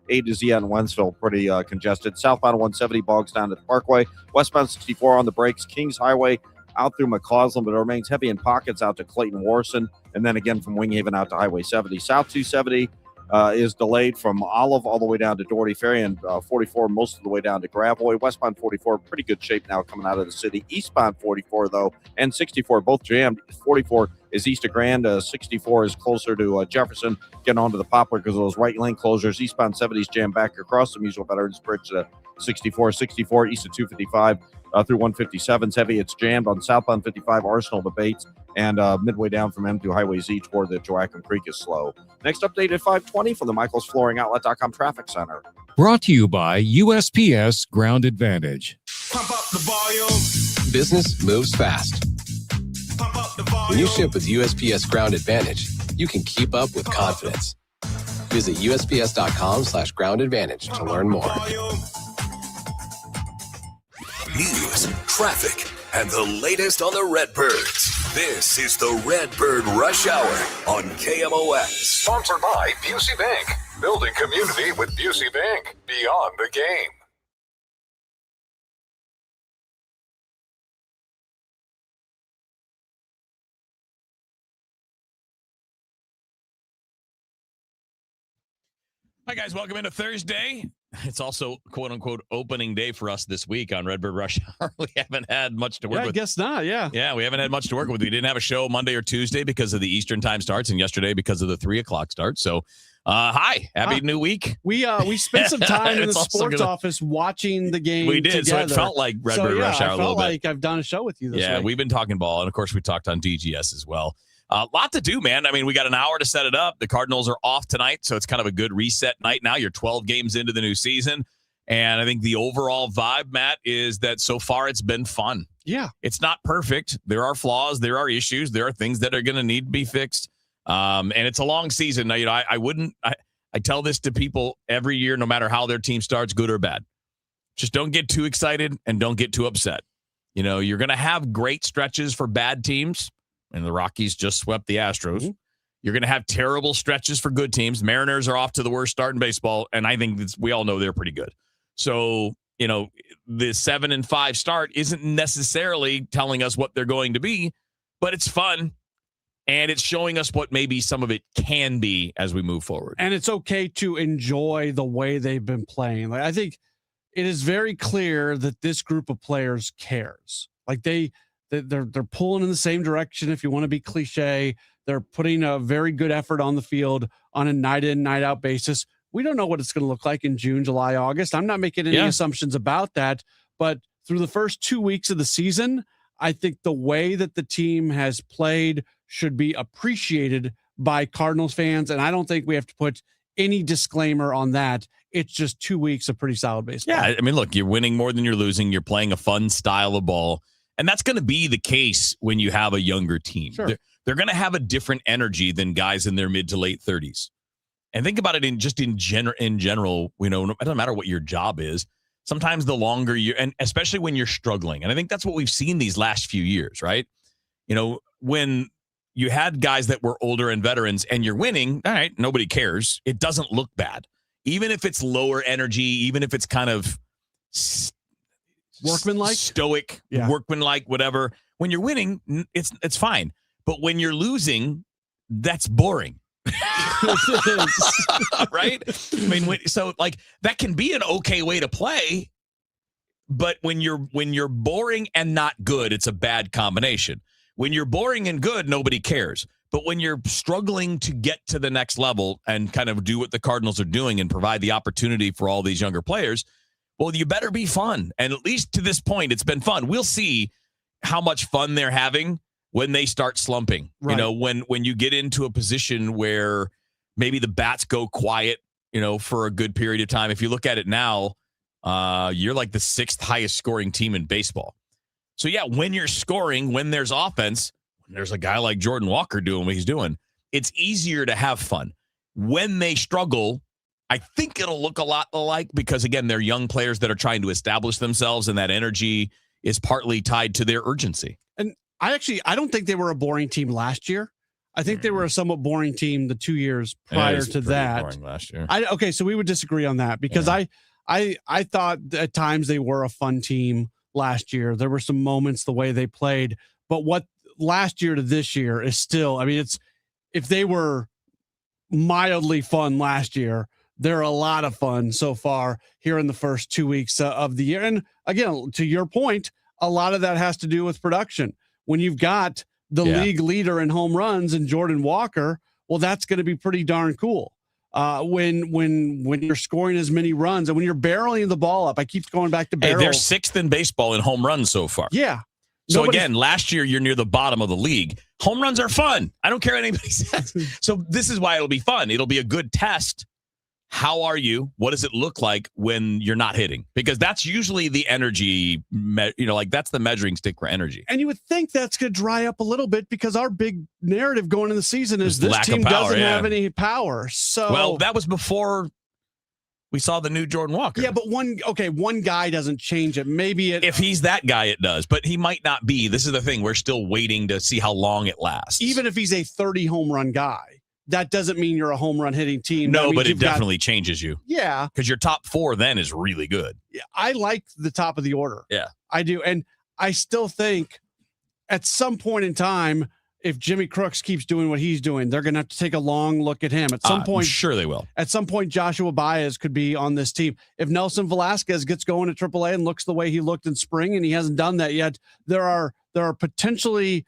A to Z on Wentzville, pretty congested. Southbound 170 bogs down to the Parkway. Westbound 64 on the brakes. Kings Highway out through McCausland, but it remains heavy in pockets out to Clayton Warson, and then again from Winghaven out to Highway 70. South 270 is delayed from Olive all the way down to Doherty Ferry, and 44 most of the way down to Gravois. Westbound 44, pretty good shape now coming out of the city. Eastbound 44, though, and 64, both jammed. 44 is east of Grand. 64 is closer to Jefferson, getting onto the Poplar because of those right lane closures. Eastbound 70 is jammed back across the Musial Veterans Bridge to 64. 64 east of 255 through 157 is heavy. It's jammed on southbound 55, Arsenal to Bates, and midway down from M2 Highway Z toward the Joachim Creek is slow. Next update at 5:20 from the Michaels Flooring Outlet.com Traffic Center. Brought to you by USPS Ground Advantage. Pump up the volume. Business moves fast. Pump up the volume. When you ship with USPS Ground Advantage, you can keep up with confidence. Visit USPS.com/Ground Advantage to learn more. News, traffic, and the latest on the Redbirds. This is the Redbird Rush Hour on KMOX. Sponsored by Busey Bank. Building community with Busey Bank. Beyond the game. Hi, guys. Welcome into Thursday. It's also, quote-unquote, opening day for us this week on Redbird Rush Hour. We haven't had much to work with. I guess not, yeah. Yeah, we haven't had much to work with. We didn't have a show Monday or Tuesday because of the Eastern time starts, and yesterday because of the 3 o'clock start. So, hi. Happy new week. We spent some time in the sports office watching the game We did, together. so it felt like Redbird Rush Hour a little bit. I felt like I've done a show with you this week. Yeah, we've been talking ball, and, of course, we talked on DGS as well. A lot to do, man. I mean, we got an hour to set it up. The Cardinals are off tonight, so it's kind of a good reset night now. You're 12 games into the new season, and I think the overall vibe, Matt, is that so far it's been fun. Yeah. It's not perfect. There are flaws. There are issues. There are things that are going to need to be fixed, and it's a long season. Now, I tell this to people every year, no matter how their team starts, good or bad. Just don't get too excited and don't get too upset. You're going to have great stretches for bad teams. And the Rockies just swept the Astros. Mm-hmm. You're going to have terrible stretches for good teams. Mariners are off to the worst start in baseball, and I think we all know they're pretty good. So, the 7-5 start isn't necessarily telling us what they're going to be, but it's fun, and it's showing us what maybe some of it can be as we move forward. And it's okay to enjoy the way they've been playing. Like, I think it is very clear that this group of players cares. Like they're pulling in the same direction. If you want to be cliche, they're putting a very good effort on the field on a night in, night out basis. We don't know what it's going to look like in June, July, August. I'm not making any assumptions about that, but through the first 2 weeks of the season, I think the way that the team has played should be appreciated by Cardinals fans. And I don't think we have to put any disclaimer on that. It's just 2 weeks of pretty solid baseball. Yeah. I mean, look, you're winning more than you're losing. You're playing a fun style of ball. And that's going to be the case when you have a younger team. Sure. They're going to have a different energy than guys in their mid to late 30s. And think about it in general, it doesn't matter what your job is. Sometimes the longer and especially when you're struggling. And I think that's what we've seen these last few years, right? When you had guys that were older and veterans and you're winning, all right, nobody cares. It doesn't look bad. Even if it's lower energy, even if it's kind of workmanlike, stoic, workmanlike, whatever. When you're winning, it's fine. But when you're losing, that's boring. Right? I mean, that can be an okay way to play, but when you're boring and not good, it's a bad combination. When you're boring and good, nobody cares. But when you're struggling to get to the next level and kind of do what the Cardinals are doing and provide the opportunity for all these younger players, well, you better be fun. And at least to this point, it's been fun. We'll see how much fun they're having when they start slumping. Right. When you get into a position where maybe the bats go quiet, for a good period of time. If you look at it now, you're like the 6th highest scoring team in baseball. So, yeah, when you're scoring, when there's offense, when there's a guy like Jordan Walker doing what he's doing, it's easier to have fun. When they struggle, I think it'll look a lot alike because, again, they're young players that are trying to establish themselves, and that energy is partly tied to their urgency. And I don't think they were a boring team last year. I think they were a somewhat boring team the 2 years prior to that. Boring last year. Okay, so we would disagree on that because I thought at times they were a fun team last year. There were some moments the way they played, but what last year to this year is still, I mean, it's, if they were mildly fun last year, they're a lot of fun so far here in the first 2 weeks of the year. And again, to your point, a lot of that has to do with production. When you've got the league leader in home runs and Jordan Walker, well, that's going to be pretty darn cool. When you're scoring as many runs and when you're barreling the ball up, I keep going back to barrels. Hey, they're 6th in baseball in home runs so far. Yeah. So again, last year you're near the bottom of the league. Home runs are fun. I don't care what anybody says. So this is why it'll be fun. It'll be a good test. How are you? What does it look like when you're not hitting? Because that's usually the energy, like that's the measuring stick for energy. And you would think that's going to dry up a little bit because our big narrative going into the season is this lack team of power, doesn't have any power. So, well, that was before we saw the new Jordan Walker. Yeah, but one guy doesn't change it. Maybe if he's that guy, it does, but he might not be. This is the thing. We're still waiting to see how long it lasts. Even if he's a 30 home run guy, that doesn't mean you're a home run hitting team. No, but it definitely changes you. Yeah. Because your top 4 then is really good. Yeah, I like the top of the order. Yeah. I do. And I still think at some point in time, if Jimmy Crooks keeps doing what he's doing, they're going to have to take a long look at him. At some point, I'm sure they will. At some point, Joshua Baez could be on this team. If Nelson Velasquez gets going to AAA and looks the way he looked in spring, and he hasn't done that yet, there are potentially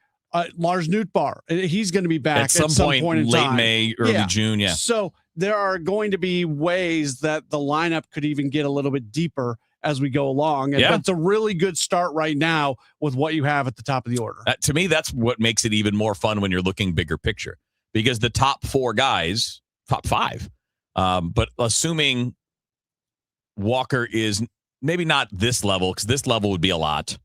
Lars Nootbaar. He's going to be back at some point in late May, early June. Yeah. So there are going to be ways that the lineup could even get a little bit deeper as we go along. And it's a really good start right now with what you have at the top of the order. To me, that's what makes it even more fun when you're looking bigger picture, because the top 4 guys, top 5, but assuming Walker is maybe not this level, because this level would be a lot,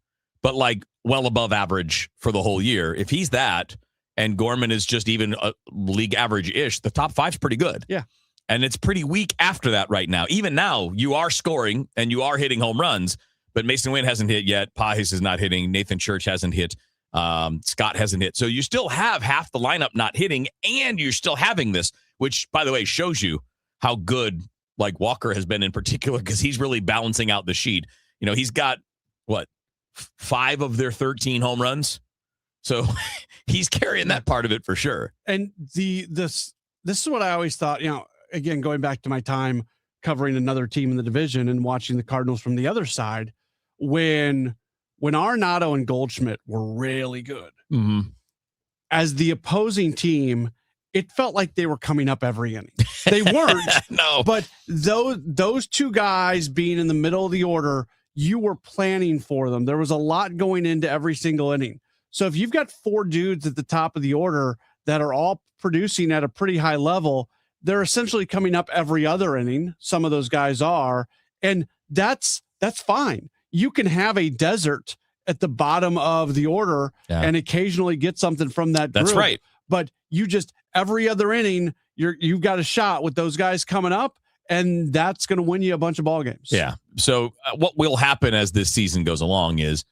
but like well above average for the whole year. If he's that and Gorman is just even a league average-ish, the top 5's pretty good. Yeah. And it's pretty weak after that right now. Even now, you are scoring and you are hitting home runs, but Mason Wynn hasn't hit yet. Pajes is not hitting. Nathan Church hasn't hit. Scott hasn't hit. So you still have half the lineup not hitting, and you're still having this, which, by the way, shows you how good like Walker has been in particular, because he's really balancing out the sheet. You know, he's got, 5 of their 13 home runs. So he's carrying that part of it for sure. And this is what I always thought, again, going back to my time covering another team in the division and watching the Cardinals from the other side, when Arenado and Goldschmidt were really good, as the opposing team, it felt like they were coming up every inning. They weren't. No. But those 2 guys being in the middle of the order, you were planning for them. There was a lot going into every single inning. So if you've got 4 dudes at the top of the order that are all producing at a pretty high level, they're essentially coming up every other inning. Some of those guys are, and that's fine. You can have a desert at the bottom of the order and occasionally get something from that group. That's right. But you just every other inning, you've got a shot with those guys coming up, and that's going to win you a bunch of ball games. Yeah. So what will happen as this season goes along is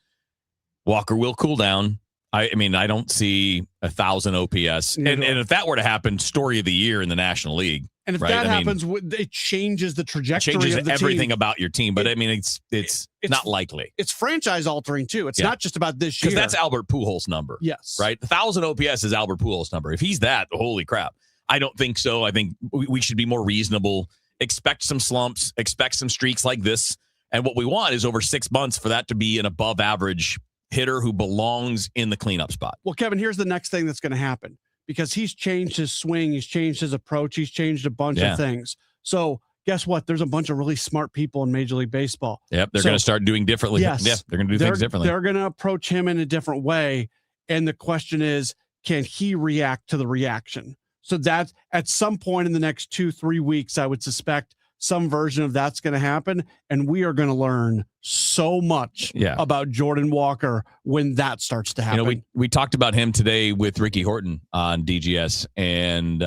Walker will cool down. I mean, I don't see 1,000 OPS. And if that were to happen, story of the year in the National League. And if that happens, it changes the trajectory changes of the everything team. About your team. But I mean, it's not likely. It's franchise altering too. It's not just about this year. Because that's Albert Pujols' number. Yes. Right? 1,000 OPS is Albert Pujols' number. If he's that, holy crap. I don't think so. I think we should be more reasonable. Expect some slumps. Expect some streaks like this. And what we want is over 6 months for that to be an above average hitter who belongs in the cleanup spot. Well, Kevin, here's the next thing that's going to happen, because he's changed his swing. He's changed his approach. He's changed a bunch of things. So guess what? There's a bunch of really smart people in Major League Baseball. Yep. They're going to start doing differently. Yes. Yeah, they're going to do things differently. They're going to approach him in a different way. And the question is, can he react to the reaction? So that at some point in the next 2-3 weeks, I would suspect some version of that's going to happen. And we are going to learn so much about Jordan Walker when that starts to happen. You know, we talked about him today with Ricky Horton on DGS, and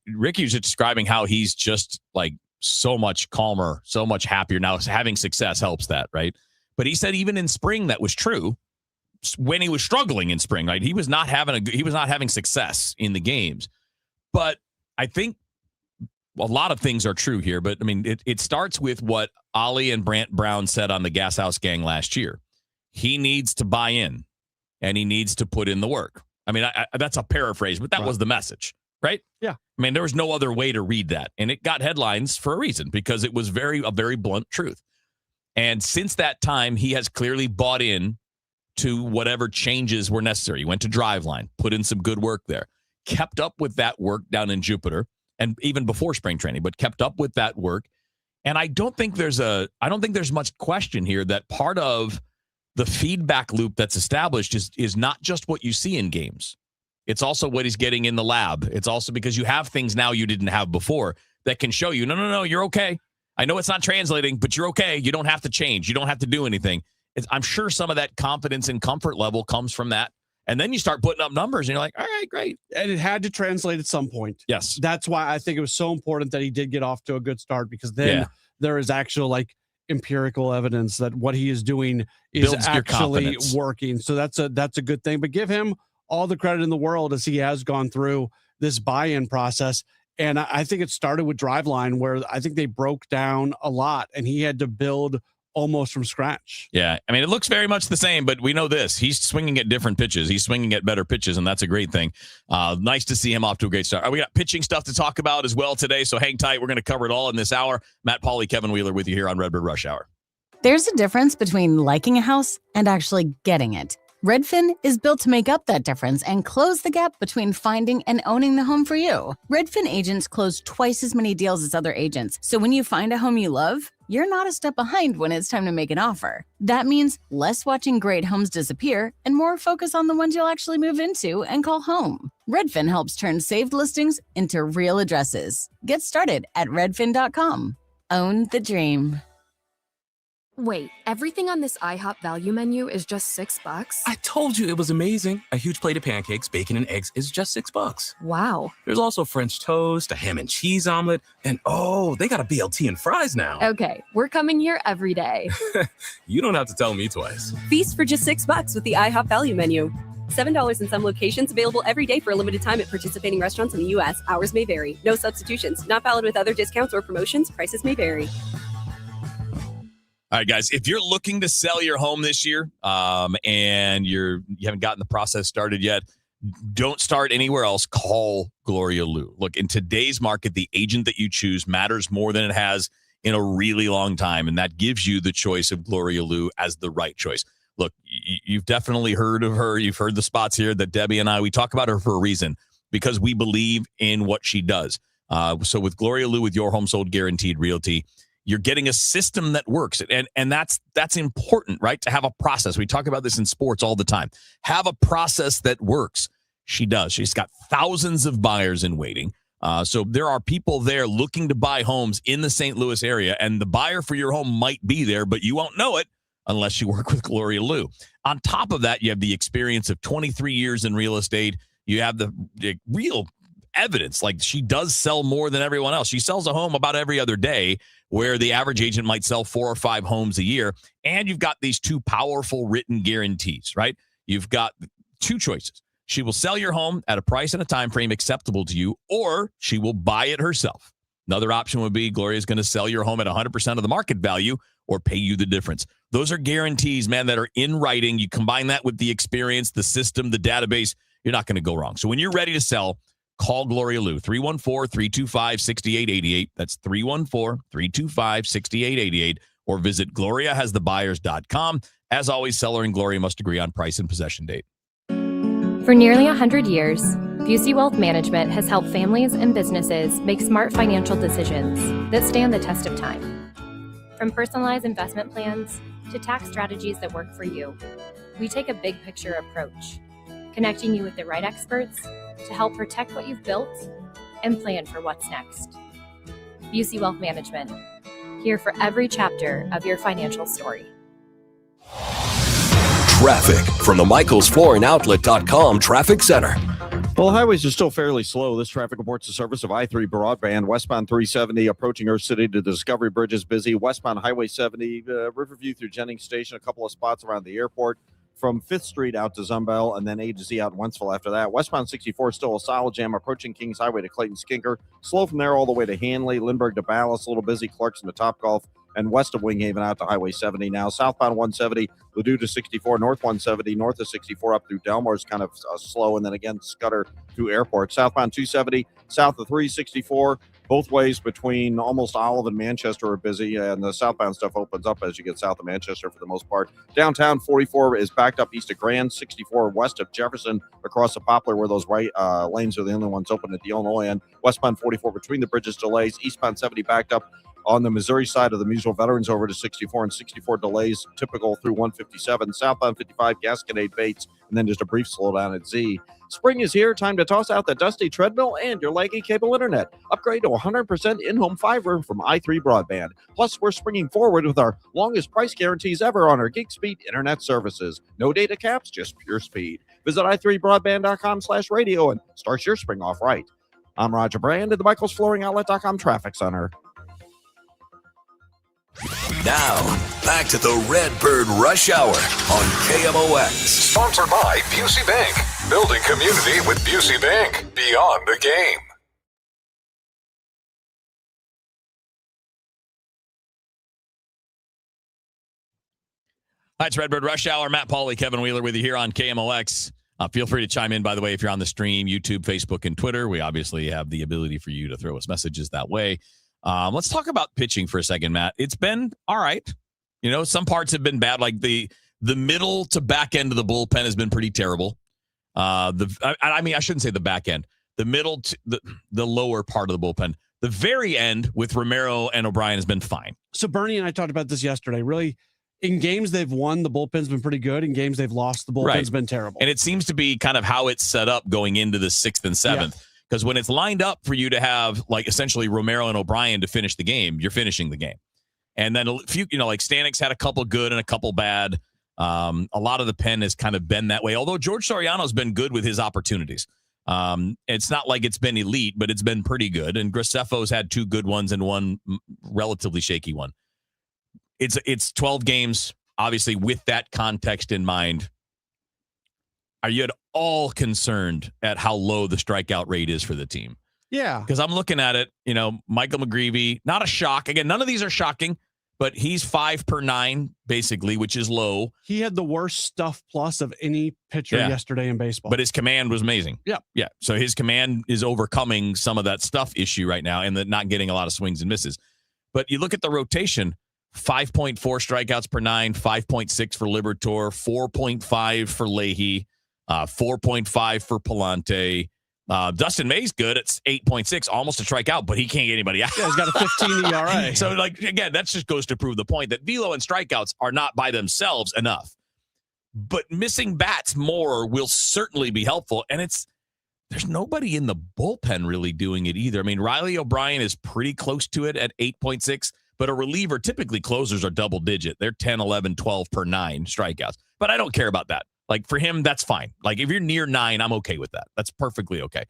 Ricky was describing how he's just like so much calmer, so much happier now. Having success helps that, right? But he said even in spring that was true. when he was struggling in spring, right? He was not having success in the games. But I think a lot of things are true here. But I mean, it starts with what Ollie and Brant Brown said on the Gas House Gang last year. He needs to buy in, and he needs to put in the work. I mean, that's a paraphrase, but that was the message, right? Yeah. I mean, there was no other way to read that. And it got headlines for a reason, because it was a very blunt truth. And since that time, he has clearly bought in to whatever changes were necessary. He went to Driveline, put in some good work there, kept up with that work down in Jupiter, and even before spring training, but kept up with that work. And I don't think there's much question here that part of the feedback loop that's established is not just what you see in games. It's also what he's getting in the lab. It's also because you have things now you didn't have before that can show you, no, you're okay. I know it's not translating, but you're okay. You don't have to change. You don't have to do anything. I'm sure some of that confidence and comfort level comes from that. And then you start putting up numbers and you're like, all right, great. And it had to translate at some point. Yes. That's why I think it was so important that he did get off to a good start, because then there is actual empirical evidence that what he is doing is Builds your actually confidence. working. So that's a good thing. But give him all the credit in the world as he has gone through this buy-in process. And I think it started with Driveline, where I think they broke down a lot and he had to build almost from scratch. Yeah. I mean, it looks very much the same, but we know this. He's swinging at different pitches. He's swinging at better pitches, and that's a great thing. Nice to see him off to a great start. We got pitching stuff to talk about as well today, so hang tight. We're going to cover it all in this hour. Matt, Pauley, Kevin Wheeler with you here on Redbird Rush Hour. There's a difference between liking a house and actually getting it. Redfin is built to make up that difference and close the gap between finding and owning the home for you. Redfin agents close twice as many deals as other agents, so when you find a home you love, you're not a step behind when it's time to make an offer. That means less watching great homes disappear and more focus on the ones you'll actually move into and call home. Redfin helps turn saved listings into real addresses. Get started at redfin.com. Own the dream. Wait, everything on this IHOP value menu is just $6? I told you it was amazing. A huge plate of pancakes, bacon, and eggs is just $6. Wow. There's also French toast, a ham and cheese omelet, and they got a BLT and fries now. Okay, we're coming here every day. You don't have to tell me twice. Feast for just $6 with the IHOP value menu. $7 in some locations, available every day for a limited time at participating restaurants in the U.S. Hours may vary. No substitutions. Not valid with other discounts or promotions. Prices may vary. All right, guys, if you're looking to sell your home this year and you haven't gotten the process started yet, don't start anywhere else. Call Gloria Liu. Look, in today's market, the agent that you choose matters more than it has in a really long time, and that gives you the choice of Gloria Liu as the right choice. Look, you've definitely heard of her. You've heard the spots here that Debbie and we talk about her for a reason, because we believe in what she does. So with Gloria Liu, with Your Home Sold Guaranteed Realty, you're getting a system that works. And that's important, right? To have a process. We talk about this in sports all the time. Have a process that works. She does. She's got thousands of buyers in waiting. So there are people there looking to buy homes in the St. Louis area, and the buyer for your home might be there, but you won't know it unless you work with Gloria Liu. On top of that, you have the experience of 23 years in real estate. You have the real evidence. Like, she does sell more than everyone else. She sells a home about every other day, where the average agent might sell 4 or 5 homes a year. And you've got these 2 powerful written guarantees, right? You've got 2 choices. She will sell your home at a price and a time frame acceptable to you, or she will buy it herself. Another option would be Gloria's going to sell your home at 100% of the market value or pay you the difference. Those are guarantees, man, that are in writing. You combine that with the experience, the system, the database, you're not going to go wrong. So when you're ready to sell, call Gloria Liu, 314-325-6888. That's 314-325-6888. Or visit GloriaHasTheBuyers.com. As always, seller and Gloria must agree on price and possession date. For nearly 100 years, Busey Wealth Management has helped families and businesses make smart financial decisions that stand the test of time. From personalized investment plans to tax strategies that work for you, we take a big picture approach, connecting you with the right experts to help protect what you've built and plan for what's next. Busey Wealth Management, here for every chapter of your financial story. Traffic from the MichaelsFloorandOutlet.com Traffic Center. Well, highways are still fairly slow. This traffic reports the service of I-3 broadband. Westbound 370 approaching Earth City to the Discovery Bridge is busy. Westbound Highway 70, Riverview through Jennings Station, a couple of spots around the airport. from 5th Street out to Zumbel, and then A to Z out in Wentzville after that. Westbound 64 is still a solid jam approaching Kings Highway to Clayton Skinker. Slow from there all the way to Hanley, Lindbergh to Ballas, a little busy, Clarkson to Topgolf, and west of Winghaven out to Highway 70 now. Southbound 170, Ladue to 64, north 170, north of 64 up through Delmar is kind of slow, and then again Scudder through Airport. Southbound 270, south of 364, both ways between almost Olive and Manchester are busy, and the southbound stuff opens up as you get south of Manchester for the most part. Downtown 44 is backed up east of Grand, 64 west of Jefferson across the Poplar where those right lanes are the only ones open at the Illinois end. Westbound 44 between the bridges delays, eastbound 70 backed up on the Missouri side of the Musel Veterans over to 64, and 64 delays typical through 157. Southbound 55, Gasconade Bates, and then just a brief slowdown at Z. Spring is here. Time to toss out the dusty treadmill and your leggy cable internet. Upgrade to 100% in-home fiber from i3 Broadband. Plus, we're springing forward with our longest price guarantees ever on our gig speed internet services. No data caps, just pure speed. Visit i3broadband.com/radio and start your spring off right. I'm Roger Brand at the michaelsflooringoutlet.com Traffic Center. Now, back to the Redbird Rush Hour on KMOX. Sponsored by Busey Bank. Building community with Busey Bank. Beyond the game. Hi, it's Redbird Rush Hour. Matt Pauley, Kevin Wheeler with you here on KMOX. Feel free to chime in, by the way, if you're on the stream, YouTube, Facebook, and Twitter. We obviously have the ability for you to throw us messages that way. Let's talk about pitching for a second, Matt. It's been all right. You know, some parts have been bad. Like the middle to back end of the bullpen has been pretty terrible. I shouldn't say the back end. The middle to the lower part of the bullpen. The very end with Romero and O'Brien has been fine. So Bernie and I talked about this yesterday. Really, in games they've won, the bullpen's been pretty good. In games they've lost, the bullpen's been terrible. And it seems to be kind of how it's set up going into the 6th and 7th. Yeah. Because when it's lined up for you to have, like, essentially Romero and O'Brien to finish the game, you're finishing the game. And then a few, like Stanek's had a couple good and a couple bad. A lot of the pen has kind of been that way. Although George Soriano's been good with his opportunities. It's not like it's been elite, but it's been pretty good. And Graceffo's had 2 good ones and 1 relatively shaky one. It's 12 games, obviously, with that context in mind. Are you at all concerned at how low the strikeout rate is for the team? Yeah. Because I'm looking at it, Michael McGreevy, not a shock. Again, none of these are shocking, but he's 5 per 9, basically, which is low. He had the worst stuff plus of any pitcher yesterday in baseball. But his command was amazing. Yeah. Yeah. So his command is overcoming some of that stuff issue right now and not getting a lot of swings and misses. But you look at the rotation, 5.4 strikeouts per 9, 5.6 for Liberatore, 4.5 for Leahy. 4.5 for Palante. Dustin May's good. It's 8.6, almost a strikeout, but he can't get anybody out. Yeah, he's got a 15 ERA. So, again, that just goes to prove the point that velo and strikeouts are not by themselves enough. But missing bats more will certainly be helpful. And there's nobody in the bullpen really doing it either. I mean, Riley O'Brien is pretty close to it at 8.6, but a reliever, typically closers are double digit. They're 10, 11, 12 per 9 strikeouts. But I don't care about that. Like, for him, that's fine. Like, if you're near 9, I'm okay with that. That's perfectly okay.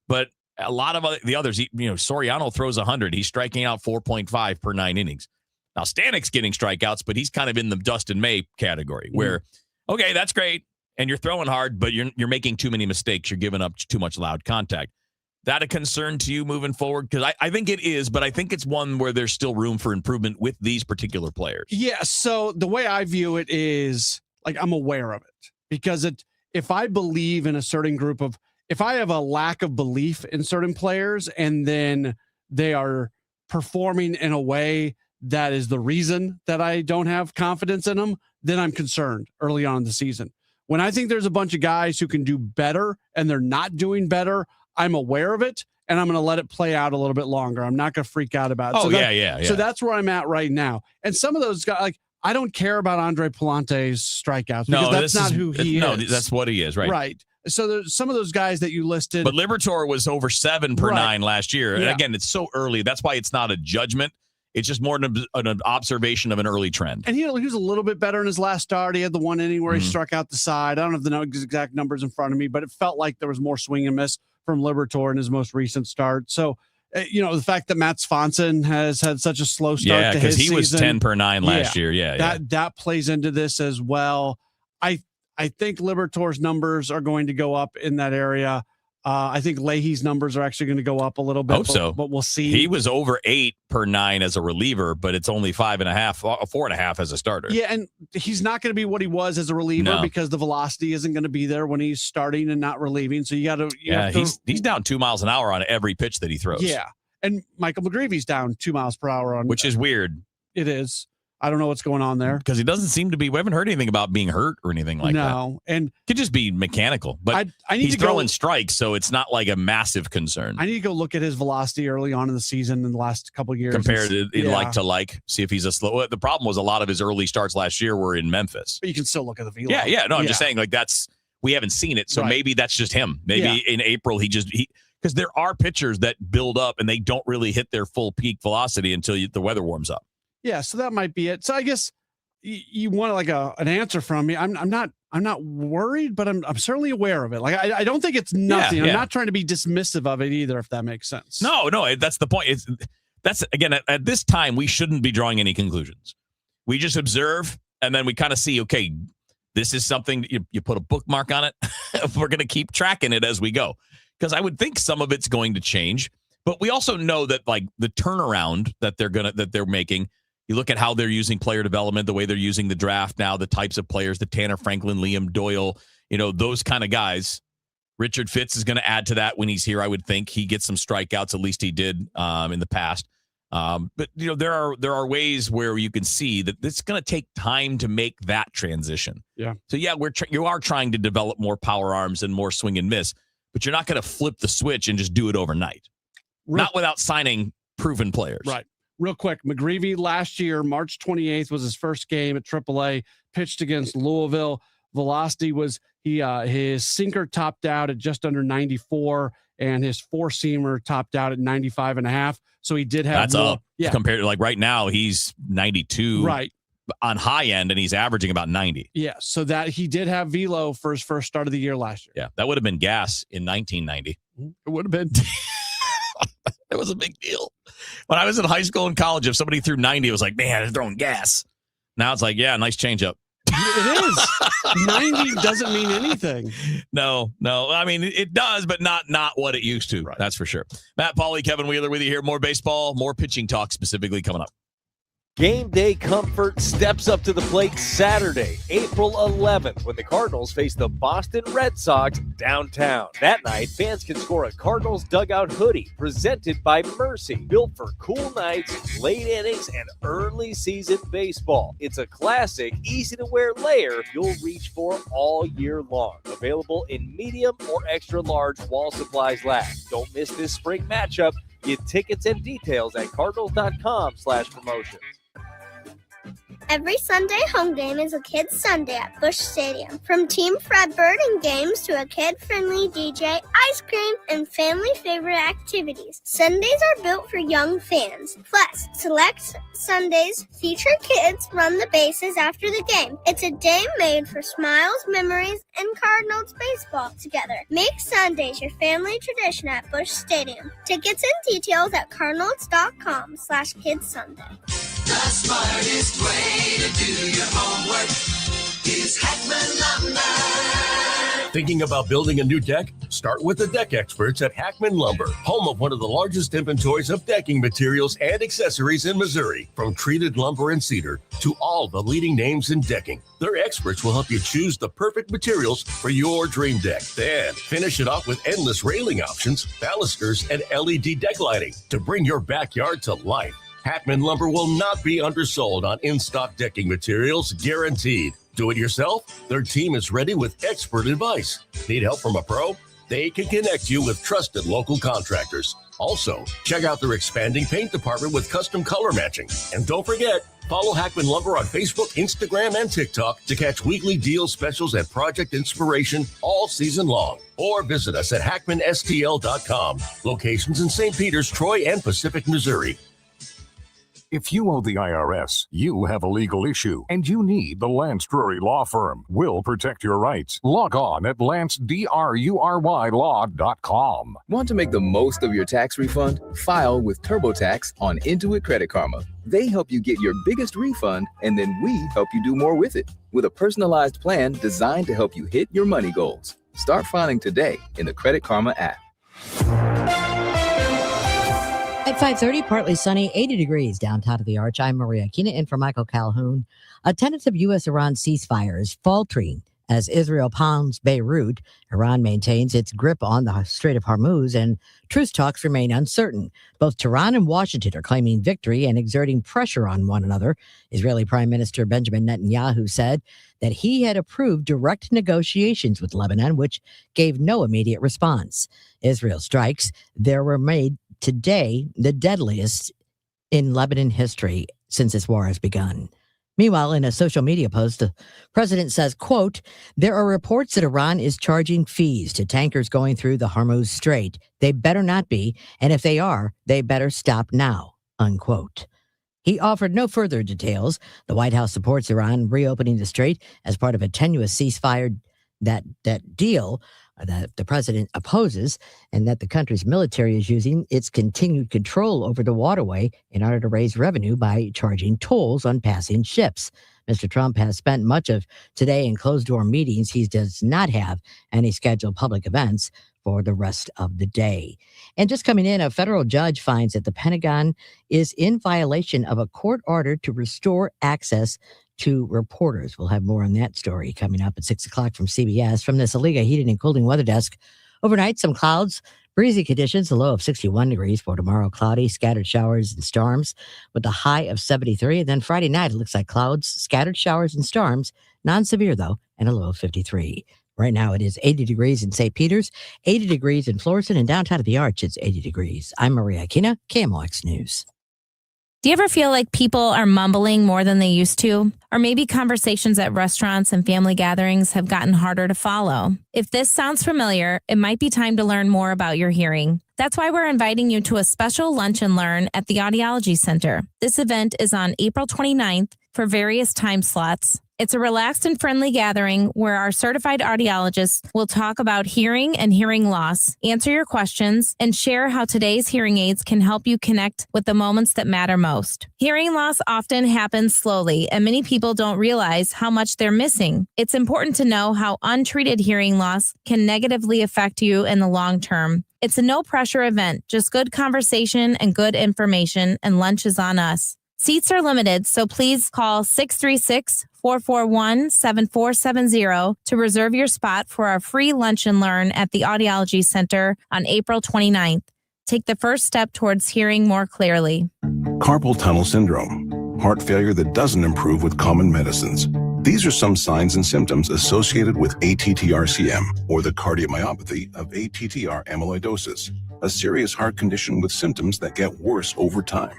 But a lot of the others, Soriano throws 100. He's striking out 4.5 per 9 innings. Now, Stanek's getting strikeouts, but he's kind of in the Dustin May category where, okay, that's great, and you're throwing hard, but you're making too many mistakes. You're giving up too much loud contact. That a concern to you moving forward? Because I think it is, but I think it's one where there's still room for improvement with these particular players. Yeah, so the way I view it is, like, I'm aware of it. Because if I believe in a certain group of, if I have a lack of belief in certain players and then they are performing in a way that is the reason that I don't have confidence in them, then I'm concerned early on in the season. When I think there's a bunch of guys who can do better and they're not doing better, I'm aware of it and I'm going to let it play out a little bit longer. I'm not going to freak out about it. Yeah. So that's where I'm at right now. And some of those guys, like, I don't care about Andre Palante's strikeouts because that's not who he is. No, that's what he is, right? Right. So there's some of those guys that you listed. But Liberatore was over 7 per 9 last year. And again, it's so early. That's why it's not a judgment. It's just more an observation of an early trend. And he was a little bit better in his last start. He had the one inning where he struck out the side. I don't have the exact numbers in front of me, but it felt like there was more swing and miss from Liberatore in his most recent start. So, the fact that Matt Swanson has had such a slow start to his season. Yeah, because he was 10 per 9 last year. Yeah, that plays into this as well. I think Libertor's numbers are going to go up in that area. I think Leahy's numbers are actually going to go up a little bit. Hope so. But we'll see. He was over 8 per 9 as a reliever, but it's only 5.5, 4.5 as a starter. Yeah, and he's not going to be what he was as a reliever because the velocity isn't going to be there when he's starting and not relieving. So you got to. He's down 2 miles an hour on every pitch that he throws. Yeah, and Michael McGreevy's down 2 miles per hour on, which is weird. It is. I don't know what's going on there because he doesn't seem to be. We haven't heard anything about being hurt or anything like that. No, and could just be mechanical. But he's throwing strikes, so it's not like a massive concern. I need to go look at his velocity early on in the season in the last couple of years. Compared to like, see if he's a slow. The problem was a lot of his early starts last year were in Memphis. But you can still look at the velo. Yeah. No, I'm just saying we haven't seen it, so maybe that's just him. Maybe in April because there are pitchers that build up and they don't really hit their full peak velocity until the weather warms up. Yeah, so that might be it. So I guess you want like an answer from me. I'm not worried, but I'm certainly aware of it. Like I don't think it's nothing. I'm not trying to be dismissive of it either, if that makes sense. No, that's the point. That's again at this time we shouldn't be drawing any conclusions. We just observe and then we kind of see. Okay, this is something you put a bookmark on it. We're going to keep tracking it as we go because I would think some of it's going to change, but we also know that like the turnaround that they're making. You look at how they're using player development, the way they're using the draft now, the types of players, the Tanner Franklin, Liam Doyle, those kind of guys. Richard Fitz is going to add to that when he's here. I would think he gets some strikeouts. At least he did in the past. But there are ways where you can see that it's going to take time to make that transition. Yeah. So you are trying to develop more power arms and more swing and miss, but you're not going to flip the switch and just do it overnight. Not without signing proven players. Right. Real quick, McGreevy last year, March 28th was his first game at AAA, pitched against Louisville. Velocity was his sinker topped out at just under 94, and his four-seamer topped out at 95.5. So he did have that's up compared to like right now he's 92 on high end, and he's averaging about 90. Yeah, so that he did have velo for his first start of the year last year. Yeah, that would have been gas in 1990. It would have been. It was a big deal. When I was in high school and college, if somebody threw 90, it was like, man, they're throwing gas. Now it's like, yeah, nice changeup. It is. 90 doesn't mean anything. No. I mean, it does, but not what it used to. Right. That's for sure. Matt, Pauley, Kevin Wheeler with you here. More baseball, more pitching talk specifically coming up. Game day comfort steps up to the plate Saturday, April 11th, when the Cardinals face the Boston Red Sox downtown. That night, fans can score a Cardinals dugout hoodie presented by Mercy, built for cool nights, late innings, and early season baseball. It's a classic, easy-to-wear layer you'll reach for all year long. Available in medium or extra large while supplies last. Don't miss this spring matchup. Get tickets and details at cardinals.com/promotions. Every Sunday home game is a Kids Sunday at Busch Stadium. From Team Redbird and games to a kid-friendly DJ, ice cream, and family-favorite activities. Sundays are built for young fans. Plus, select Sundays feature kids run the bases after the game. It's a day made for smiles, memories, and Cardinals baseball together. Make Sundays your family tradition at Busch Stadium. Tickets and details at cardinals.com/KidsSunday. The smartest way to do your homework is Hackman Lumber. Thinking about building a new deck? Start with the deck experts at Hackman Lumber, home of one of the largest inventories of decking materials and accessories in Missouri. From treated lumber and cedar to all the leading names in decking, their experts will help you choose the perfect materials for your dream deck. Then finish it off with endless railing options, balusters, and LED deck lighting to bring your backyard to life. Hackman Lumber will not be undersold on in-stock decking materials, guaranteed. Do it yourself? Their team is ready with expert advice. Need help from a pro? They can connect you with trusted local contractors. Also, check out their expanding paint department with custom color matching. And don't forget, follow Hackman Lumber on Facebook, Instagram, and TikTok to catch weekly deal specials and project inspiration all season long. Or visit us at hackmanstl.com. Locations in St. Peters, Troy, and Pacific, Missouri. If you owe the IRS, you have a legal issue, and you need the Lance Drury Law Firm. We'll protect your rights. Log on at lancedrurylaw.com. Want to make the most of your tax refund? File with TurboTax on Intuit Credit Karma. They help you get your biggest refund, and then we help you do more with it. With a personalized plan designed to help you hit your money goals. Start filing today in the Credit Karma app. At 5:30, partly sunny, 80 degrees downtown of the Arch. I'm Maria Kina in for Michael Calhoun. A tentative U.S.-Iran ceasefire is faltering as Israel pounds Beirut. Iran maintains its grip on the Strait of Hormuz, and truce talks remain uncertain. Both Tehran and Washington are claiming victory and exerting pressure on one another. Israeli Prime Minister Benjamin Netanyahu said that he had approved direct negotiations with Lebanon, which gave no immediate response. Israel strikes there were made today the deadliest in Lebanon history since this war has begun. Meanwhile, in a social media post, the president says, quote, there are reports that Iran is charging fees to tankers going through the Hormuz Strait. They better not be, and if they are, they better stop now, unquote. He offered no further details. The White House supports Iran reopening the strait as part of a tenuous ceasefire that deal that the president opposes, and that the country's military is using its continued control over the waterway in order to raise revenue by charging tolls on passing ships. Mr. Trump has spent much of today in closed-door meetings. He does not have any scheduled public events for the rest of the day. And just coming in, a federal judge finds that the Pentagon is in violation of a court order to restore access to reporters. We'll have more on that story coming up at 6 o'clock from CBS. From this Aliga Heating and Cooling Weather Desk, overnight, some clouds, breezy conditions, a low of 61 degrees. For tomorrow, cloudy, scattered showers and storms with a high of 73. And then Friday night, it looks like clouds, scattered showers and storms, non-severe though, and a low of 53. Right now, it is 80 degrees in St. Peter's, 80 degrees in Florissant, and downtown of the Arch, it's 80 degrees. I'm Maria Kina, KMOX News. Do you ever feel like people are mumbling more than they used to? Or maybe conversations at restaurants and family gatherings have gotten harder to follow? If this sounds familiar, it might be time to learn more about your hearing. That's why we're inviting you to a special lunch and learn at the Audiology Center. This event is on April 29th for various time slots. It's a relaxed and friendly gathering where our certified audiologists will talk about hearing and hearing loss, answer your questions, and share how today's hearing aids can help you connect with the moments that matter most. Hearing loss often happens slowly, and many people don't realize how much they're missing. It's important to know how untreated hearing loss can negatively affect you in the long term. It's a no-pressure event, just good conversation and good information, and lunch is on us. Seats are limited, so please call 636-441-7470 to reserve your spot for our free lunch and learn at the Audiology Center on April 29th. Take the first step towards hearing more clearly. Carpal tunnel syndrome, heart failure that doesn't improve with common medicines. These are some signs and symptoms associated with ATTR-CM, or the cardiomyopathy of ATTR amyloidosis, a serious heart condition with symptoms that get worse over time.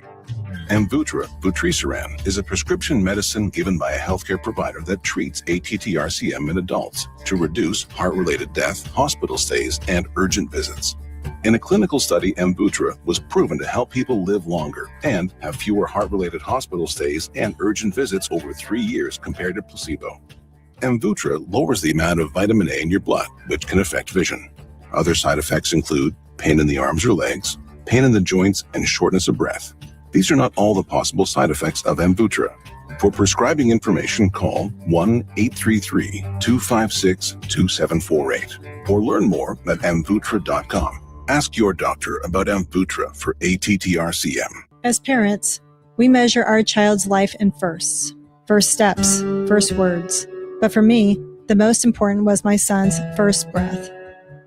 Amvuttra, vutrisiran, is a prescription medicine given by a healthcare provider that treats ATTR-CM in adults to reduce heart-related death, hospital stays, and urgent visits. In a clinical study, Amvuttra was proven to help people live longer and have fewer heart-related hospital stays and urgent visits over 3 years compared to placebo. Amvuttra lowers the amount of vitamin A in your blood, which can affect vision. Other side effects include pain in the arms or legs, pain in the joints, and shortness of breath. These are not all the possible side effects of Amvuttra. For prescribing information, call 1-833-256-2748 or learn more at amvuttra.com. Ask your doctor about Amvuttra for ATTR-CM. As parents, we measure our child's life in firsts. First steps, first words. But for me, the most important was my son's first breath.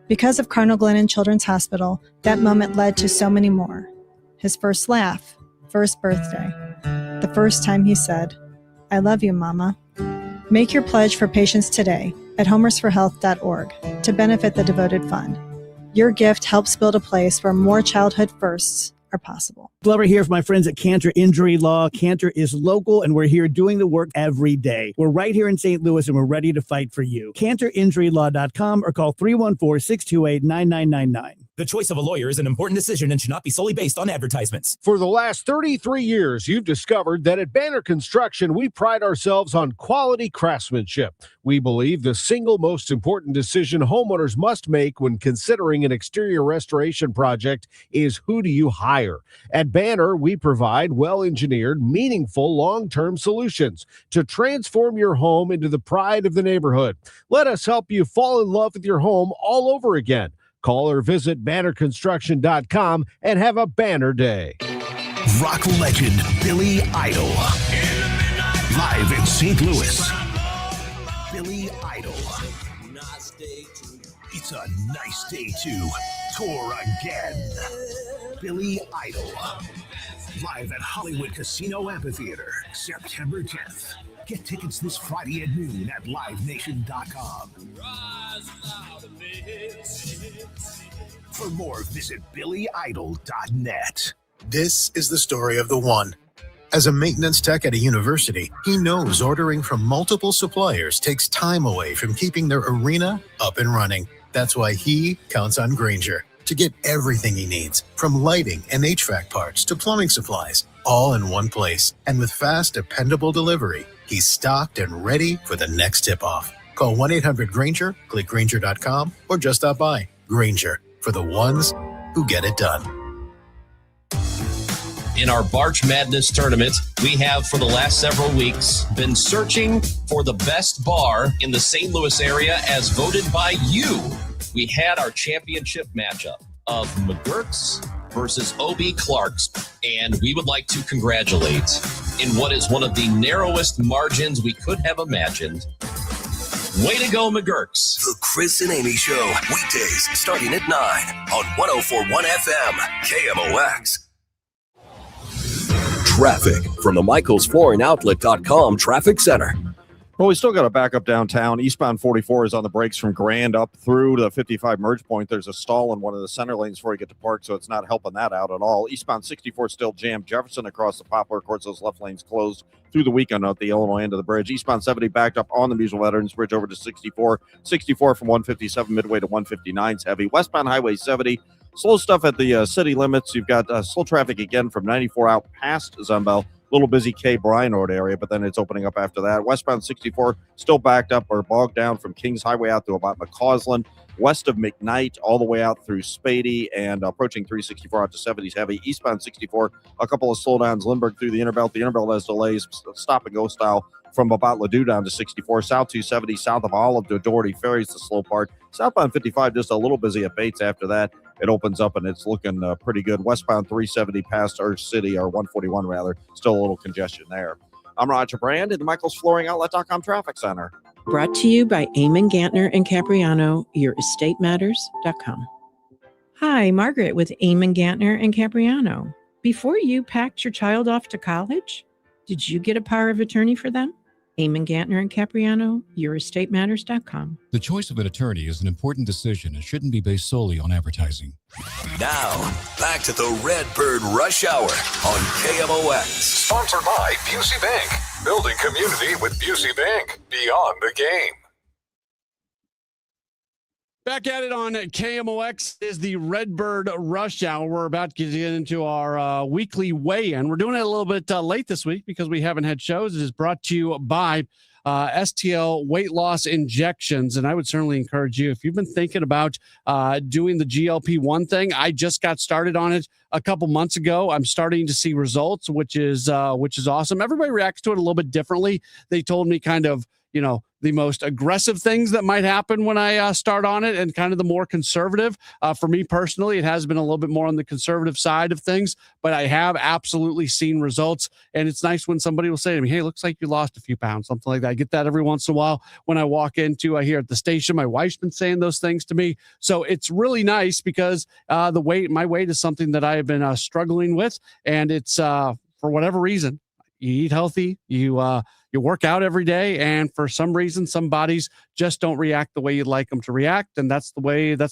Because of Cardinal Glennon Children's Hospital, that moment led to so many more. His first laugh, first birthday, the first time he said, "I love you, Mama." Make your pledge for patients today at homersforhealth.org to benefit the devoted fund. Your gift helps build a place where more childhood firsts are possible. Glover here for my friends at Cantor Injury Law. Cantor is local, and we're here doing the work every day. We're right here in St. Louis, and we're ready to fight for you. CantorInjuryLaw.com or call 314-628-9999. The choice of a lawyer is an important decision and should not be solely based on advertisements. For the last 33 years, you've discovered that at Banner Construction, we pride ourselves on quality craftsmanship. We believe the single most important decision homeowners must make when considering an exterior restoration project is who do you hire? At Banner, we provide well-engineered, meaningful, long-term solutions to transform your home into the pride of the neighborhood. Let us help you fall in love with your home all over again. Call or visit bannerconstruction.com and have a banner day. Rock legend Billy Idol. Live in St. Louis. Billy Idol. It's a nice day to tour again. Billy Idol. Live at Hollywood Casino Amphitheater, September 10th. Get tickets this Friday at noon at livenation.com. For more, visit billyidol.net. This is the story of the one. As a maintenance tech at a university, he knows ordering from multiple suppliers takes time away from keeping their arena up and running. That's why he counts on Grainger to get everything he needs, from lighting and HVAC parts to plumbing supplies, all in one place. And with fast, dependable delivery, he's stocked and ready for the next tip-off. Call 1-800-GRAINGER, click Grainger.com, or just stop by. Grainger, for the ones who get it done. In our March Madness tournament, we have for the last several weeks been searching for the best bar in the St. Louis area as voted by you. We had our championship matchup of McGurk's versus O.B. Clark's, and we would like to congratulate in what is one of the narrowest margins we could have imagined. Way to go, McGurk's. The Chris and Amy Show, weekdays starting at 9 on 104.1 FM, KMOX. Traffic from the MichaelsFlooringOutlet.com Traffic Center. Well, we still got a backup downtown. Eastbound 44 is on the brakes from Grand up through the 55 merge point. There's a stall in one of the center lanes before you get to park, so it's not helping that out at all. Eastbound 64 still jammed. Jefferson across the Poplar, of course, those left lanes closed through the weekend at the Illinois end of the bridge. Eastbound 70 backed up on the Musial Veterans Bridge over to 64. 64 from 157 midway to 159 is heavy. Westbound Highway 70. Slow stuff at the city limits. You've got slow traffic again from 94 out past Zumbel. Little busy K. Bryan Road area, but then it's opening up after that. Westbound 64 still backed up or bogged down from Kings Highway out to about McCausland, west of McKnight, all the way out through Spady and approaching 364 out to 70s heavy. Eastbound 64, a couple of slowdowns. Lindbergh through the Interbelt. The Interbelt has delays, stop and go style from about Ladue down to 64. South 270, south of Olive to Doherty Ferry's the slow part. Southbound 55 just a little busy at Bates after that. It opens up and it's looking pretty good. Westbound 370 past Urge City, or 141 rather, still a little congestion there. I'm Roger Brand at the MichaelsFlooringOutlet.com Traffic Center. Brought to you by Eamon Gantner and Capriano, YourEstateMatters.com. Hi, Margaret with Eamon Gantner and Capriano. Before you packed your child off to college, did you get a power of attorney for them? Eamon Gantner and Capriano, YourEstateMatters.com. The choice of an attorney is an important decision and shouldn't be based solely on advertising. Now, back to the Redbird Rush Hour on KMOX. Sponsored by Busey Bank. Building community with Busey Bank. Beyond the game. Back at it on KMOX is the Redbird Rush Hour. We're about to get into our weekly weigh-in. We're doing it a little bit late this week because we haven't had shows. It is brought to you by STL weight loss injections. And I would certainly encourage you, if you've been thinking about doing the GLP-1 thing, I just got started on it a couple months ago. I'm starting to see results, which is awesome. Everybody reacts to it a little bit differently. They told me kind of, the most aggressive things that might happen when I start on it and kind of the more conservative. For me personally, it has been a little bit more on the conservative side of things, but I have absolutely seen results. And it's nice when somebody will say to me, hey, looks like you lost a few pounds, something like that. I get that every once in a while when I walk into here at the station. My wife's been saying those things to me. So it's really nice because my weight is something that I have been struggling with. And it's for whatever reason, you eat healthy, you work out every day, and for some reason, some bodies just don't react the way you'd like them to react. And that's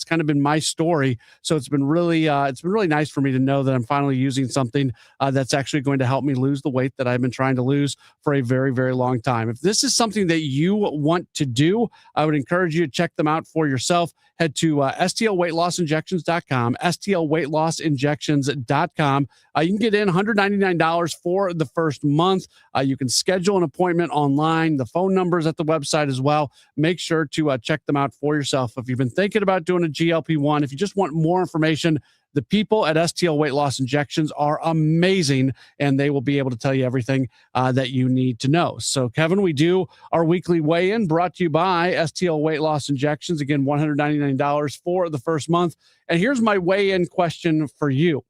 kind of been my story. So it's been really nice for me to know that I'm finally using something that's actually going to help me lose the weight that I've been trying to lose for a very, very long time. If this is something that you want to do, I would encourage you to check them out for yourself. Head to stlweightlossinjections.com, stlweightlossinjections.com. You can get in $199 for the first month. You can schedule an appointment online. The phone number's at the website as well. Make sure to check them out for yourself. If you've been thinking about doing a GLP-1, if you just want more information, the people at STL Weight Loss Injections are amazing, and they will be able to tell you everything that you need to know. So, Kevin, we do our weekly weigh-in brought to you by STL Weight Loss Injections. Again, $199 for the first month. And here's my weigh-in question for you.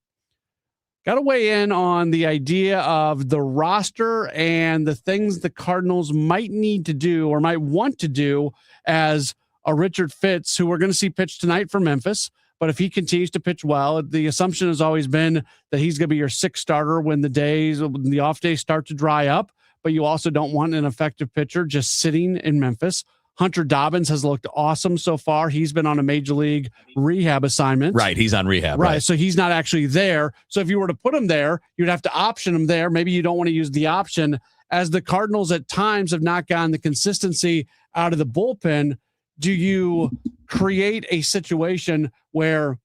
Got to weigh in on the idea of the roster and the things the Cardinals might need to do or might want to do as a Richard Fitz, who we're going to see pitch tonight for Memphis. But if he continues to pitch well, the assumption has always been that he's going to be your sixth starter when the off days start to dry up. But you also don't want an effective pitcher just sitting in Memphis. Hunter Dobbins has looked awesome so far. He's been on a major league rehab assignment. Right. He's on rehab. Right. So he's not actually there. So if you were to put him there, you'd have to option him there. Maybe you don't want to use the option, as the Cardinals at times have not gotten the consistency out of the bullpen. Do you create a situation where,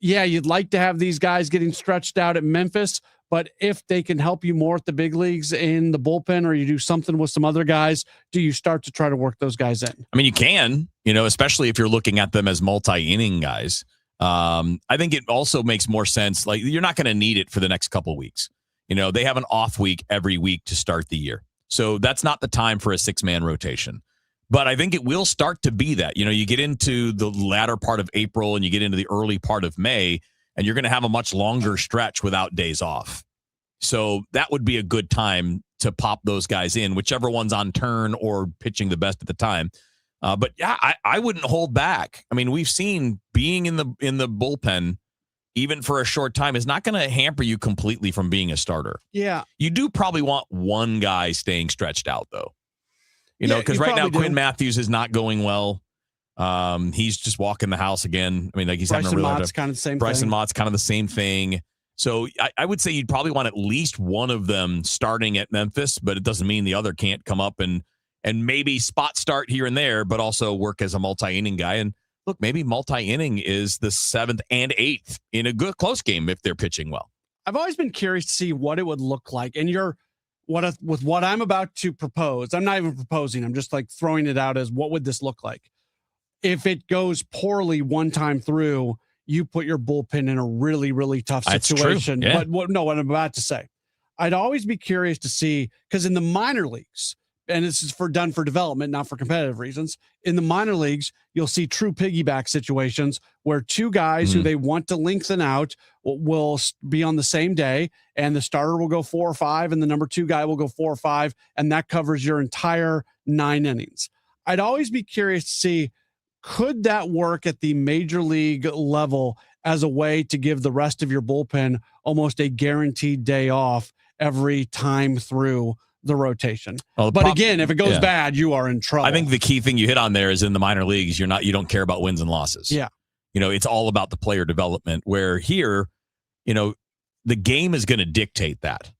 yeah, you'd like to have these guys getting stretched out at Memphis, but if they can help you more at the big leagues in the bullpen, or you do something with some other guys, do you start to try to work those guys in? I mean, you can, especially if you're looking at them as multi-inning guys. I think it also makes more sense. Like, you're not going to need it for the next couple of weeks. They have an off week every week to start the year. So that's not the time for a 6-man rotation. But I think it will start to be that. You get into the latter part of April and you get into the early part of May, and you're going to have a much longer stretch without days off. So that would be a good time to pop those guys in, whichever one's on turn or pitching the best at the time. But yeah, I wouldn't hold back. I mean, we've seen being in the bullpen, even for a short time, is not going to hamper you completely from being a starter. Yeah. You do probably want one guy staying stretched out, though. Because right now Quinn Matthews is not going well. He's just walking the house again. I mean, like, he's Bryson having a really Mott's kind of the same Bryson thing. Mott's kind of the same thing. So I would say you'd probably want at least one of them starting at Memphis, but it doesn't mean the other can't come up and maybe spot start here and there, but also work as a multi-inning guy. And look, maybe multi-inning is the 7th and 8th in a good close game if they're pitching well. I've always been curious to see what it would look like. And with what I'm about to propose, I'm not even proposing, I'm just like throwing it out as what would this look like? If it goes poorly one time through, you put your bullpen in a really, really tough situation. That's true. Yeah. But what I'm about to say, I'd always be curious to see, because in the minor leagues, and this is done for development, not for competitive reasons, in the minor leagues, you'll see true piggyback situations where two guys who they want to lengthen out will be on the same day, and the starter will go 4 or 5, and the number 2 guy will go 4 or 5, and that covers your entire 9 innings. I'd always be curious to see, could that work at the major league level as a way to give the rest of your bullpen almost a guaranteed day off every time through the rotation? But again, if it goes bad, you are in trouble. I think the key thing you hit on there is in the minor leagues, you don't care about wins and losses. Yeah. It's all about the player development, where here, the game is going to dictate that.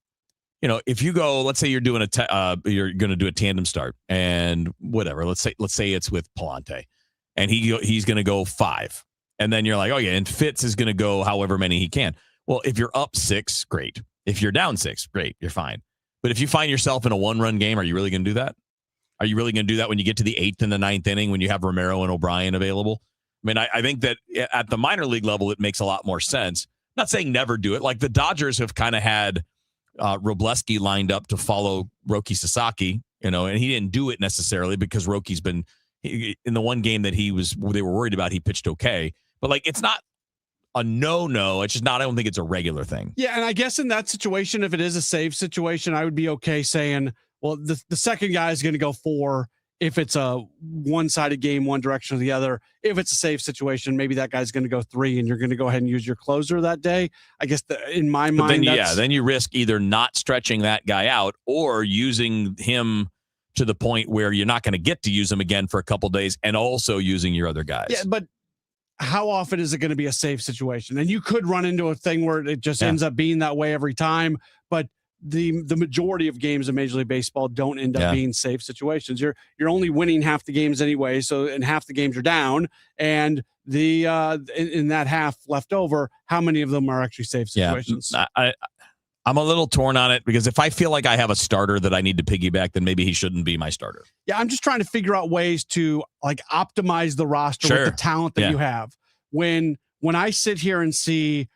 If you go, let's say you're doing you're going to do a tandem start and whatever, let's say it's with Palante and he's going to go 5. And then you're like, oh yeah, and Fitz is going to go however many he can. Well, if you're up 6, great. If you're down 6, great. You're fine. But if you find yourself in a 1-run game, are you really going to do that? Are you really going to do that when you get to the 8th and the 9th inning when you have Romero and O'Brien available? I mean, I think that at the minor league level, it makes a lot more sense. I'm not saying never do it. Like the Dodgers have kind of had Robleski lined up to follow Roki Sasaki, and he didn't do it necessarily because Roki's been in the one game that they were worried about, he pitched okay. But like, it's not a no. It's just not, I don't think it's a regular thing. Yeah. And I guess in that situation, if it is a save situation, I would be okay saying, well, the second guy is going to go 4. If it's a one-sided game, one direction or the other. If it's a save situation, maybe that guy's going to go 3 and you're going to go ahead and use your closer that day. I guess in my mind, then you risk either not stretching that guy out or using him to the point where you're not going to get to use them again for a couple days and also using your other guys. Yeah, but how often is it going to be a safe situation? And you could run into a thing where it just ends up being that way every time, but the majority of games in Major League Baseball don't end up being safe situations. You're only winning half the games anyway, and half the games are down, and the in that half left over, how many of them are actually safe situations? I'm a little torn on it because if I feel like I have a starter that I need to piggyback, then maybe he shouldn't be my starter. Yeah, I'm just trying to figure out ways to like optimize the roster with the talent that you have. When I sit here and see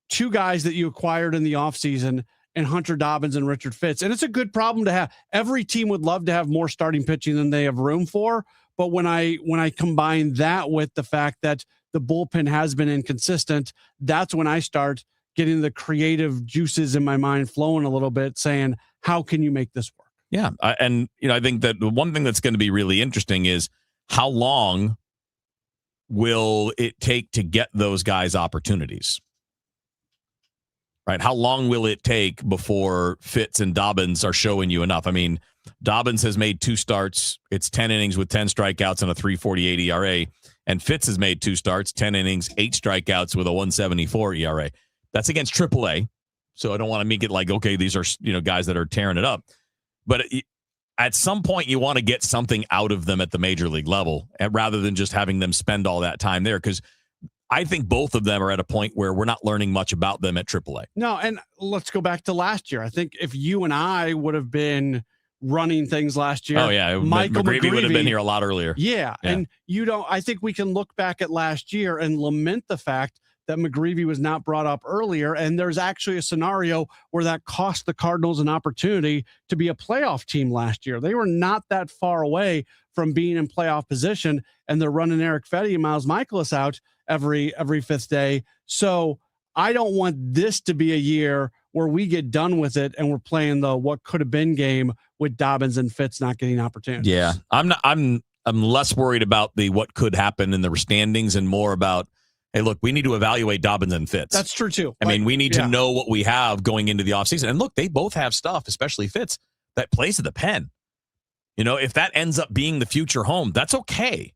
two guys that you acquired in the offseason and Hunter Dobbins and Richard Fitz, and it's a good problem to have. Every team would love to have more starting pitching than they have room for. But when I combine that with the fact that the bullpen has been inconsistent, that's when I start getting the creative juices in my mind flowing a little bit, saying, how can you make this work? Yeah. And, I think that the one thing that's going to be really interesting is how long will it take to get those guys opportunities? Right? How long will it take before Fitz and Dobbins are showing you enough? I mean, Dobbins has made 2 starts. It's 10 innings with 10 strikeouts and a 3.48 ERA. And Fitz has made 2 starts, 10 innings, 8 strikeouts with a 1.74 ERA. That's against AAA. So I don't want to make it like, okay, these are, guys that are tearing it up. But at some point, you want to get something out of them at the major league level rather than just having them spend all that time there. Because I think both of them are at a point where we're not learning much about them at AAA. No, and let's go back to last year. I think if you and I would have been running things last year. Oh, yeah. Michael McGreevy would have been here a lot earlier. Yeah. And I think we can look back at last year and lament the fact that McGreevy was not brought up earlier. And there's actually a scenario where that cost the Cardinals an opportunity to be a playoff team last year. They were not that far away from being in playoff position, and they're running Eric Fetty and Miles Michaelis out every 5th day. So I don't want this to be a year where we get done with it and we're playing the what could have been game with Dobbins and Fitz not getting opportunities. Yeah. I'm less worried about the what could happen in the standings and more about, hey, look, we need to evaluate Dobbins and Fitz. That's true, too. I mean, we need to know what we have going into the offseason. And look, they both have stuff, especially Fitz, that plays at the pen. If that ends up being the future home, that's okay.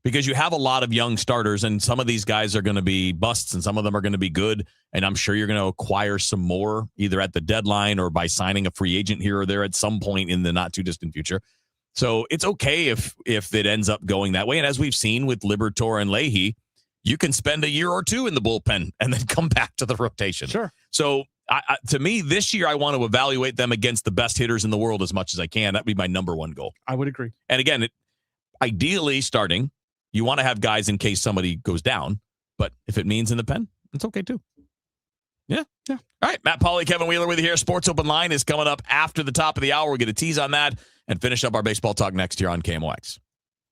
Because you have a lot of young starters, and some of these guys are going to be busts, and some of them are going to be good. And I'm sure you're going to acquire some more, either at the deadline or by signing a free agent here or there at some point in the not-too-distant future. So it's okay if it ends up going that way. And as we've seen with Liberatore and Leahy, you can spend a year or 2 in the bullpen and then come back to the rotation. Sure. So to me, this year, I want to evaluate them against the best hitters in the world as much as I can. That'd be my number one goal. I would agree. And again, ideally starting, you want to have guys in case somebody goes down. But if it means in the pen, it's okay too. Yeah. All right. Matt Pauley, Kevin Wheeler with you here. Sports Open Line is coming up after the top of the hour. We'll get a tease on that and finish up our baseball talk next year on KMOX.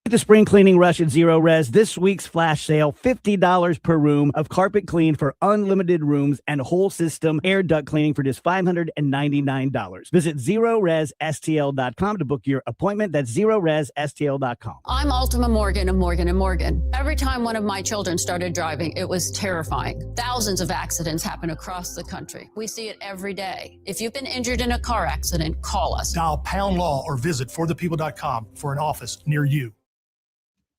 The spring cleaning rush at Zero Res. This week's flash sale, $50 per room of carpet clean for unlimited rooms and whole system air duct cleaning for just $599. Visit ZeroResSTL.com to book your appointment. That's ZeroResSTL.com. I'm Ultima Morgan of Morgan & Morgan. Every time one of my children started driving, it was terrifying. Thousands of accidents happen across the country. We see it every day. If you've been injured in a car accident, call us. Dial Pound Law or visit forthepeople.com for an office near you.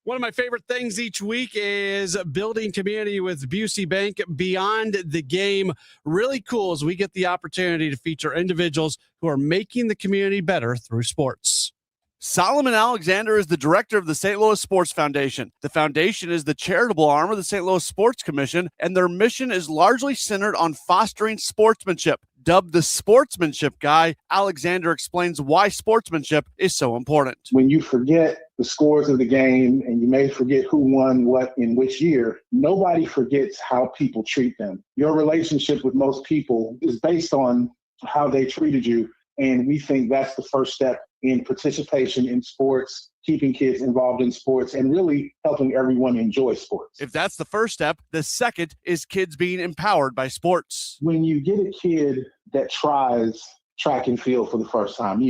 One of my favorite things each week is building community with Busey Bank Beyond the Game. Really cool as we get the opportunity to feature individuals who are making the community better through sports. Solomon Alexander is the director of the St. Louis Sports Foundation. The foundation is the charitable arm of the St. Louis Sports Commission, and their mission is largely centered on fostering sportsmanship. Dubbed the sportsmanship guy, Alexander explains why sportsmanship is so important. When you forget the scores of the game and you may forget who won what in which year, nobody forgets how people treat them. Your relationship with most people is based on how they treated you. And we think that's the first step in participation in sports, keeping kids involved in sports, and really helping everyone enjoy sports. If that's the first step, the second is kids being empowered by sports. When you get a kid that tries track and field for the first time,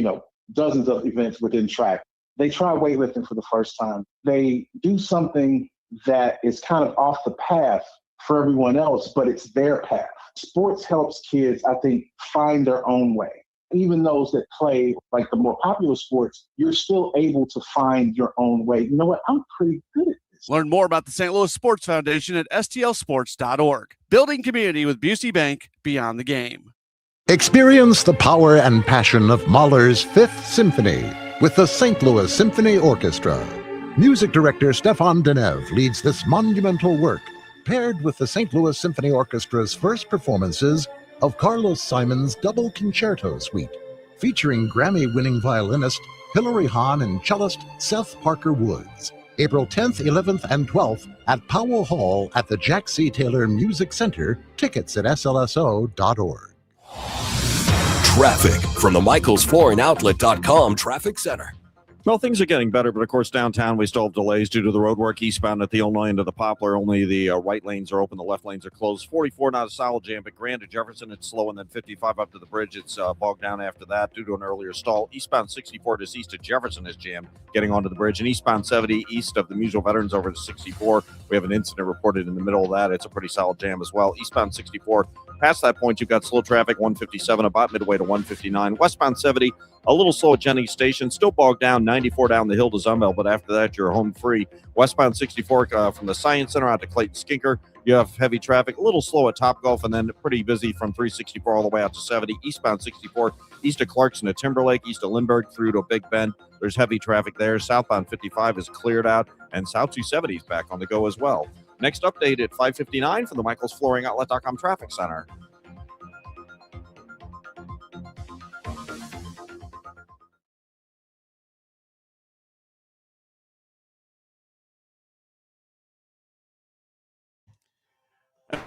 dozens of events within track, they try weightlifting for the first time. They do something that is kind of off the path for everyone else, but it's their path. Sports helps kids, I think, find their own way. even those that play like the more popular sports, you're still able to find your own way. You know what? I'm pretty good at this. Learn more about the St. Louis Sports Foundation at stlsports.org. Building community with Busey Bank beyond the game. Experience the power and passion of Mahler's Fifth Symphony with the St. Louis Symphony Orchestra. Music director Stefan Denev leads this monumental work, paired with the St. Louis Symphony Orchestra's first performances of Carlos Simon's Double Concerto Suite, featuring Grammy-winning violinist Hilary Hahn and cellist Seth Parker Woods. April 10th, 11th, and 12th at Powell Hall at the Jack C. Taylor Music Center. Tickets at slso.org. Traffic from the MichaelsFlooringOutlet.com Traffic Center. Well, things are getting better, but of course, downtown we still have delays due to the road work eastbound at the Illinois into the Poplar. Only the right lanes are open, the left lanes are closed. 44, not a solid jam, but Grand to Jefferson, it's slow, and then 55 up to the bridge, it's bogged down after that due to an earlier stall. Eastbound 64 just east of Jefferson is jammed, getting onto the bridge, and eastbound 70 east of the Musial Veterans over to 64. We have an incident reported in the middle of that. It's a pretty solid jam as well. Eastbound 64, past that point, you've got slow traffic, 157 about midway to 159. Westbound 70, a little slow at Jennings Station, still bogged down, 94 down the hill to Zumbel, but after that, you're home free. Westbound 64 from the Science Center out to Clayton Skinker, you have heavy traffic, a little slow at Topgolf, and then pretty busy from 364 all the way out to 70. Eastbound 64, east of Clarkson to Timberlake, east of Lindbergh through to Big Bend. There's heavy traffic there. Southbound 55 is cleared out, and South 270 is back on the go as well. Next update at 5:59 from the MichaelsFlooringOutlet.com Traffic Center.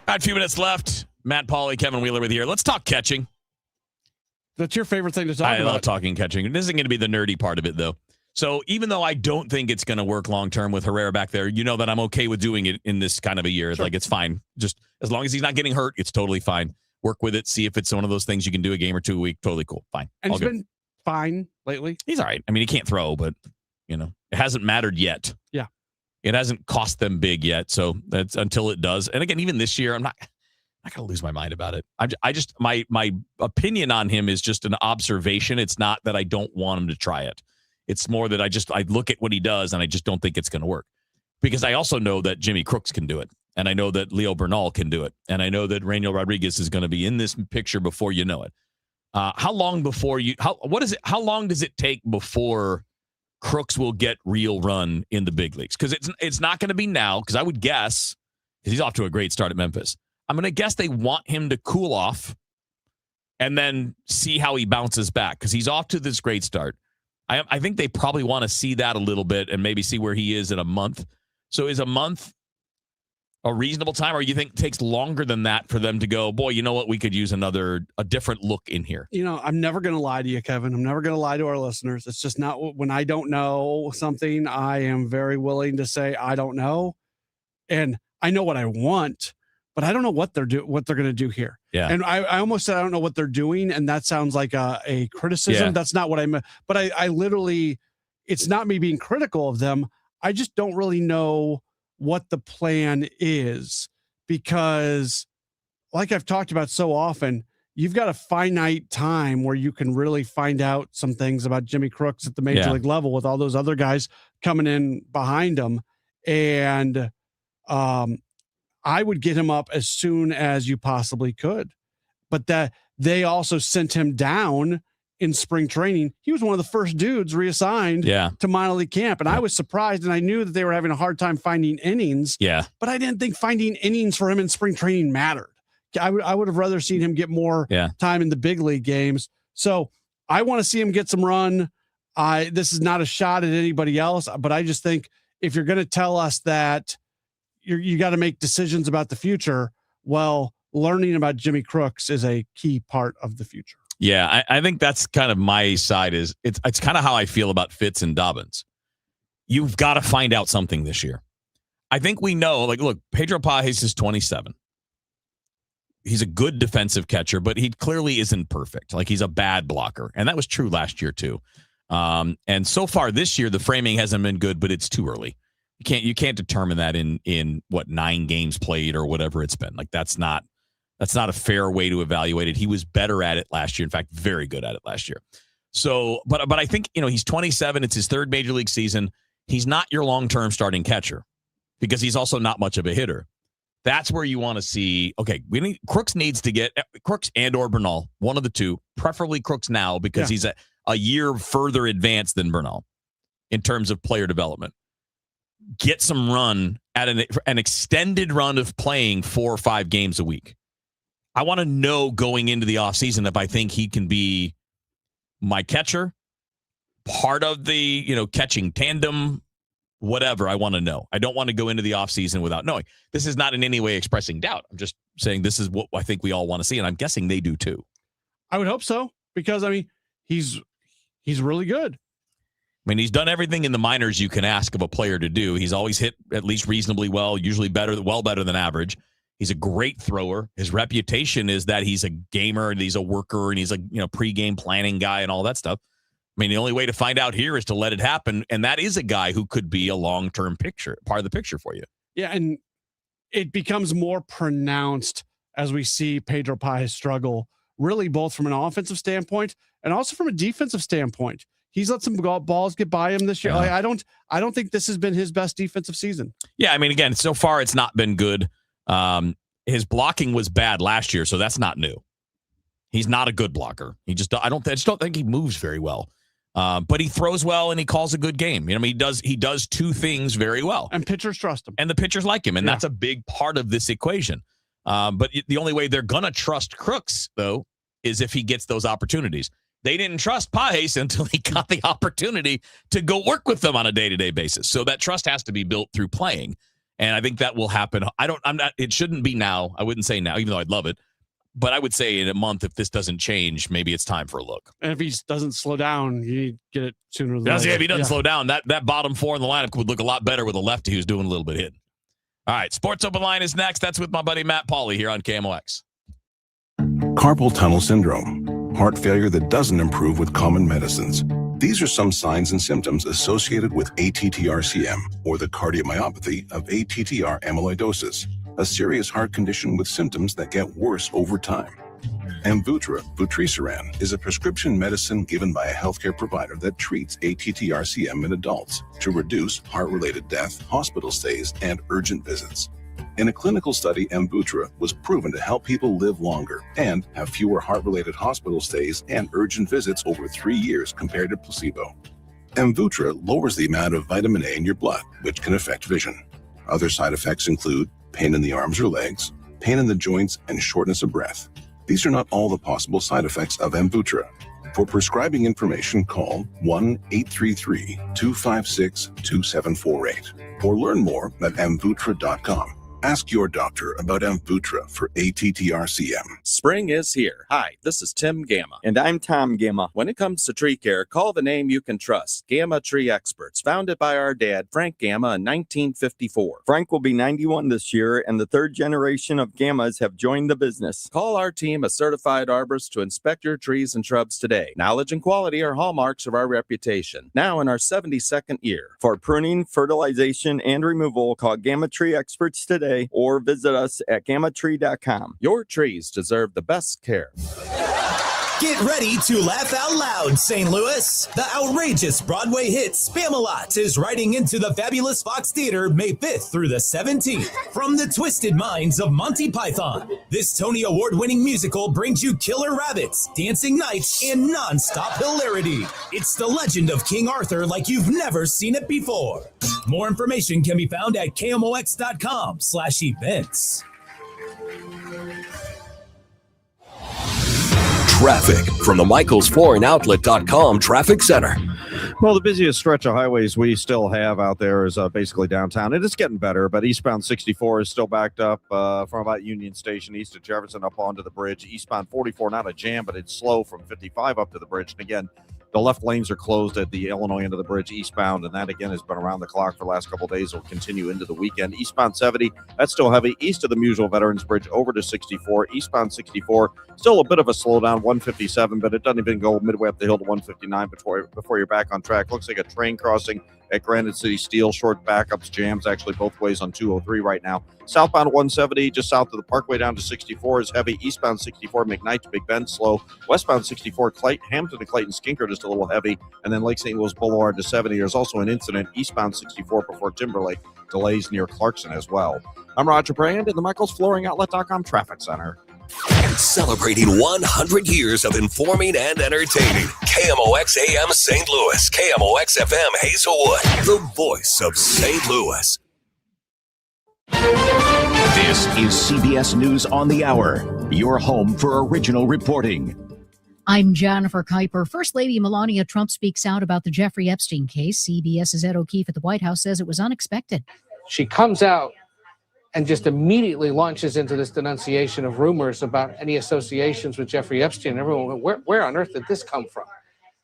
A few minutes left. Matt Pauley, Kevin Wheeler with you here. Let's talk catching. That's your favorite thing to talk about. I love talking catching. This isn't going to be the nerdy part of it, though. So even though I don't think it's going to work long-term with Herrera back there, you know that I'm okay with doing it in this kind of a year. Sure. Like, it's fine. Just as long as he's not getting hurt, it's totally fine. Work with it. See if it's one of those things you can do a game or two a week. Totally cool. Fine. And he's been fine lately. He's all right. I mean, he can't throw, but, you know, it hasn't mattered yet. Yeah. It hasn't cost them big yet. So that's until it does. And again, even this year, I'm not going to lose my mind about it. I just my opinion on him is just an observation. It's not that I don't want him to try it. It's more that I look at what he does and I just don't think it's going to work. Because I also know that Jimmy Crooks can do it. And I know that Leo Bernal can do it. And I know that Rainiel Rodriguez is going to be in this picture before you know it. How long does it take before Crooks will get real run in the big leagues? Because it's not going to be now, because I would guess, because he's off to a great start at Memphis, I'm going to guess they want him to cool off and then see how he bounces back, because he's off to this great start. I think they probably want to see that a little bit and maybe see where he is in a month. So is a month a reasonable time, or you think it takes longer than that for them to go, boy, you know what, we could use a different look in here? You know, I'm never going to lie to you, Kevin. I'm never going to lie to our listeners. It's just not, when I don't know something, I am very willing to say I don't know. And I know what I want, but I don't know what they're going to do here. Yeah. And I almost said I don't know what they're doing, and that sounds like a criticism. Yeah. That's not what I meant. But I literally, it's not me being critical of them. I just don't really know what the plan is, because like I've talked about so often, you've got a finite time where you can really find out some things about Jimmy Crooks at the major league level with all those other guys coming in behind him. And I would get him up as soon as you possibly could, but that they also sent him down in spring training. He was one of the first dudes reassigned to minor league camp. And I was surprised, and I knew that they were having a hard time finding innings, but I didn't think finding innings for him in spring training mattered. I would have rather seen him get more time in the big league games. So I want to see him get some run. This is not a shot at anybody else, but I just think if you're going to tell us that you got to make decisions about the future, well, learning about Jimmy Crooks is a key part of the future. Yeah, I think that's kind of my side. Is it's kind of how I feel about Fitz and Dobbins. You've got to find out something this year. I think we know, like, look, Pedro Pajes is 27. He's a good defensive catcher, but he clearly isn't perfect. Like, he's a bad blocker. And that was true last year too. And so far this year, the framing hasn't been good, but it's too early. You can't determine that in what 9 games played or whatever it's been. Like, that's not That's not a fair way to evaluate it. He was better at it last year. In fact, very good at it last year. So, but I think, he's 27. It's his third major league season. He's not your long-term starting catcher because he's also not much of a hitter. That's where you want to see, okay, Crooks needs to get Crooks and or Bernal, one of the two, preferably Crooks now because he's a year further advanced than Bernal in terms of player development. Get some run at an extended run of playing 4 or 5 games a week. I want to know going into the offseason if I think he can be my catcher, part of the, catching tandem, whatever. I want to know. I don't want to go into the offseason without knowing. This is not in any way expressing doubt. I'm just saying this is what I think we all want to see, and I'm guessing they do too. I would hope so because, he's really good. He's done everything in the minors you can ask of a player to do. He's always hit at least reasonably well, usually better than average. He's a great thrower. His reputation is that he's a gamer and he's a worker and he's a pregame planning guy and all that stuff. The only way to find out here is to let it happen, and that is a guy who could be a long-term part of the picture for you. Yeah, and it becomes more pronounced as we see Pedro Paez struggle, really both from an offensive standpoint and also from a defensive standpoint. He's let some balls get by him this year. I don't think this has been his best defensive season. Yeah, again, so far it's not been good. His blocking was bad last year, so that's not new. He's not a good blocker. I just don't think he moves very well. But he throws well and he calls a good game. He does two things very well. And pitchers trust him. And the pitchers like him. And that's a big part of this equation. But the only way they're going to trust Crooks, though, is if he gets those opportunities. They didn't trust Paez until he got the opportunity to go work with them on a day-to-day basis. So that trust has to be built through playing. And I think that will happen. It shouldn't be now. I wouldn't say now, even though I'd love it. But I would say in a month, if this doesn't change, maybe it's time for a look. And if he doesn't slow down, you need to get it sooner than later. If he doesn't slow down, that bottom 4 in the lineup would look a lot better with a lefty who's doing a little bit hitting. All right, Sports Open Line is next. That's with my buddy Matt Pauley here on KMOX. Carpal tunnel syndrome, heart failure that doesn't improve with common medicines. These are some signs and symptoms associated with ATTR-CM, or the cardiomyopathy of ATTR amyloidosis, a serious heart condition with symptoms that get worse over time. Amvuttra, vutrisiran, is a prescription medicine given by a healthcare provider that treats ATTR-CM in adults to reduce heart-related death, hospital stays, and urgent visits. In a clinical study, Amvuttra was proven to help people live longer and have fewer heart-related hospital stays and urgent visits over 3 years compared to placebo. Amvuttra lowers the amount of vitamin A in your blood, which can affect vision. Other side effects include pain in the arms or legs, pain in the joints, and shortness of breath. These are not all the possible side effects of Amvuttra. For prescribing information, call 1-833-256-2748 or learn more at amvuttra.com. Ask your doctor about Amvuttra for ATTR-CM. Spring is here. Hi, this is Tim Gamma. And I'm Tom Gamma. When it comes to tree care, call the name you can trust. Gamma Tree Experts, founded by our dad, Frank Gamma, in 1954. Frank will be 91 this year, and the third generation of Gammas have joined the business. Call our team of certified arborists to inspect your trees and shrubs today. Knowledge and quality are hallmarks of our reputation. Now in our 72nd year. For pruning, fertilization, and removal, call Gamma Tree Experts today or visit us at gammatree.com. Your trees deserve the best care. Get ready to laugh out loud, St. Louis. The outrageous Broadway hit Spam-A-Lot is riding into the fabulous Fox Theater May 5th through the 17th. From the twisted minds of Monty Python, this Tony Award-winning musical brings you killer rabbits, dancing knights, and non-stop hilarity. It's the legend of King Arthur like you've never seen it before. More information can be found at KMOX.com/events. Traffic from the MichaelsFlooringOutlet.com Traffic Center. Well, the busiest stretch of highways we still have out there is basically downtown. It is getting better, but eastbound 64 is still backed up from about Union Station east of Jefferson up onto the bridge. Eastbound 44, not a jam, but it's slow from 55 up to the bridge. And again, the left lanes are closed at the Illinois end of the bridge eastbound, and that, again, has been around the clock for the last couple of days. It will continue into the weekend. Eastbound 70, that's still heavy. East of the Musial Veterans Bridge over to 64. Eastbound 64, still a bit of a slowdown, 157, but it doesn't even go midway up the hill to 159 before you're back on track. Looks like a train crossing at Granite City Steel. Short backups, jams actually both ways on 203 right now. Southbound 170 just south of the Parkway down to 64 is heavy. Eastbound 64 McKnight to Big Bend slow. Westbound 64 Hampton to Clayton Skinker just a little heavy. And then Lake St. Louis Boulevard to 70. There's also an incident eastbound 64 before Timberlake. Delays near Clarkson as well. I'm Roger Brand in the Michaels Flooring Outlet.com Traffic Center. Celebrating 100 years of informing and entertaining. KMOX AM St. Louis. KMOX FM Hazelwood. The voice of St. Louis. This is CBS News on the Hour, your home for original reporting. I'm Jennifer Kuiper. First Lady Melania Trump speaks out about the Jeffrey Epstein case. CBS's Ed O'Keefe at the White House says it was unexpected. She comes out and just immediately launches into this denunciation of rumors about any associations with Jeffrey Epstein. Everyone went, where on earth did this come from?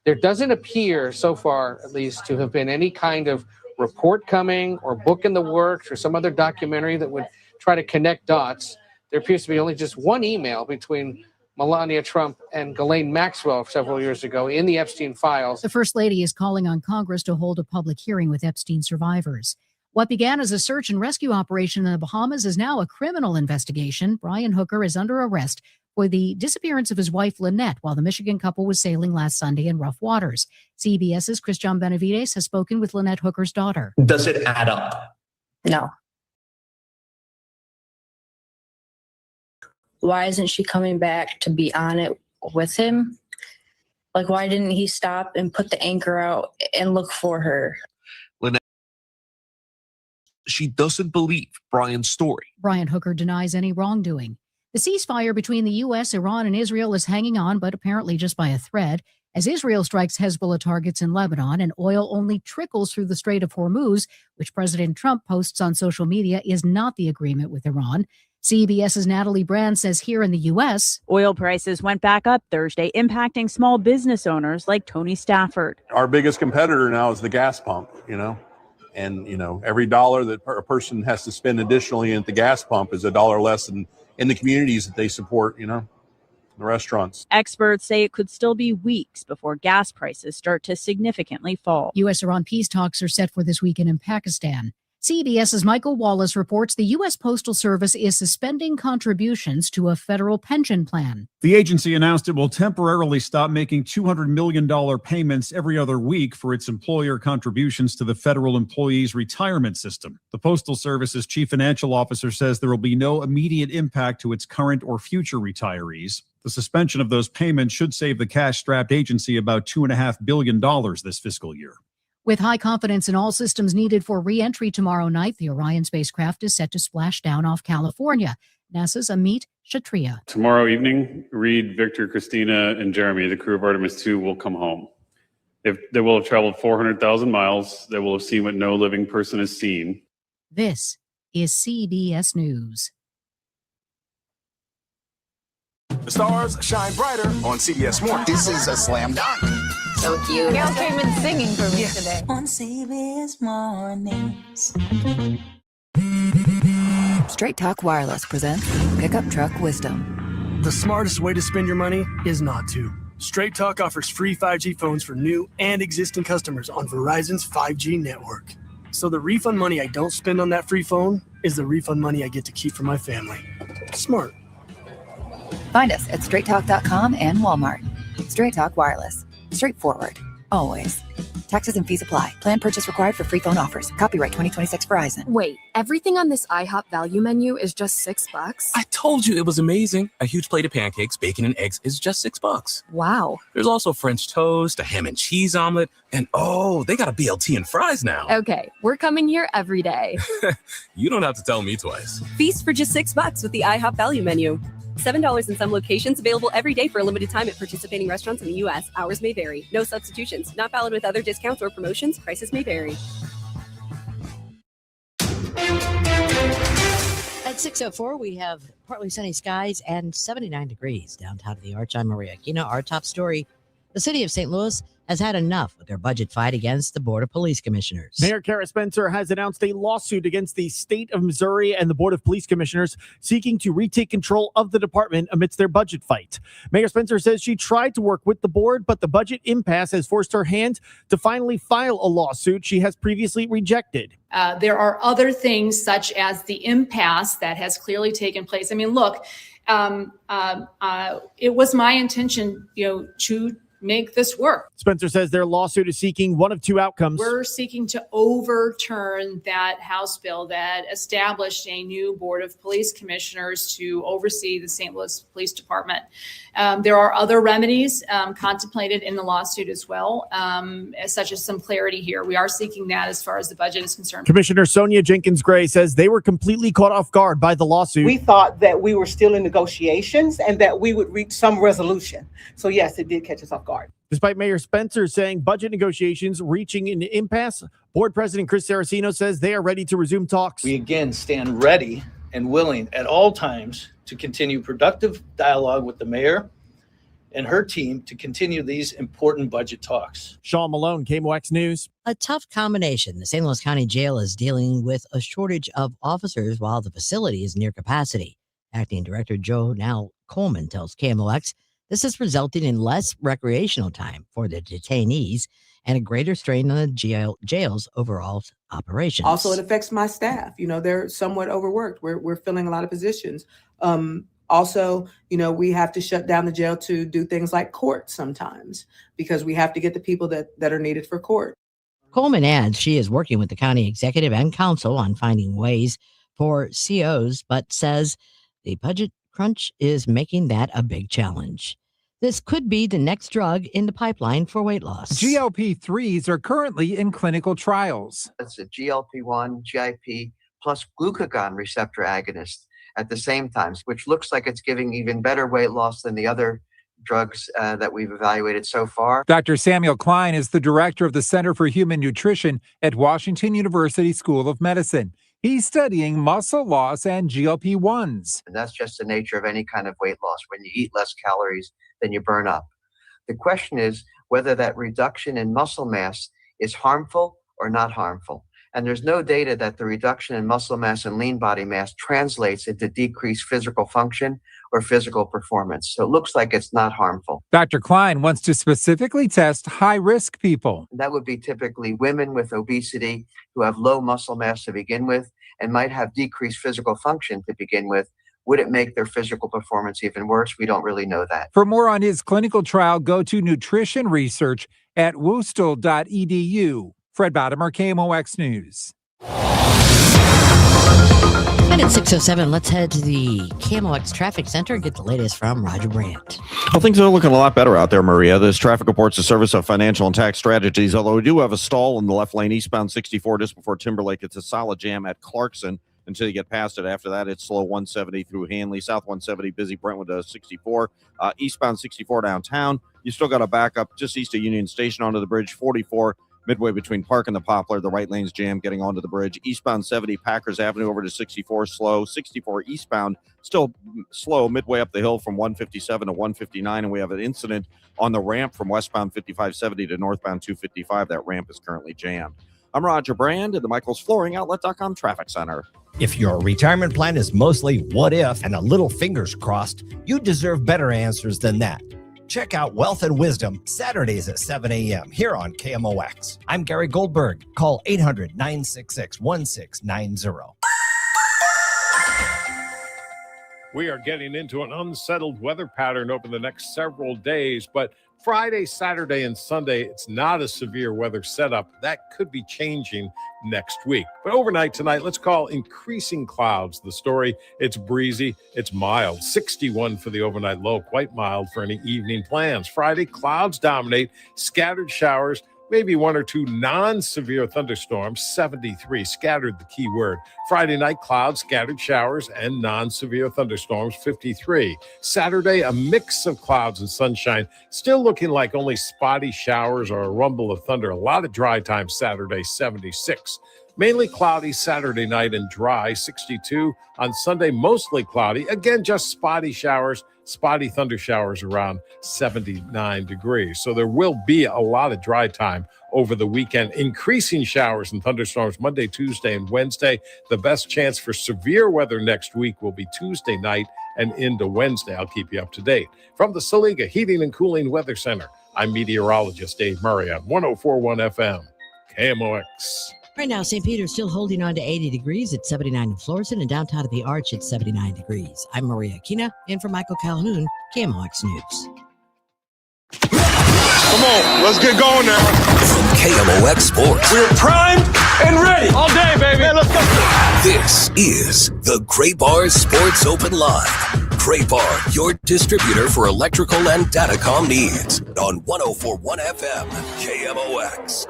There doesn't appear, so far at least, to have been any kind of report coming or book in the works or some other documentary that would try to connect dots. There appears to be only just one email between Melania Trump and Ghislaine Maxwell several years ago in the Epstein files. The First Lady is calling on Congress to hold a public hearing with Epstein survivors. What began as a search and rescue operation in the Bahamas is now a criminal investigation. Brian Hooker is under arrest for the disappearance of his wife, Lynette, while the Michigan couple was sailing last Sunday in rough waters. CBS's Christian Benavides has spoken with Lynette Hooker's daughter. Does it add up? No. Why isn't she coming back to be on it with him? Like, why didn't he stop and put the anchor out and look for her? She doesn't believe Brian's story. Brian Hooker denies any wrongdoing. The ceasefire between the U.S., Iran, and Israel is hanging on, but apparently just by a thread, as Israel strikes Hezbollah targets in Lebanon and oil only trickles through the Strait of Hormuz, which President Trump posts on social media is not the agreement with Iran. CBS's Natalie Brand says here in the U.S., oil prices went back up Thursday, impacting small business owners like Tony Stafford. Our biggest competitor now is the gas pump, And, every dollar that a person has to spend additionally at the gas pump is a dollar less in the communities that they support, the restaurants. Experts say it could still be weeks before gas prices start to significantly fall. U.S.-Iran peace talks are set for this weekend in Pakistan. CBS's Michael Wallace reports the U.S. Postal Service is suspending contributions to a federal pension plan. The agency announced it will temporarily stop making $200 million payments every other week for its employer contributions to the federal employees' retirement system. The Postal Service's chief financial officer says there will be no immediate impact to its current or future retirees. The suspension of those payments should save the cash-strapped agency about $2.5 billion this fiscal year. With high confidence in all systems needed for re-entry tomorrow night, the Orion spacecraft is set to splash down off California. NASA's Amit Kshatriya. Tomorrow evening, Reed, Victor, Christina, and Jeremy, the crew of Artemis II, will come home. They will have traveled 400,000 miles. They will have seen what no living person has seen. This is CBS News. The stars shine brighter on CBS Morning. This is a slam dunk. So cute. Y'all came in singing for me today. On CBS Mornings. Straight Talk Wireless presents Pickup Truck Wisdom. The smartest way to spend your money is not to. Straight Talk offers free 5G phones for new and existing customers on Verizon's 5G network. So the refund money I don't spend on that free phone is the refund money I get to keep for my family. Smart. Find us at straighttalk.com and Walmart. Straight Talk Wireless. Straightforward. Always. Taxes and fees apply. Plan purchase required for free phone offers. Copyright 2026 Verizon. Wait, everything on this IHOP value menu is just $6? I told you it was amazing. A huge plate of pancakes, bacon, and eggs is just $6. Wow. There's also French toast, a ham and cheese omelet, and they got a BLT and fries now. Okay, we're coming here every day. You don't have to tell me twice. Feast for just $6 with the IHOP value menu. $7 in some locations, available every day for a limited time at participating restaurants in the U.S. Hours may vary. No substitutions. Not valid with other discounts or promotions. Prices may vary. At 6:04, we have partly sunny skies and 79 degrees downtown of the Arch. I'm Maria Aquino. Our top story, the city of St. Louis has had enough with their budget fight against the Board of Police Commissioners. Mayor Kara Spencer has announced a lawsuit against the state of Missouri and the Board of Police Commissioners seeking to retake control of the department amidst their budget fight. Mayor Spencer says she tried to work with the board, but the budget impasse has forced her hand to finally file a lawsuit she has previously rejected. There are other things such as the impasse that has clearly taken place. I mean, look, it was my intention, to make this work. Spencer says their lawsuit is seeking one of two outcomes. We're seeking to overturn that House bill that established a new Board of Police Commissioners to oversee the St. Louis Police Department. There are other remedies contemplated in the lawsuit as well, such as some clarity here. We are seeking that as far as the budget is concerned. Commissioner Sonia Jenkins Gray says they were completely caught off guard by the lawsuit. We thought that we were still in negotiations and that we would reach some resolution. So yes, it did catch us off guard. Despite Mayor Spencer saying budget negotiations reaching an impasse, Board President Chris Saraceno says they are ready to resume talks. We again stand ready and willing at all times to continue productive dialogue with the mayor and her team to continue these important budget talks. Sean Malone, KMOX News. A tough combination. The St. Louis County Jail is dealing with a shortage of officers while the facility is near capacity. Acting Director Joe Now Coleman tells KMOX this is resulting in less recreational time for the detainees and a greater strain on the jail's overall operations. Also, it affects my staff. They're somewhat overworked. We're filling a lot of positions. Also, we have to shut down the jail to do things like court sometimes because we have to get the people that are needed for court. Coleman adds she is working with the county executive and council on finding ways for COs, but says the budget crunch is making that a big challenge. This could be the next drug in the pipeline for weight loss. GLP-3s are currently in clinical trials. It's a GLP-1, GIP, plus glucagon receptor agonist at the same time, which looks like it's giving even better weight loss than the other drugs that we've evaluated so far. Dr. Samuel Klein is the director of the Center for Human Nutrition at Washington University School of Medicine. He's studying muscle loss and GLP-1s. And that's just the nature of any kind of weight loss. When you eat less calories than you burn up. The question is whether that reduction in muscle mass is harmful or not harmful. And there's no data that the reduction in muscle mass and lean body mass translates into decreased physical function or physical performance. So it looks like it's not harmful. Dr. Klein wants to specifically test high-risk people. That would be typically women with obesity who have low muscle mass to begin with and might have decreased physical function to begin with. Would it make their physical performance even worse? We don't really know that. For more on his clinical trial, go to nutrition research at woostel.edu. Fred Bodimer, KMOX News. And at 6:07, let's head to the KMOX Traffic Center and get the latest from Roger Brandt. Well, things are looking a lot better out there, Maria. This traffic reports the Service of Financial and Tax Strategies, although we do have a stall in the left lane eastbound 64 just before Timberlake. It's a solid jam at Clarkson until you get past it. After that, it's slow 170 through Hanley, south 170, busy Brentwood to 64, eastbound 64 downtown. You still got a backup just east of Union Station onto the bridge, 44 midway between Park and the Poplar. The right lane's jam getting onto the bridge. Eastbound 70, Packers Avenue over to 64, slow. 64 eastbound, still slow midway up the hill from 157 to 159. And we have an incident on the ramp from westbound 5570 to northbound 255. That ramp is currently jammed. I'm Roger Brand at the Michaels Flooring Outlet.com Traffic Center. If your retirement plan is mostly what if and a little fingers crossed, you deserve better answers than that. Check out Wealth and Wisdom Saturdays at 7 a.m. here on KMOX. I'm Gary Goldberg. Call 800-966-1690. We are getting into an unsettled weather pattern over the next several days, but Friday, Saturday, and Sunday, it's not a severe weather setup. That could be changing next week. But overnight tonight, let's call increasing clouds the story. It's breezy. It's mild. 61 for the overnight low. Quite mild for any evening plans. Friday, clouds dominate. Scattered showers. Maybe one or two non-severe thunderstorms, 73, scattered the key word. Friday night, clouds, scattered showers, and non-severe thunderstorms, 53. Saturday, a mix of clouds and sunshine, still looking like only spotty showers or a rumble of thunder. A lot of dry time Saturday, 76. Mainly cloudy Saturday night and dry, 62. On Sunday, mostly cloudy. Again, just spotty showers, spotty thunder showers around 79 degrees. So there will be a lot of dry time over the weekend. Increasing showers and thunderstorms Monday, Tuesday, and Wednesday. The best chance for severe weather next week will be Tuesday night and into Wednesday. I'll keep you up to date. From the Saliga Heating and Cooling Weather Center, I'm meteorologist Dave Murray on 104.1 FM, KMOX. Right now, St. Peter's still holding on to 80 degrees at 79 in Florissant, and downtown at the Arch at 79 degrees. I'm Maria Aquina, in for Michael Calhoun, KMOX News. Come on, let's get going now. From KMOX Sports. We're primed and ready. All day, baby. Hey, let's go. This is the Gray Bar Sports Open Line. Gray Bar, your distributor for electrical and datacom needs. On 104.1 FM, KMOX.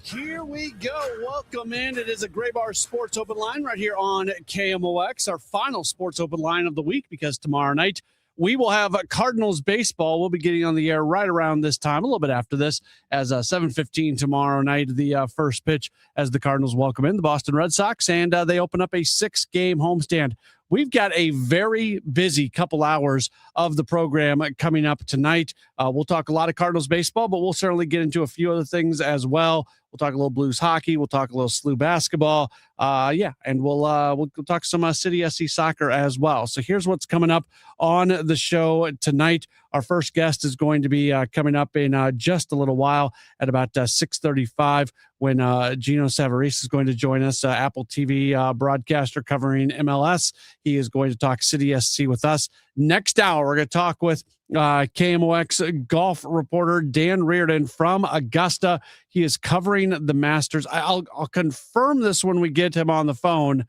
Here we go. Welcome in. It is a Gray Bar Sports Open Line right here on KMOX, our final Sports Open Line of the week, because tomorrow night we will have Cardinals baseball. We'll be getting on the air right around this time, a little bit after this, as 7:15 tomorrow night, the first pitch as the Cardinals welcome in the Boston Red Sox, and they open up a 6-game homestand. We've got a very busy couple hours of the program coming up tonight. We'll talk a lot of Cardinals baseball, but we'll certainly get into a few other things as well. We'll talk a little Blues hockey. We'll talk a little SLU basketball. And we'll talk some City SC soccer as well. So here's what's coming up on the show tonight. Our first guest is going to be coming up in just a little while at about 6:35 when Gino Savarese is going to join us, Apple TV broadcaster covering MLS. He is going to talk City SC with us. Next hour, we're going to talk with KMOX golf reporter Dan Reardon from Augusta. He is covering the Masters. I'll confirm this when we get him on the phone.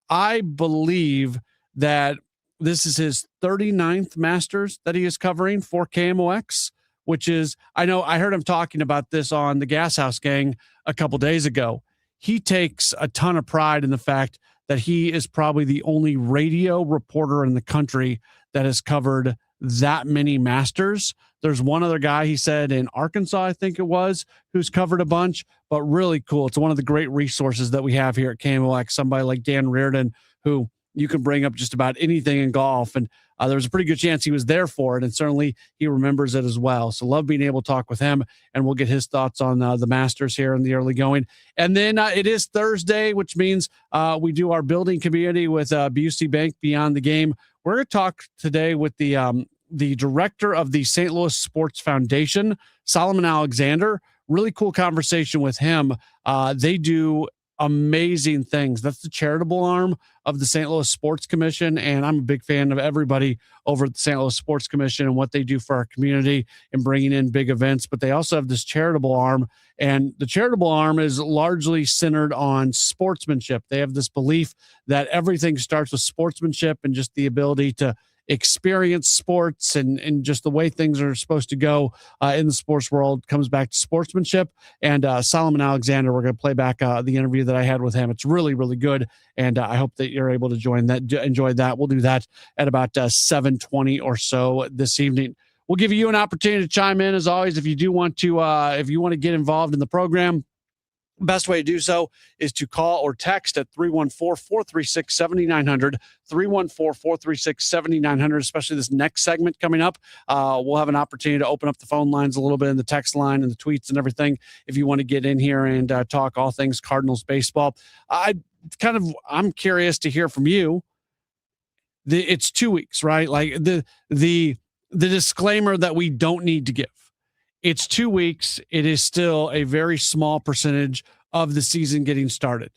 I believe that this is his 39th Masters that he is covering for KMOX, which is, I heard him talking about this on the Gas House Gang a couple days ago. He takes a ton of pride in the fact that he is probably the only radio reporter in the country that has covered that many Masters. There's one other guy, he said, in Arkansas, I think it was, who's covered a bunch, but really cool. It's one of the great resources that we have here at KMOX, somebody like Dan Reardon, who you can bring up just about anything in golf. And there's a pretty good chance he was there for it. And certainly he remembers it as well. So love being able to talk with him, and we'll get his thoughts on the Masters here in the early going. And then it is Thursday, which means we do our building community with Busey Bank Beyond the Game. We're going to talk today with the director of the St. Louis Sports Foundation, Solomon Alexander. Really cool conversation with him. They do amazing things. That's the charitable arm of the St. Louis Sports Commission, and I'm a big fan of everybody over at the St. Louis Sports Commission and what they do for our community and bringing in big events. But they also have this charitable arm, and the charitable arm is largely centered on sportsmanship. They have this belief that everything starts with sportsmanship and just the ability to experience sports and just the way things are supposed to go in the sports world comes back to sportsmanship. And Solomon Alexander, we're going to play back the interview that I had with him. It's really, really good. And I hope that you're able to enjoy that. We'll do that at about 7:20 or so this evening. We'll give you an opportunity to chime in as always. If you do want to, if you want to get involved in the program, best way to do so is to call or text at 314-436-7900, 314-436-7900, especially this next segment coming up. We'll have an opportunity to open up the phone lines a little bit in the text line and the tweets and everything if you want to get in here and talk all things Cardinals baseball. I'm curious to hear from you. It's 2 weeks, right? Like the disclaimer that we don't need to give. It's 2 weeks. It is still a very small percentage of the season getting started.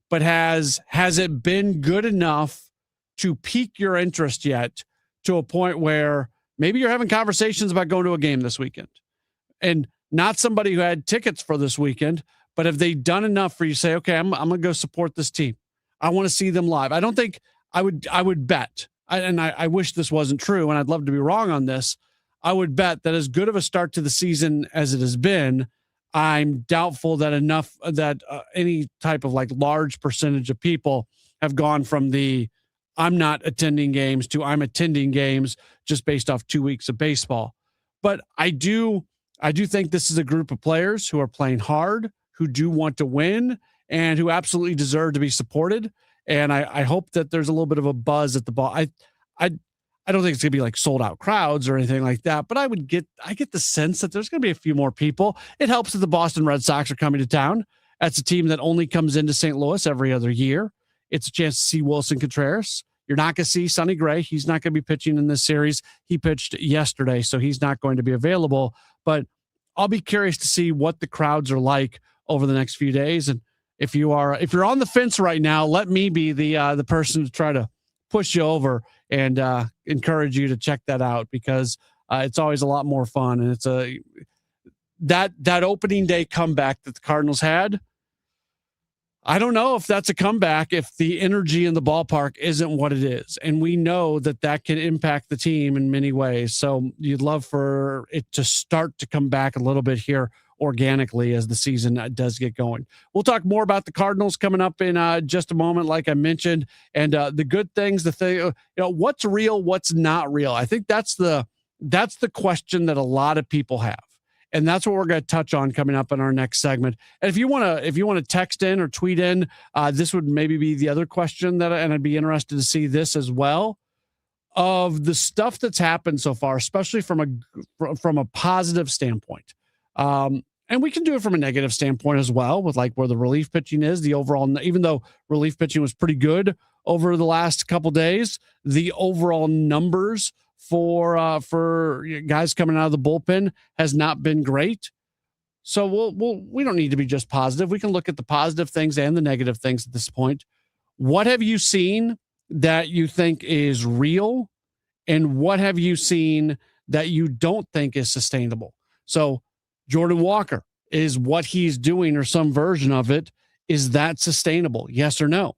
But has it been good enough to pique your interest yet to a point where maybe you're having conversations about going to a game this weekend? And not somebody who had tickets for this weekend, but have they done enough for you to say, okay, I'm going to go support this team. I want to see them live. I don't think I would bet, and I wish this wasn't true, and I'd love to be wrong on this. I would bet that as good of a start to the season as it has been, I'm doubtful that any type of like large percentage of people have gone from the I'm not attending games to I'm attending games just based off 2 weeks of baseball. But I do think this is a group of players who are playing hard, who do want to win, and who absolutely deserve to be supported. And I hope that there's a little bit of a buzz at the ball. I don't think it's going to be like sold out crowds or anything like that, but I get the sense that there's going to be a few more people. It helps that the Boston Red Sox are coming to town. That's a team that only comes into St. Louis every other year. It's a chance to see Wilson Contreras. You're not going to see Sonny Gray. He's not going to be pitching in this series. He pitched yesterday, so he's not going to be available. But I'll be curious to see what the crowds are like over the next few days. And if you're on the fence right now, let me be the person to try to push you over and encourage you to check that out, because it's always a lot more fun. And it's that opening day comeback that the Cardinals had. I don't know if that's a comeback if the energy in the ballpark isn't what it is. And we know that can impact the team in many ways. So you'd love for it to start to come back a little bit here organically as the season does get going. We'll talk more about the Cardinals coming up in just a moment, like I mentioned, and the good things, what's real, what's not real. I think that's the question that a lot of people have. And that's what we're going to touch on coming up in our next segment. And if you want to text in or tweet in, this would maybe be the other question and I'd be interested to see this as well, of the stuff that's happened so far, especially from a positive standpoint. And we can do it from a negative standpoint as well, with like where the relief pitching is, the overall, even though relief pitching was pretty good over the last couple days, the overall numbers for guys coming out of the bullpen has not been great. So we don't need to be just positive. We can look at the positive things and the negative things at this point. What have you seen that you think is real? And what have you seen that you don't think is sustainable? So Jordan Walker, is what he's doing or some version of it, is that sustainable? Yes or no?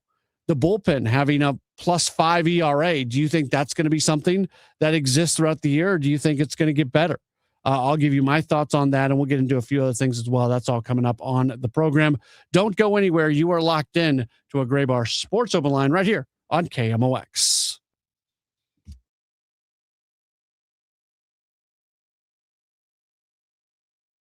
The bullpen having a +5 ERA, do you think that's going to be something that exists throughout the year? Or do you think it's going to get better? I'll give you my thoughts on that, and we'll get into a few other things as well. That's all coming up on the program. Don't go anywhere. You are locked in to a Gray Bar Sports Open Line right here on KMOX.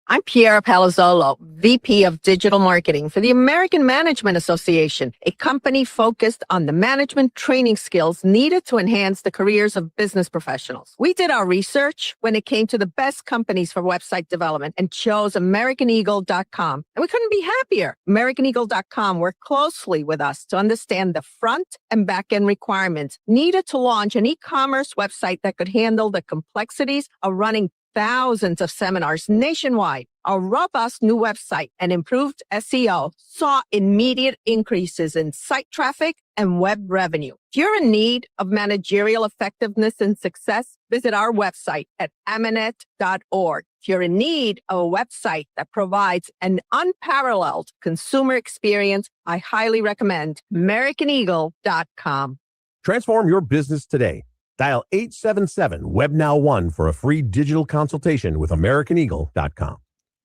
I'm Piera Palazzolo, VP of Digital Marketing for the American Management Association, a company focused on the management training skills needed to enhance the careers of business professionals. We did our research when it came to the best companies for website development and chose AmericanEagle.com. And we couldn't be happier. AmericanEagle.com worked closely with us to understand the front and back end requirements needed to launch an e-commerce website that could handle the complexities of running thousands of seminars nationwide. Our robust new website and improved SEO saw immediate increases in site traffic and web revenue. If you're in need of managerial effectiveness and success, visit our website at amanet.org. If you're in need of a website that provides an unparalleled consumer experience, I highly recommend AmericanEagle.com. Transform your business today. Dial 877-WEB-NOW-1 for a free digital consultation with AmericanEagle.com.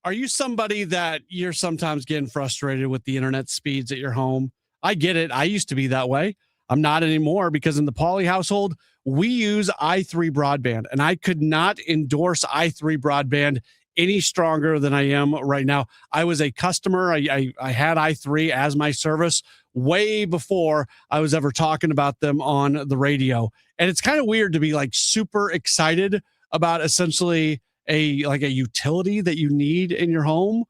Are you somebody that you're sometimes getting frustrated with the internet speeds at your home? I get it. I used to be that way. I'm not anymore, because in the Pauley household, we use i3 broadband, and I could not endorse i3 broadband any stronger than I am right now. I was a customer. I had i3 as my service way before I was ever talking about them on the radio. And it's kind of weird to be like super excited about essentially a utility that you need in your home.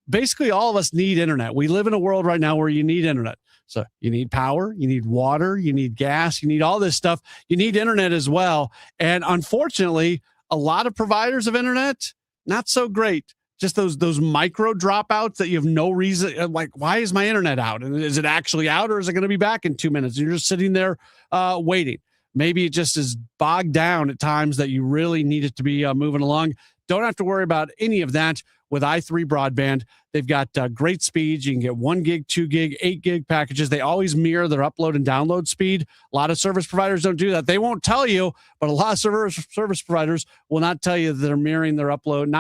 Basically, all of us need internet. We live in a world right now where you need internet. So you need power, you need water, you need gas, you need all this stuff. You need internet as well. And unfortunately, a lot of providers of internet, not so great. Just those micro dropouts that you have no reason, like, why is my internet out? And is it actually out, or is it going to be back in 2 minutes? And you're just sitting there waiting. Maybe it just is bogged down at times that you really need it to be moving along. Don't have to worry about any of that with i3 broadband. They've got great speeds. You can get 1 gig, 2 gig, 8 gig packages. They always mirror their upload and download speed. A lot of service providers don't do that. They won't tell you, but a lot of service providers will not tell you that they're not mirroring their upload and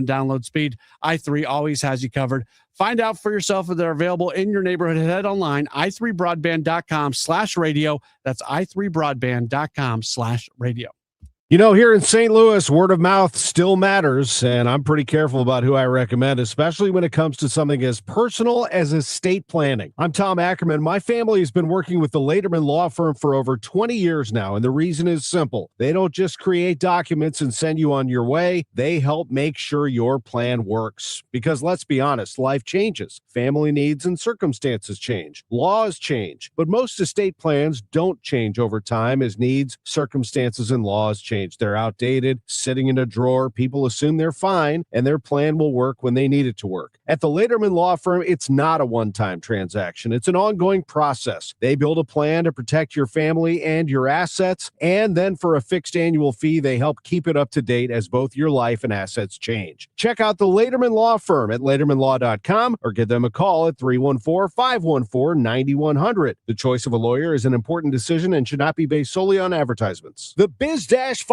download speed. i3 always has you covered. Find out for yourself if they're available in your neighborhood. Head online, i3broadband.com/radio. That's i3broadband.com/radio. You know, here in St. Louis, word of mouth still matters, and I'm pretty careful about who I recommend, especially when it comes to something as personal as estate planning. I'm Tom Ackerman. My family has been working with the Lederman Law Firm for over 20 years now, and the reason is simple. They don't just create documents and send you on your way. They help make sure your plan works. Because let's be honest, life changes. Family needs and circumstances change. Laws change. But most estate plans don't change over time as needs, circumstances, and laws change. They're outdated, sitting in a drawer. People assume they're fine, and their plan will work when they need it to work. At the Lederman Law Firm, it's not a one-time transaction. It's an ongoing process. They build a plan to protect your family and your assets, and then for a fixed annual fee, they help keep it up to date as both your life and assets change. Check out the Lederman Law Firm at ledermanlaw.com or give them a call at 314-514-9100. The choice of a lawyer is an important decision and should not be based solely on advertisements. The Biz-5K,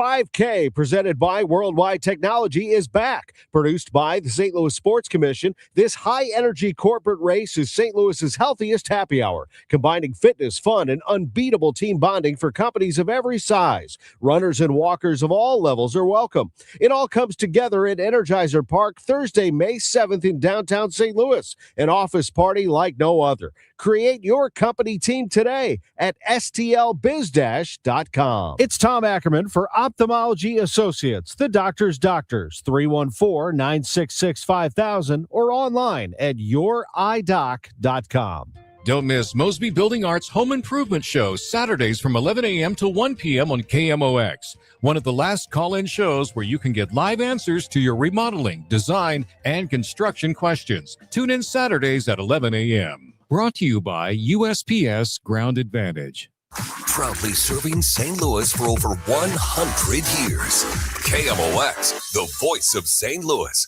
presented by Worldwide Technology, is back. Produced by the St. Louis Sports Commission, this high-energy corporate race is St. Louis's healthiest happy hour, combining fitness, fun, and unbeatable team bonding for companies of every size. Runners and walkers of all levels are welcome. It all comes together at Energizer Park Thursday, May 7th in downtown St. Louis, an office party like no other. Create your company team today at stlbiz-.com. It's Tom Ackerman for Ophthalmology Associates, the doctor's doctors, 314-966-5000 or online at youridoc.com. Don't miss Mosby Building Arts Home Improvement Shows Saturdays from 11 a.m. to 1 p.m. on KMOX. One of the last call-in shows where you can get live answers to your remodeling, design, and construction questions. Tune in Saturdays at 11 a.m. Brought to you by USPS Ground Advantage. Proudly serving St. Louis for over 100 years. KMOX, the voice of St. Louis.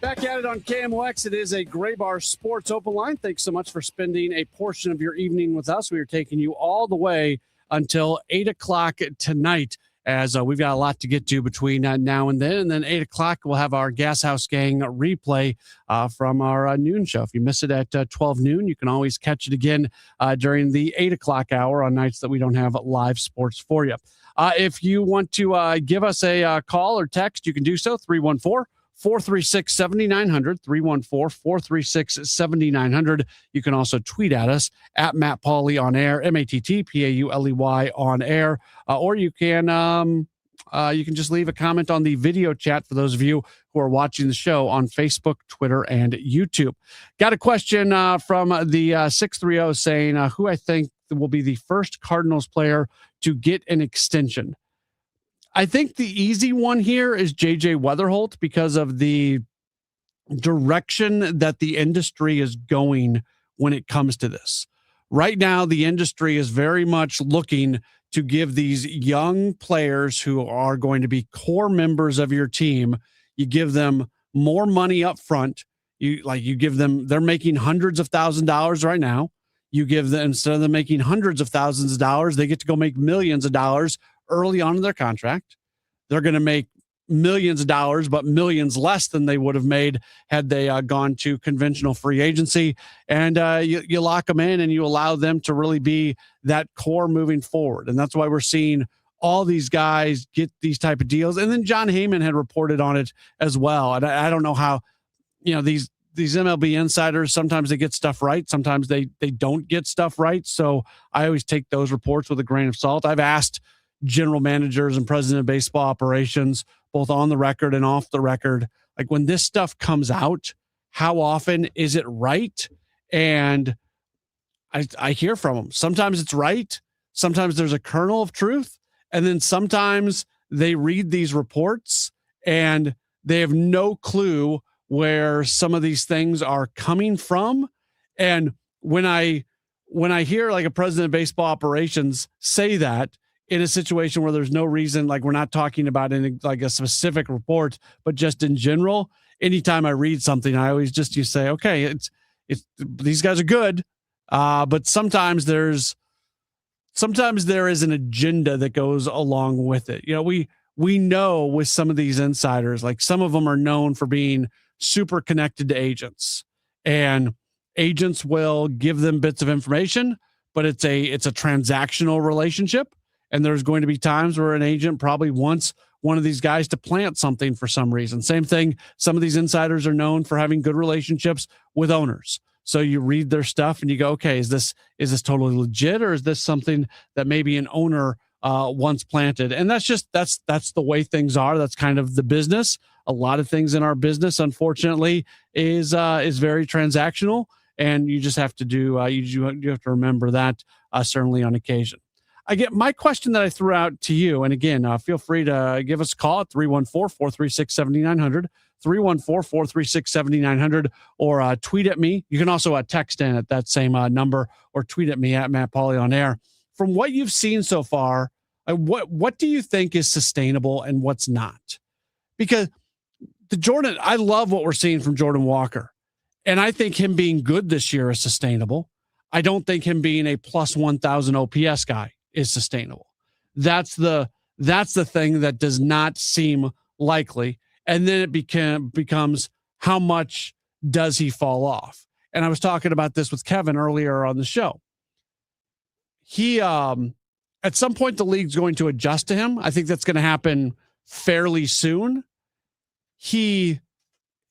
Back at it on KMOX. It is a Gray Bar Sports Open Line. Thanks so much for spending a portion of your evening with us. We are taking you all the way until 8 o'clock tonight, as we've got a lot to get to between now and then. And then 8 o'clock, we'll have our Gas House Gang replay from our noon show. If you miss it at 12 noon, you can always catch it again during the 8 o'clock hour on nights that we don't have live sports for you. If you want to give us a call or text, you can do so, 314-436-7900, 314-436-7900. You can also tweet at us at Matt Pauley on air, MattPauley on air, or you can just leave a comment on the video chat for those of you who are watching the show on Facebook, Twitter, and YouTube. Got a question from the 630 saying who I think will be the first Cardinals player to get an extension. I think the easy one here is JJ Weatherholt because of the direction that the industry is going when it comes to this. Right now, the industry is very much looking to give these young players who are going to be core members of your team, you give them more money up front. You give them, they're making hundreds of thousands of dollars right now. You give them, instead of them making hundreds of thousands of dollars, they get to go make millions of dollars early on in their contract. They're going to make millions of dollars, but millions less than they would have made had they gone to conventional free agency. And you lock them in and you allow them to really be that core moving forward. And that's why we're seeing all these guys get these type of deals. And then John Heyman had reported on it as well. And I don't know how, these MLB insiders, sometimes they get stuff right. Sometimes they don't get stuff right. So I always take those reports with a grain of salt. I've asked general managers and president of baseball operations, both on the record and off the record, like when this stuff comes out, how often is it right? And I hear from them. Sometimes it's right. Sometimes there's a kernel of truth. And then sometimes they read these reports and they have no clue where some of these things are coming from. And when I hear like a president of baseball operations say that in a situation where there's no reason, like we're not talking about any like a specific report, but just in general, anytime I read something, I always just you say, okay, it's these guys are good, but sometimes there is an agenda that goes along with it. we know with some of these insiders, like some of them are known for being super connected to agents, and agents will give them bits of information, but it's a transactional relationship. And there's going to be times where an agent probably wants one of these guys to plant something for some reason. Same thing. Some of these insiders are known for having good relationships with owners. So you read their stuff and you go, okay, is this totally legit, or is this something that maybe an owner once planted? And that's the way things are. That's kind of the business. A lot of things in our business, unfortunately, is very transactional, and you just have to do you have to remember that certainly on occasion. I get my question that I threw out to you. And again, feel free to give us a call at 314-436-7900, 314-436-7900, or tweet at me. You can also text in at that same number, or tweet at me at Matt Pauley on air. From what you've seen so far, what do you think is sustainable and what's not? Because I love what we're seeing from Jordan Walker. And I think him being good this year is sustainable. I don't think him being a plus 1,000 OPS guy is sustainable. That's the thing that does not seem likely. And then it becomes, how much does he fall off? And I was talking about this with Kevin earlier on the show. He, at some point, the league's going to adjust to him. I think that's going to happen fairly soon. He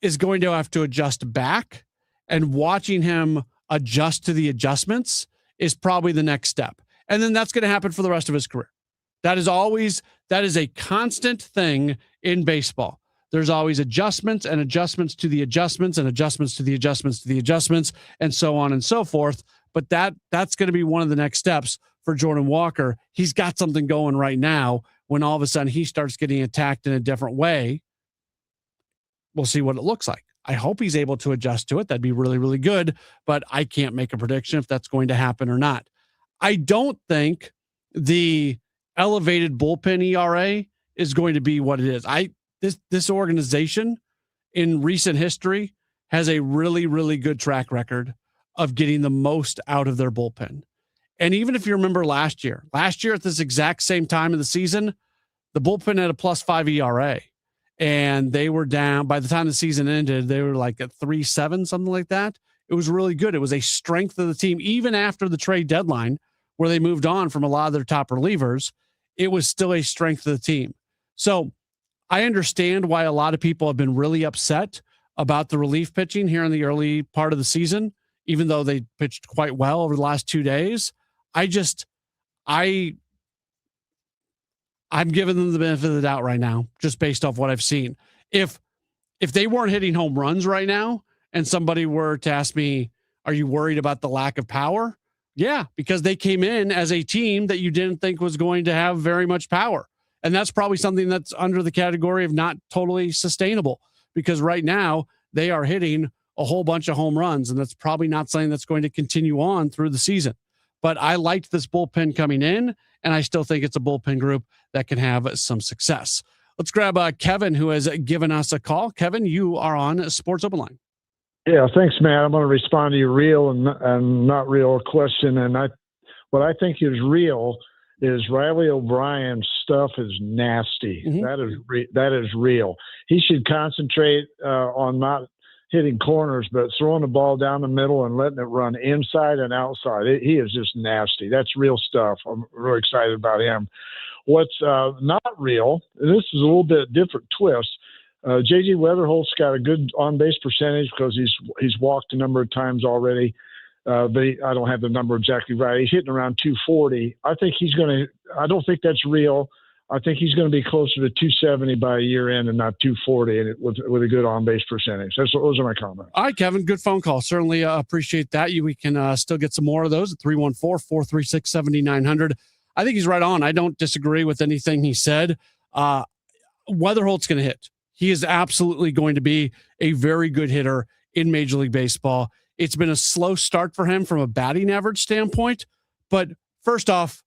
is going to have to adjust back, and watching him adjust to the adjustments is probably the next step. And then that's going to happen for the rest of his career. That is a constant thing in baseball. There's always adjustments and adjustments to the adjustments and adjustments to the adjustments to the adjustments, and so on and so forth. But that's going to be one of the next steps for Jordan Walker. He's got something going right now. When all of a sudden he starts getting attacked in a different way, we'll see what it looks like. I hope he's able to adjust to it. That'd be really, really good. But I can't make a prediction if that's going to happen or not. I don't think the elevated bullpen ERA is going to be what it is. This organization in recent history has a really, really good track record of getting the most out of their bullpen. And even if you remember last year at this exact same time of the season, the bullpen had a +5 ERA, and they were down by the time the season ended. They were like at 3.7, something like that. It was really good. It was a strength of the team, even after the trade deadline, where they moved on from a lot of their top relievers. It was still a strength of the team. So I understand why a lot of people have been really upset about the relief pitching here in the early part of the season, even though they pitched quite well over the last 2 days. I'm giving them the benefit of the doubt right now, just based off what I've seen. If they weren't hitting home runs right now, and somebody were to ask me, are you worried about the lack of power? Yeah, because they came in as a team that you didn't think was going to have very much power. And that's probably something that's under the category of not totally sustainable, because right now they are hitting a whole bunch of home runs, and that's probably not something that's going to continue on through the season. But I liked this bullpen coming in, and I still think it's a bullpen group that can have some success. Let's grab Kevin, who has given us a call. Kevin, you are on Sports Open Line. Yeah, thanks, Matt. I'm going to respond to your real and not real question. And what I think is real is Riley O'Brien's stuff is nasty. Mm-hmm. That is real. He should concentrate on not hitting corners, but throwing the ball down the middle and letting it run inside and outside. He is just nasty. That's real stuff. I'm really excited about him. What's not real, and this is a little bit different twist, J.G. Weatherholt's got a good on-base percentage because he's walked a number of times already. But I don't have the number exactly right. He's hitting around 240. I don't think that's real. I think he's going to be closer to 270 by year end and not 240, and with a good on-base percentage. Those are my comments. All right, Kevin, good phone call. Certainly appreciate that. We can still get some more of those at 314-436-7900. I think he's right on. I don't disagree with anything he said. Weatherholt's going to hit. He is absolutely going to be a very good hitter in Major League Baseball. It's been a slow start for him from a batting average standpoint. But first off,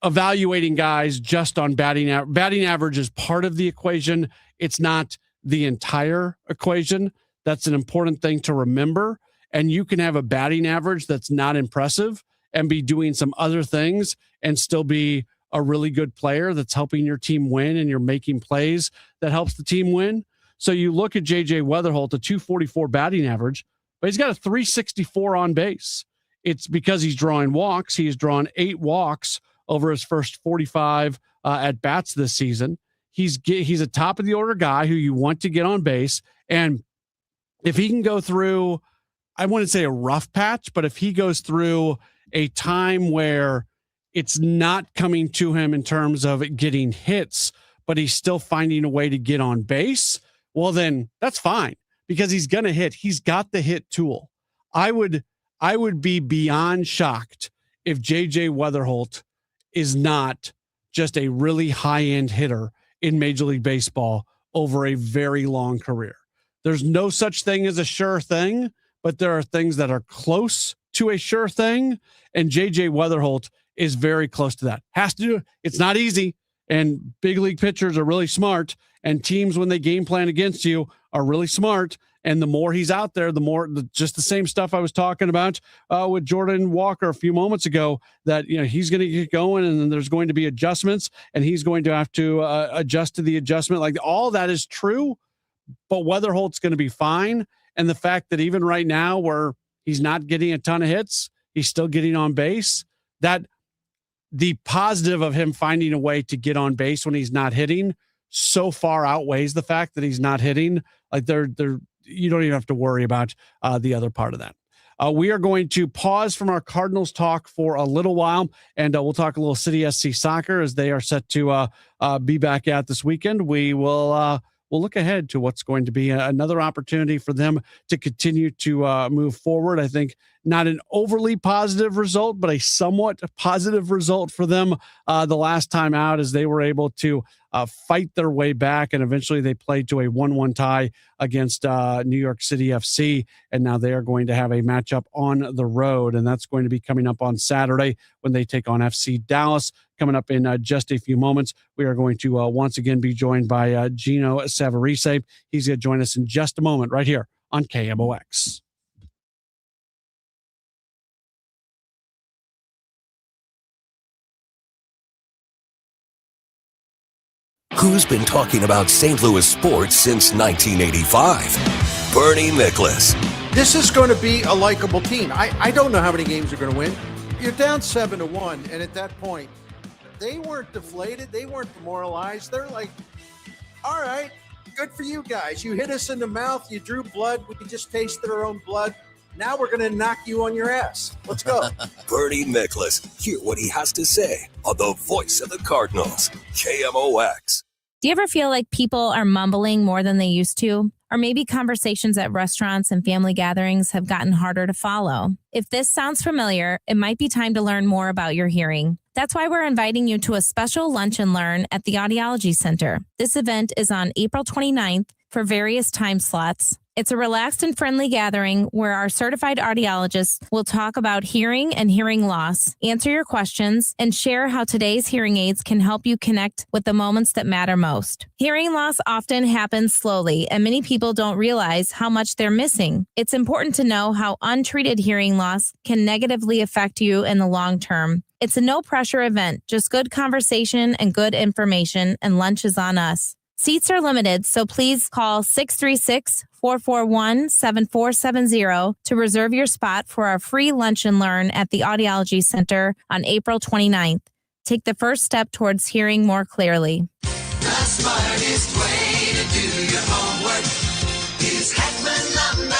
evaluating guys just on batting average is part of the equation. It's not the entire equation. That's an important thing to remember. And you can have a batting average that's not impressive and be doing some other things and still be a really good player that's helping your team win and you're making plays that helps the team win. So you look at JJ Weatherholt, a 244 batting average, but he's got a 364 on base. It's because he's drawing walks. He has drawn 8 walks over his first 45 at bats this season. He's a top of the order guy who you want to get on base. And if he can go through, I wouldn't say a rough patch, but if he goes through a time where it's not coming to him in terms of getting hits, but he's still finding a way to get on base, well, then that's fine because he's going to hit. He's got the hit tool. I would be beyond shocked if JJ Weatherholt is not just a really high-end hitter in Major League Baseball over a very long career. There's no such thing as a sure thing, but there are things that are close to a sure thing, and JJ Weatherholt is very close to that. Has to do it. It's not easy, and big league pitchers are really smart, and teams, when they game plan against you, are really smart. And the more he's out there, the more just the same stuff I was talking about with Jordan Walker a few moments ago, that he's going to get going, and then there's going to be adjustments, and he's going to have to adjust to the adjustment. Like, all that is true, but Weatherholt's going to be fine. And the fact that even right now, where he's not getting a ton of hits, he's still getting on base, that the positive of him finding a way to get on base when he's not hitting so far outweighs the fact that he's not hitting. Like, you don't even have to worry about the other part of that. We are going to pause from our Cardinals talk for a little while, and we'll talk a little City SC soccer as they are set to be back at this weekend. We will we'll look ahead to what's going to be another opportunity for them to continue to move forward. I think not an overly positive result, but a somewhat positive result for them the last time out, as they were able to fight their way back, and eventually they played to a 1-1 tie against New York City FC, and now they are going to have a matchup on the road, and that's going to be coming up on Saturday when they take on FC Dallas. Coming up in just a few moments, we are going to once again be joined by Gino Savarese. He's going to join us in just a moment right here on KMOX. Who's been talking about St. Louis sports since 1985? Bernie Miklasz. This is going to be a likable team. I don't know how many games you're going to win. You're down 7-1, and at that point, they weren't deflated. They weren't demoralized. They're like, all right, good for you guys. You hit us in the mouth. You drew blood. We just tasted our own blood. Now we're going to knock you on your ass. Let's go. Bernie Miklasz. Hear what he has to say on the voice of the Cardinals, KMOX. Do you ever feel like people are mumbling more than they used to? Or maybe conversations at restaurants and family gatherings have gotten harder to follow? If this sounds familiar, it might be time to learn more about your hearing. That's why we're inviting you to a special lunch and learn at the Audiology Center. This event is on April 29th for various time slots. It's a relaxed and friendly gathering where our certified audiologists will talk about hearing and hearing loss, answer your questions, and share how today's hearing aids can help you connect with the moments that matter most. Hearing loss often happens slowly, and many people don't realize how much they're missing. It's important to know how untreated hearing loss can negatively affect you in the long term. It's a no-pressure event, just good conversation and good information, and lunch is on us. Seats are limited, so please call 636-441-7470 to reserve your spot for our free lunch and learn at the Audiology Center on April 29th. Take the first step towards hearing more clearly. The smartest way to do your homework is Hackman Lumber.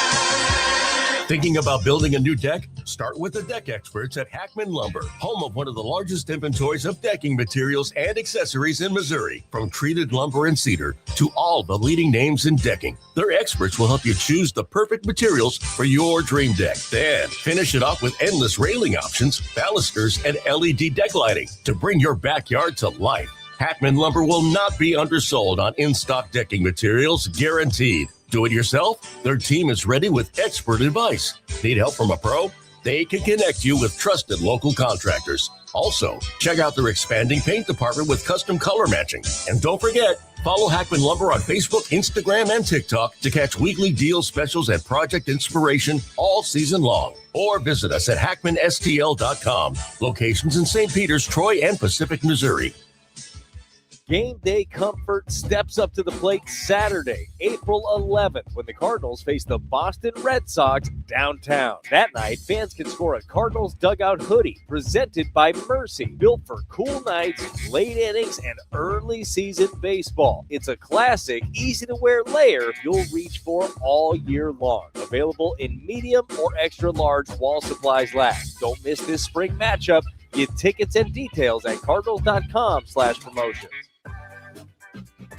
Thinking about building a new deck? Start with the deck experts at Hackman Lumber, home of one of the largest inventories of decking materials and accessories in Missouri. From treated lumber and cedar to all the leading names in decking, their experts will help you choose the perfect materials for your dream deck. Then finish it off with endless railing options, balusters, and LED deck lighting to bring your backyard to life. Hackman Lumber will not be undersold on in-stock decking materials, guaranteed. Do it yourself? Their team is ready with expert advice. Need help from a pro? They can connect you with trusted local contractors. Also, check out their expanding paint department with custom color matching. And don't forget, Follow Hackman Lumber on Facebook, Instagram, and TikTok to catch weekly deal specials and project inspiration all season long. Or visit us at hackmanstl.com. Locations in St. Peters, Troy, and Pacific, Missouri. Game day comfort steps up to the plate Saturday, April 11th, when the Cardinals face the Boston Red Sox downtown. That night, fans can score a Cardinals dugout hoodie presented by Mercy, built for cool nights, late innings, and early season baseball. It's a classic, easy-to-wear layer you'll reach for all year long. Available in medium or extra large while supplies last. Don't miss this spring matchup. Get tickets and details at cardinals.com/promotions.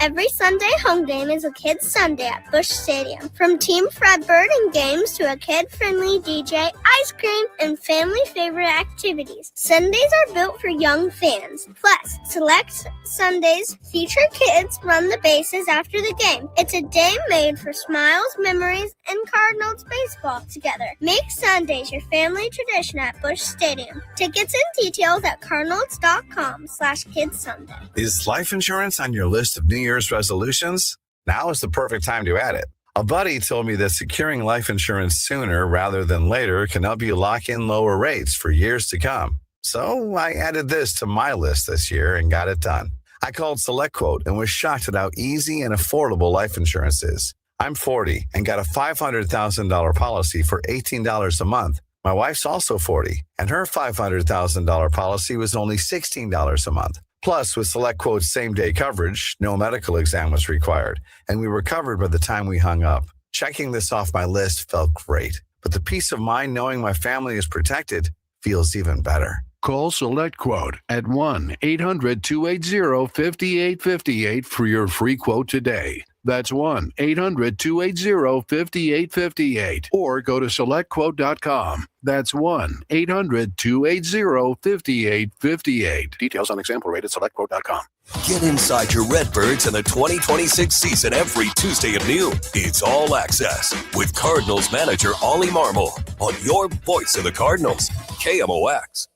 Every Sunday home game is a Kids Sunday at Busch Stadium. From Team Redbird and games to a kid-friendly DJ, ice cream, and family favorite activities, Sundays are built for young fans. Plus, select Sundays feature kids run the bases after the game. It's a day made for smiles, memories, and Cardinals baseball together. Make Sundays your family tradition at Busch Stadium. Tickets and details at cardinals.com/KidsSunday. Is life insurance on your list of New Year's resolutions? Now is the perfect time to add it. A buddy told me that securing life insurance sooner rather than later can help you lock in lower rates for years to come. So I added this to my list this year and got it done. I called SelectQuote and was shocked at how easy and affordable life insurance is. I'm 40 and got a $500,000 policy for $18 a month. My wife's also 40 and her $500,000 policy was only $16 a month. Plus, with SelectQuote's same-day coverage, no medical exam was required, and we were covered by the time we hung up. Checking this off my list felt great, but the peace of mind knowing my family is protected feels even better. Call SelectQuote at 1-800-280-5858 for your free quote today. That's 1-800-280-5858. Or go to SelectQuote.com. That's 1-800-280-5858. Details on example rate at SelectQuote.com. Get inside your Redbirds in the 2026 season every Tuesday at noon. It's All Access with Cardinals manager Ollie Marmol on your voice of the Cardinals, KMOX.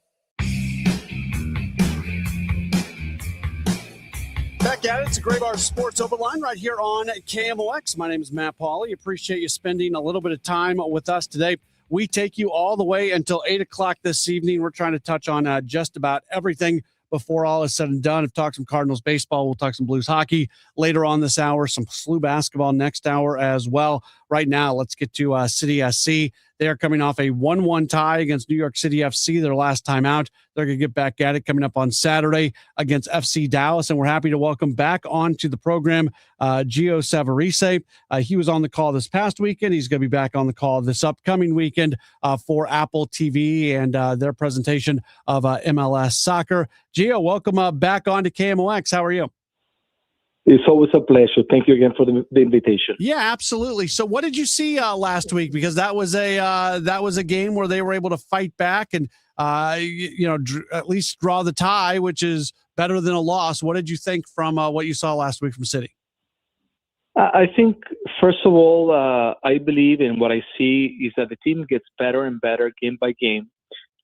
Back at it. It's a Gray Bar Sports Open Line right here on KMOX. My name is Matt Pauley. Appreciate you spending a little bit of time with us today. We take you all the way until 8 o'clock this evening. We're trying to touch on just about everything before all is said and done. We've talked some Cardinals baseball. We'll talk some Blues hockey later on this hour, some SLU basketball next hour as well. Right now, let's get to City SC. They are coming off a 1-1 tie against New York City FC, their last time out. They're going to get back at it coming up on Saturday against FC Dallas, and we're happy to welcome back onto the program Gio Savarese. He was on the call this past weekend. He's going to be back on the call this upcoming weekend for Apple TV and their presentation of MLS soccer. Gio, welcome back onto KMOX. How are you? It's always a pleasure. Thank you again for the invitation. Yeah, absolutely. So, what did you see last week? Because that was a game where they were able to fight back and at least draw the tie, which is better than a loss. What did you think from what you saw last week from City? I think, first of all, I believe in what I see is that the team gets better and better game by game.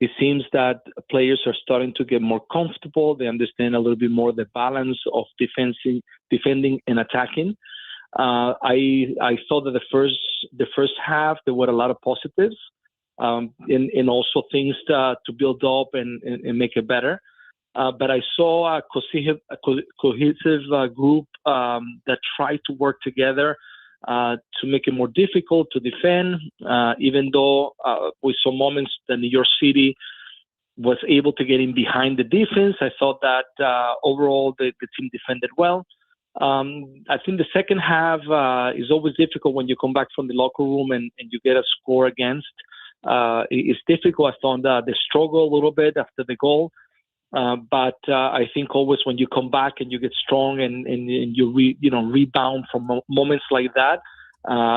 It seems that players are starting to get more comfortable. They understand a little bit more the balance of defending and attacking. I saw that the first half there were a lot of positives, and also things to build up and make it better. But I saw a cohesive group that tried to work together to make it more difficult to defend, even though we saw moments that New York City was able to get in behind the defense. I thought that overall the team defended well. I think the second half is always difficult when you come back from the locker room and you get a score against. It's difficult. I found they struggle a little bit after the goal. But I think always when you come back and you get strong and you rebound from moments like that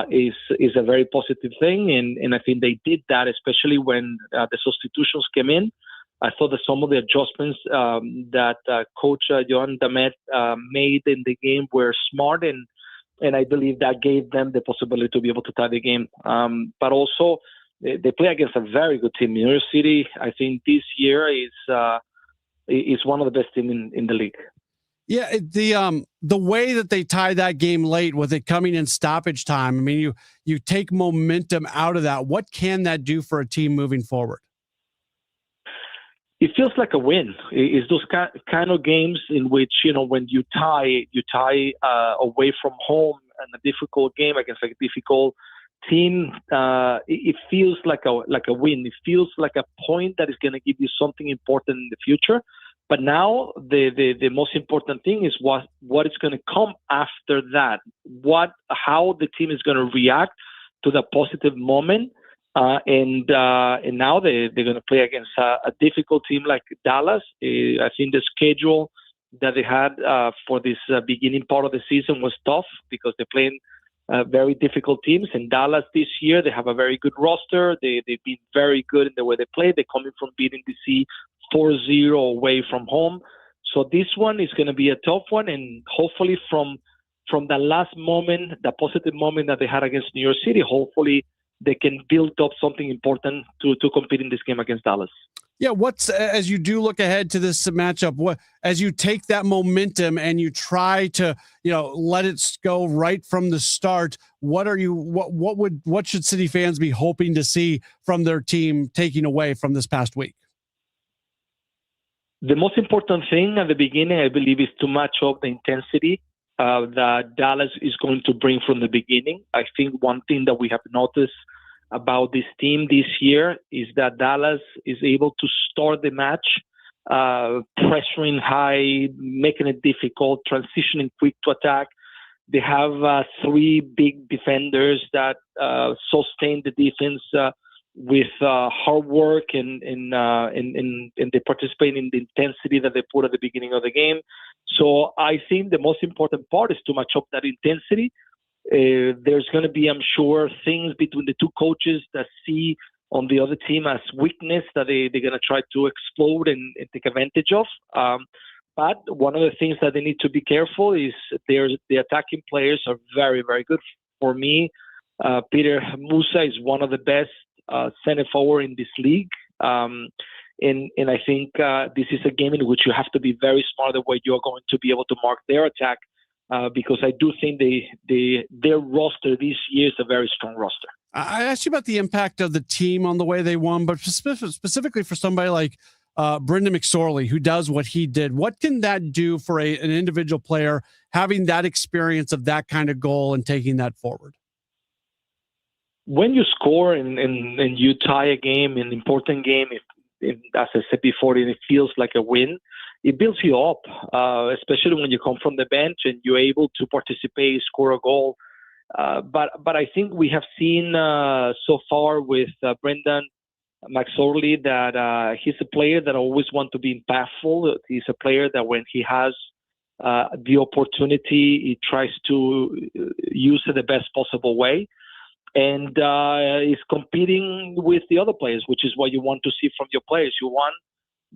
is a very positive thing. And I think they did that, especially when the substitutions came in. I thought that some of the adjustments that Coach Johan Damet made in the game were smart, and I believe that gave them the possibility to be able to tie the game. But also, they play against a very good team. New York City, I think this year is one of the best teams in the league. Yeah, the way that they tied that game late with it coming in stoppage time. I mean, you take momentum out of that. What can that do for a team moving forward? It feels like a win. It's those kind of games in which, when you tie away from home in a difficult game against a difficult team. It feels like a win. It feels like a point that is going to give you something important in the future. But now the most important thing is what is going to come after that. How the team is going to react to the positive moment. And now they're going to play against a difficult team like Dallas. I think the schedule that they had for this beginning part of the season was tough because they're playing very difficult teams. And Dallas this year, they have a very good roster. They've been very good in the way they play. They're coming from beating DC 4-0 away from home. So this one is going to be a tough one. And hopefully from the last moment, the positive moment that they had against New York City, hopefully they can build up something important to compete in this game against Dallas. Yeah, as you do look ahead to this matchup, as you take that momentum and you try to, let it go right from the start, what should City fans be hoping to see from their team taking away from this past week? The most important thing at the beginning, I believe, is to match up the intensity that Dallas is going to bring from the beginning. I think one thing that we have noticed about this team this year is that Dallas is able to start the match, pressuring high, making it difficult, transitioning quick to attack. They have three big defenders that sustain the defense with hard work and they participate in the intensity that they put at the beginning of the game. So I think the most important part is to match up that intensity. There's going to be, I'm sure, things between the two coaches that see on the other team as weakness that they're going to try to explode and take advantage of. But one of the things that they need to be careful is the attacking players are very, very good. For me, Peter Musa is one of the best center forward in this league. And I think this is a game in which you have to be very smart the way you're going to be able to mark their attack. Because I do think their roster this year is a very strong roster. I asked you about the impact of the team on the way they won, but specifically for somebody like Brendan McSorley, who does what he did. What can that do for an individual player having that experience of that kind of goal and taking that forward? When you score and you tie a game, an important game, as I said before, it feels like a win. It builds you up, especially when you come from the bench and you're able to participate, score a goal. But I think we have seen so far with Brendan McSorley that he's a player that always wants to be impactful. He's a player that when he has the opportunity, he tries to use it the best possible way. And he's competing with the other players, which is what you want to see from your players. You want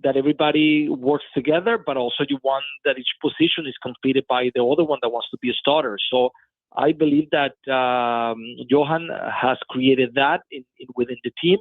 that everybody works together, but also you want that each position is competed by the other one that wants to be a starter. So I believe that Johan has created that within the team,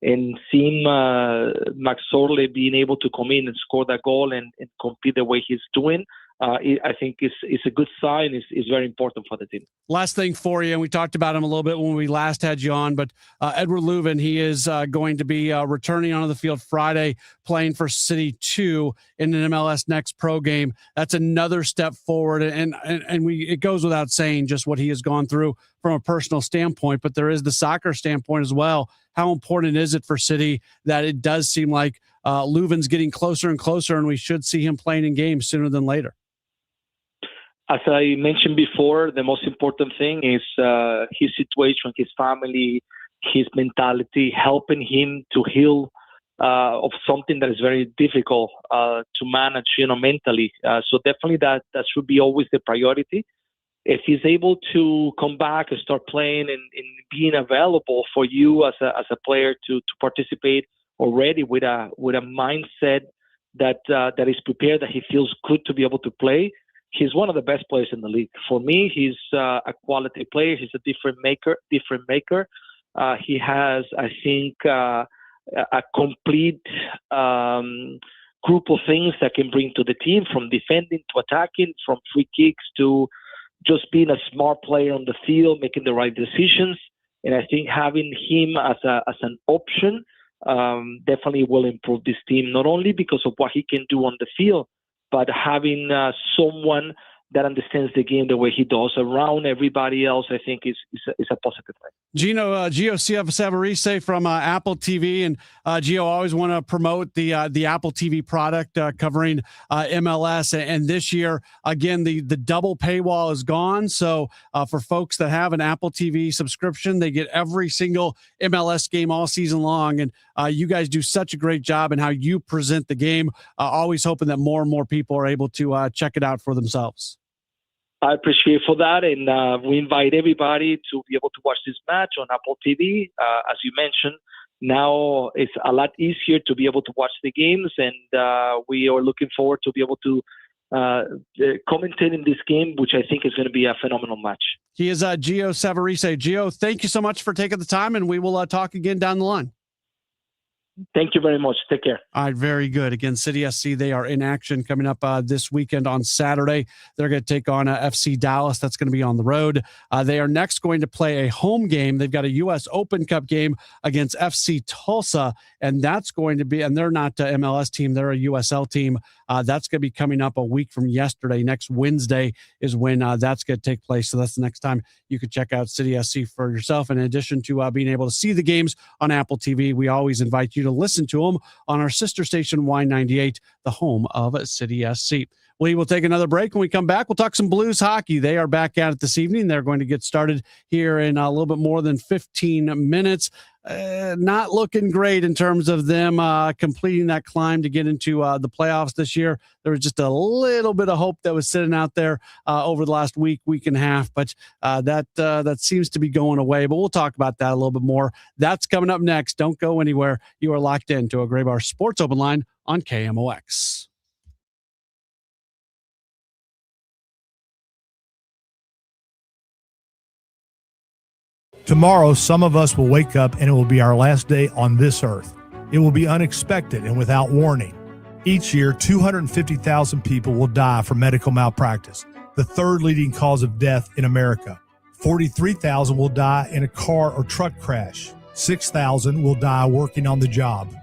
and seeing McSorley being able to come in and score that goal and compete the way he's doing, I think it's a good sign. It's very important for the team. Last thing for you, and we talked about him a little bit when we last had you on, but Edward Leuven, he is going to be returning onto the field Friday, playing for City 2 in an MLS Next Pro game. That's another step forward, and it goes without saying just what he has gone through from a personal standpoint, but there is the soccer standpoint as well. How important is it for City that it does seem like Leuven's getting closer and closer, and we should see him playing in games sooner than later? As I mentioned before, the most important thing is his situation, his family, his mentality, helping him to heal of something that is very difficult to manage, mentally. So definitely that should be always the priority. If he's able to come back and start playing and being available for you as a player to participate already with a mindset that is prepared, that he feels good to be able to play, he's one of the best players in the league. For me, he's a quality player. He's a different maker. He has, I think, a complete group of things that can bring to the team, from defending to attacking, from free kicks to just being a smart player on the field, making the right decisions. And I think having him as an option definitely will improve this team, not only because of what he can do on the field, but having someone that understands the game the way he does around everybody else, I think is a positive thing. Gio Savarese from Apple TV, and Gio, always want to promote the Apple TV product covering MLS. And this year, again, the double paywall is gone. So for folks that have an Apple TV subscription, they get every single MLS game all season long. And you guys do such a great job in how you present the game. Always hoping that more and more people are able to check it out for themselves. I appreciate for that, and we invite everybody to be able to watch this match on Apple TV. As you mentioned, now it's a lot easier to be able to watch the games, and we are looking forward to be able to commentate in this game, which I think is going to be a phenomenal match. He is Gio Savarese. Gio, thank you so much for taking the time, and we will talk again down the line. Thank you very much. Take care. All right, very good. Again, City SC, they are in action coming up this weekend on Saturday. They're going to take on FC Dallas. That's going to be on the road. They are next going to play a home game. They've got a U.S. Open Cup game against FC Tulsa, and that's going to be, and they're not an MLS team, they're a USL team. That's going to be coming up a week from yesterday. Next Wednesday is when that's going to take place. So that's the next time you can check out City SC for yourself. In addition to being able to see the games on Apple TV, we always invite you to listen to them on our sister station Y98, the home of City SC. We will take another break. When we come back, we'll talk some Blues hockey. They are back at it this evening. They're going to get started here in a little bit more than 15 minutes. Not looking great in terms of them completing that climb to get into the playoffs this year. There was just a little bit of hope that was sitting out there over the last week and a half, but that seems to be going away. But we'll talk about that a little bit more. That's coming up next. Don't go anywhere. You are locked into a Gray Bar Sports Open Line on KMOX. Tomorrow, some of us will wake up and it will be our last day on this earth. It will be unexpected and without warning. Each year, 250,000 people will die from medical malpractice, the third leading cause of death in America. 43,000 will die in a car or truck crash. 6,000 will die working on the job.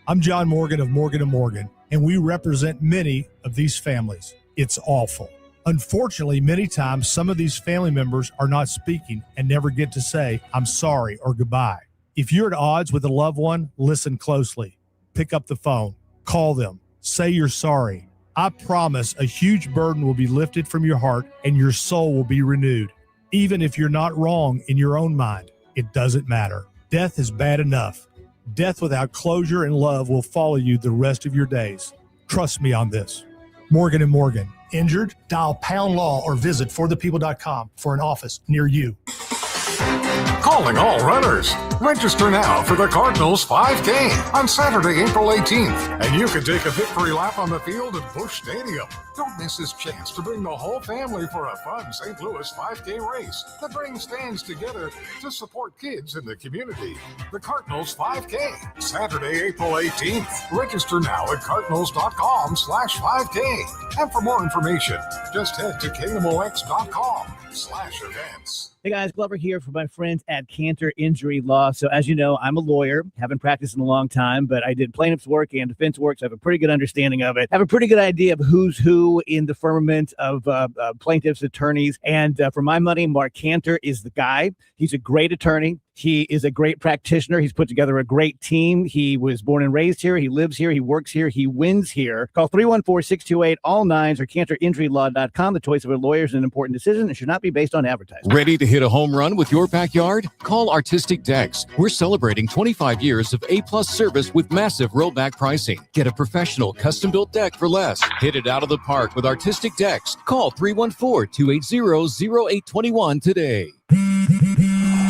I'm John Morgan of Morgan & Morgan, and we represent many of these families. It's awful. Unfortunately, many times some of these family members are not speaking and never get to say, I'm sorry or goodbye. If you're at odds with a loved one, listen closely. Pick up the phone, call them, say you're sorry. I promise a huge burden will be lifted from your heart and your soul will be renewed. Even if you're not wrong in your own mind, it doesn't matter. Death is bad enough. Death without closure and love will follow you the rest of your days. Trust me on this. Morgan & Morgan. Injured? Dial pound law or visit forthepeople.com for an office near you. Calling all runners. Register now for the Cardinals 5K on Saturday, April 18th. And you can take a victory lap on the field at Busch Stadium. Don't miss this chance to bring the whole family for a fun St. Louis 5K race that brings fans together to support kids in the community. The Cardinals 5K, Saturday, April 18th. Register now at cardinals.com/5K. And for more information, just head to KMOX.com/events. Hey guys, Glover here for my friends at Cantor Injury Law. So as you know, I'm a lawyer, haven't practiced in a long time, but I did plaintiff's work and defense work, so I have a pretty good understanding of it. I have a pretty good idea of who's who in the firmament of plaintiffs, attorneys, and for my money, Mark Cantor is the guy. He's a great attorney. He is a great practitioner. He's put together a great team. He was born and raised here. He lives here. He works here. He wins here. Call 314-628-ALL-9s or CantorInjuryLaw.com. The choice of a lawyer is an important decision and should not be based on advertising. Ready to hit a home run with your backyard? Call Artistic Decks. We're celebrating 25 years of A-plus service with massive rollback pricing. Get a professional custom-built deck for less. Hit it out of the park with Artistic Decks. Call 314-280-0821 today.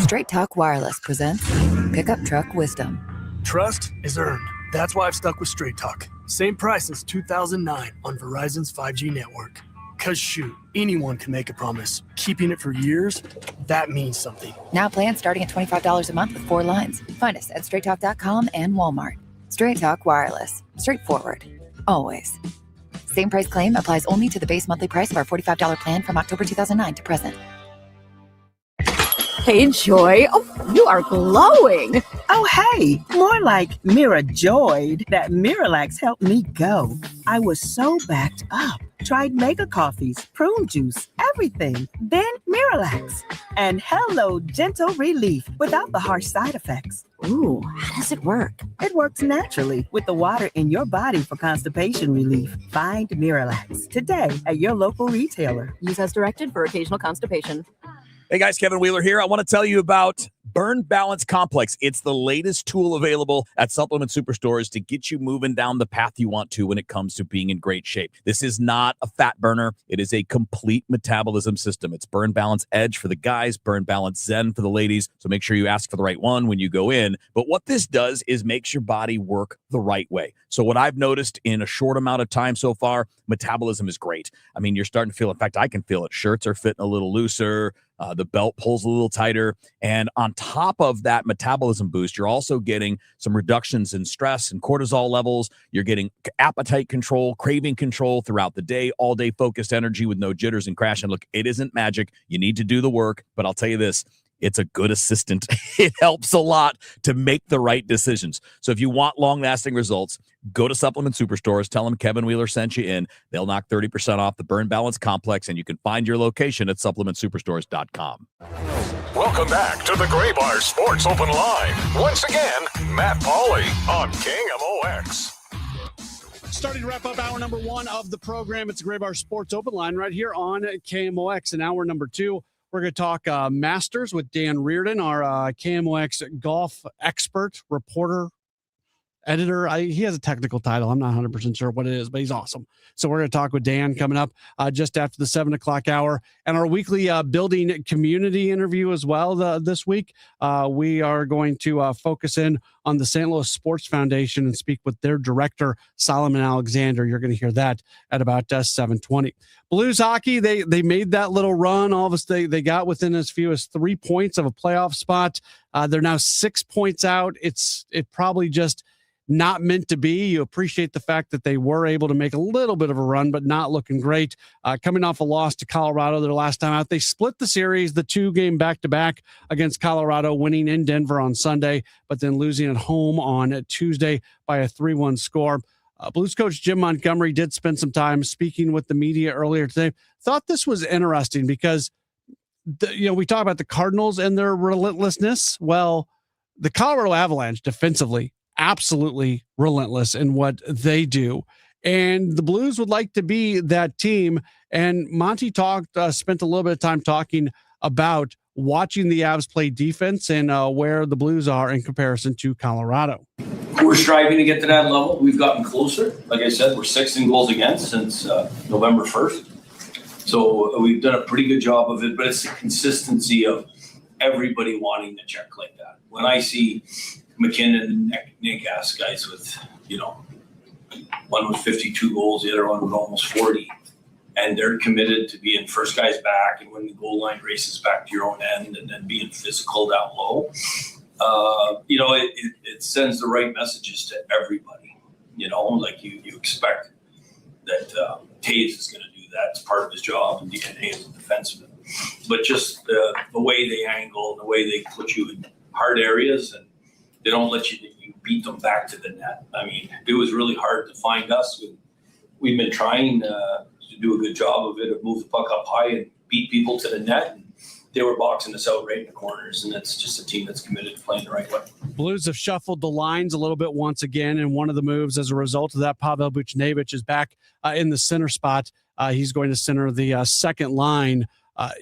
Straight Talk Wireless presents Pickup Truck Wisdom. Trust is earned. That's why I've stuck with Straight Talk. Same price since 2009 on Verizon's 5G network. Cause shoot, anyone can make a promise. Keeping it for years, that means something. Now plans starting at $25 a month with 4 lines. Find us at straighttalk.com and Walmart. Straight Talk Wireless. Straightforward. Always. Same price claim applies only to the base monthly price of our $45 plan from October 2009 to present. Hey, Joy. Oh, you are glowing. Oh, hey, more like Mira joyed that Miralax helped me go. I was so backed up. Tried mega coffees, prune juice, everything. Then Miralax. And hello, gentle relief without the harsh side effects. Ooh, how does it work? It works naturally with the water in your body for constipation relief. Find Miralax today at your local retailer. Use as directed for occasional constipation. Hey guys, Kevin Wheeler here. I want to tell you about Burn Balance Complex. It's the latest tool available at supplement superstores to get you moving down the path you want to when it comes to being in great shape. This is not a fat burner. It is a complete metabolism system. It's Burn Balance Edge for the guys, Burn Balance Zen for the ladies. So make sure you ask for the right one when you go in. But what this does is makes your body work the right way. So what I've noticed in a short amount of time so far, metabolism is great. I mean, you're starting to feel, in fact, I can feel it. Shirts are fitting a little looser. The belt pulls a little tighter. And on top of that metabolism boost, you're also getting some reductions in stress and cortisol levels. You're getting appetite control, craving control throughout the day, all day focused energy with no jitters and crash. And look, it isn't magic. You need to do the work. But I'll tell you this, it's a good assistant. It helps a lot to make the right decisions. So if you want long-lasting results, go to Supplement Superstores. Tell them Kevin Wheeler sent you in. They'll knock 30% off the Burn Balance Complex, and you can find your location at supplementsuperstores.com. Welcome back to the Gray Bar Sports Open Line. Once again, Matt Pauley on KMOX. Starting to wrap up hour number one of the program. It's the Gray Bar Sports Open Line right here on KMOX. And hour number two, we're going to talk Masters with Dan Reardon, our KMOX golf expert, reporter, editor. He has a technical title. I'm not 100% sure what it is, but he's awesome. So we're going to talk with Dan coming up just after the 7 o'clock hour. And our weekly building community interview as well this week. We are going to focus in on the St. Louis Sports Foundation and speak with their director, Solomon Alexander. You're going to hear that at about 7:20. Blues hockey, they made that little run. All of us, they got within as few as 3 points of a playoff spot. They're now 6 points out. It probably just not meant to be. You appreciate the fact that they were able to make a little bit of a run, but not looking great. Coming off a loss to Colorado their last time out. They split the series, the 2-game back-to-back against Colorado, winning in Denver on Sunday, but then losing at home on Tuesday by a 3-1 score. Blues coach Jim Montgomery did spend some time speaking with the media earlier today. Thought this was interesting because we talk about the Cardinals and their relentlessness. Well, the Colorado Avalanche defensively, absolutely relentless in what they do. And the Blues would like to be that team. And Monty spent a little bit of time talking about watching the Avs play defense and where the Blues are in comparison to Colorado. We're striving to get to that level. We've gotten closer. Like I said, we're 6th in goals against since November 1st. So we've done a pretty good job of it, but it's the consistency of everybody wanting to check like that. When I see McKinnon and Nick ask guys with, one with 52 goals, the other one with almost 40, and they're committed to being first guys back and when the goal line races back to your own end and then being physical down low. It sends the right messages to everybody. Like you expect that Taves is going to do that. It's part of his job and DNA as a defenseman. But just the way they angle and the way they put you in hard areas and they don't let you beat them back to the net. I mean, it was really hard to find us. We've been trying to do a good job of it, of move the puck up high and beat people to the net. And they were boxing us out right in the corners, and it's just a team that's committed to playing the right way. Blues have shuffled the lines a little bit once again, and one of the moves as a result of that, Pavel Buchnevich is back in the center spot. He's going to center the second line.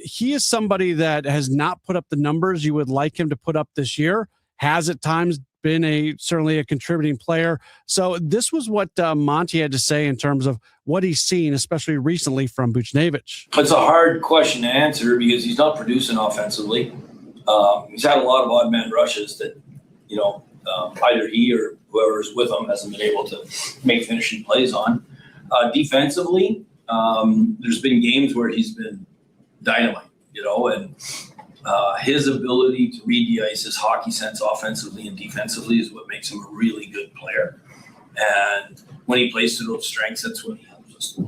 He is somebody that has not put up the numbers you would like him to put up this year, has at times been certainly a contributing player. So this was what Monty had to say in terms of what he's seen, especially recently from Buchnevich. It's a hard question to answer because he's not producing offensively. He's had a lot of odd man rushes that, either he or whoever's with him hasn't been able to make finishing plays on. Defensively, there's been games where he's been dynamite, and his ability to read the ice, his hockey sense offensively and defensively is what makes him a really good player. And when he plays to those strengths, that's when he helps us.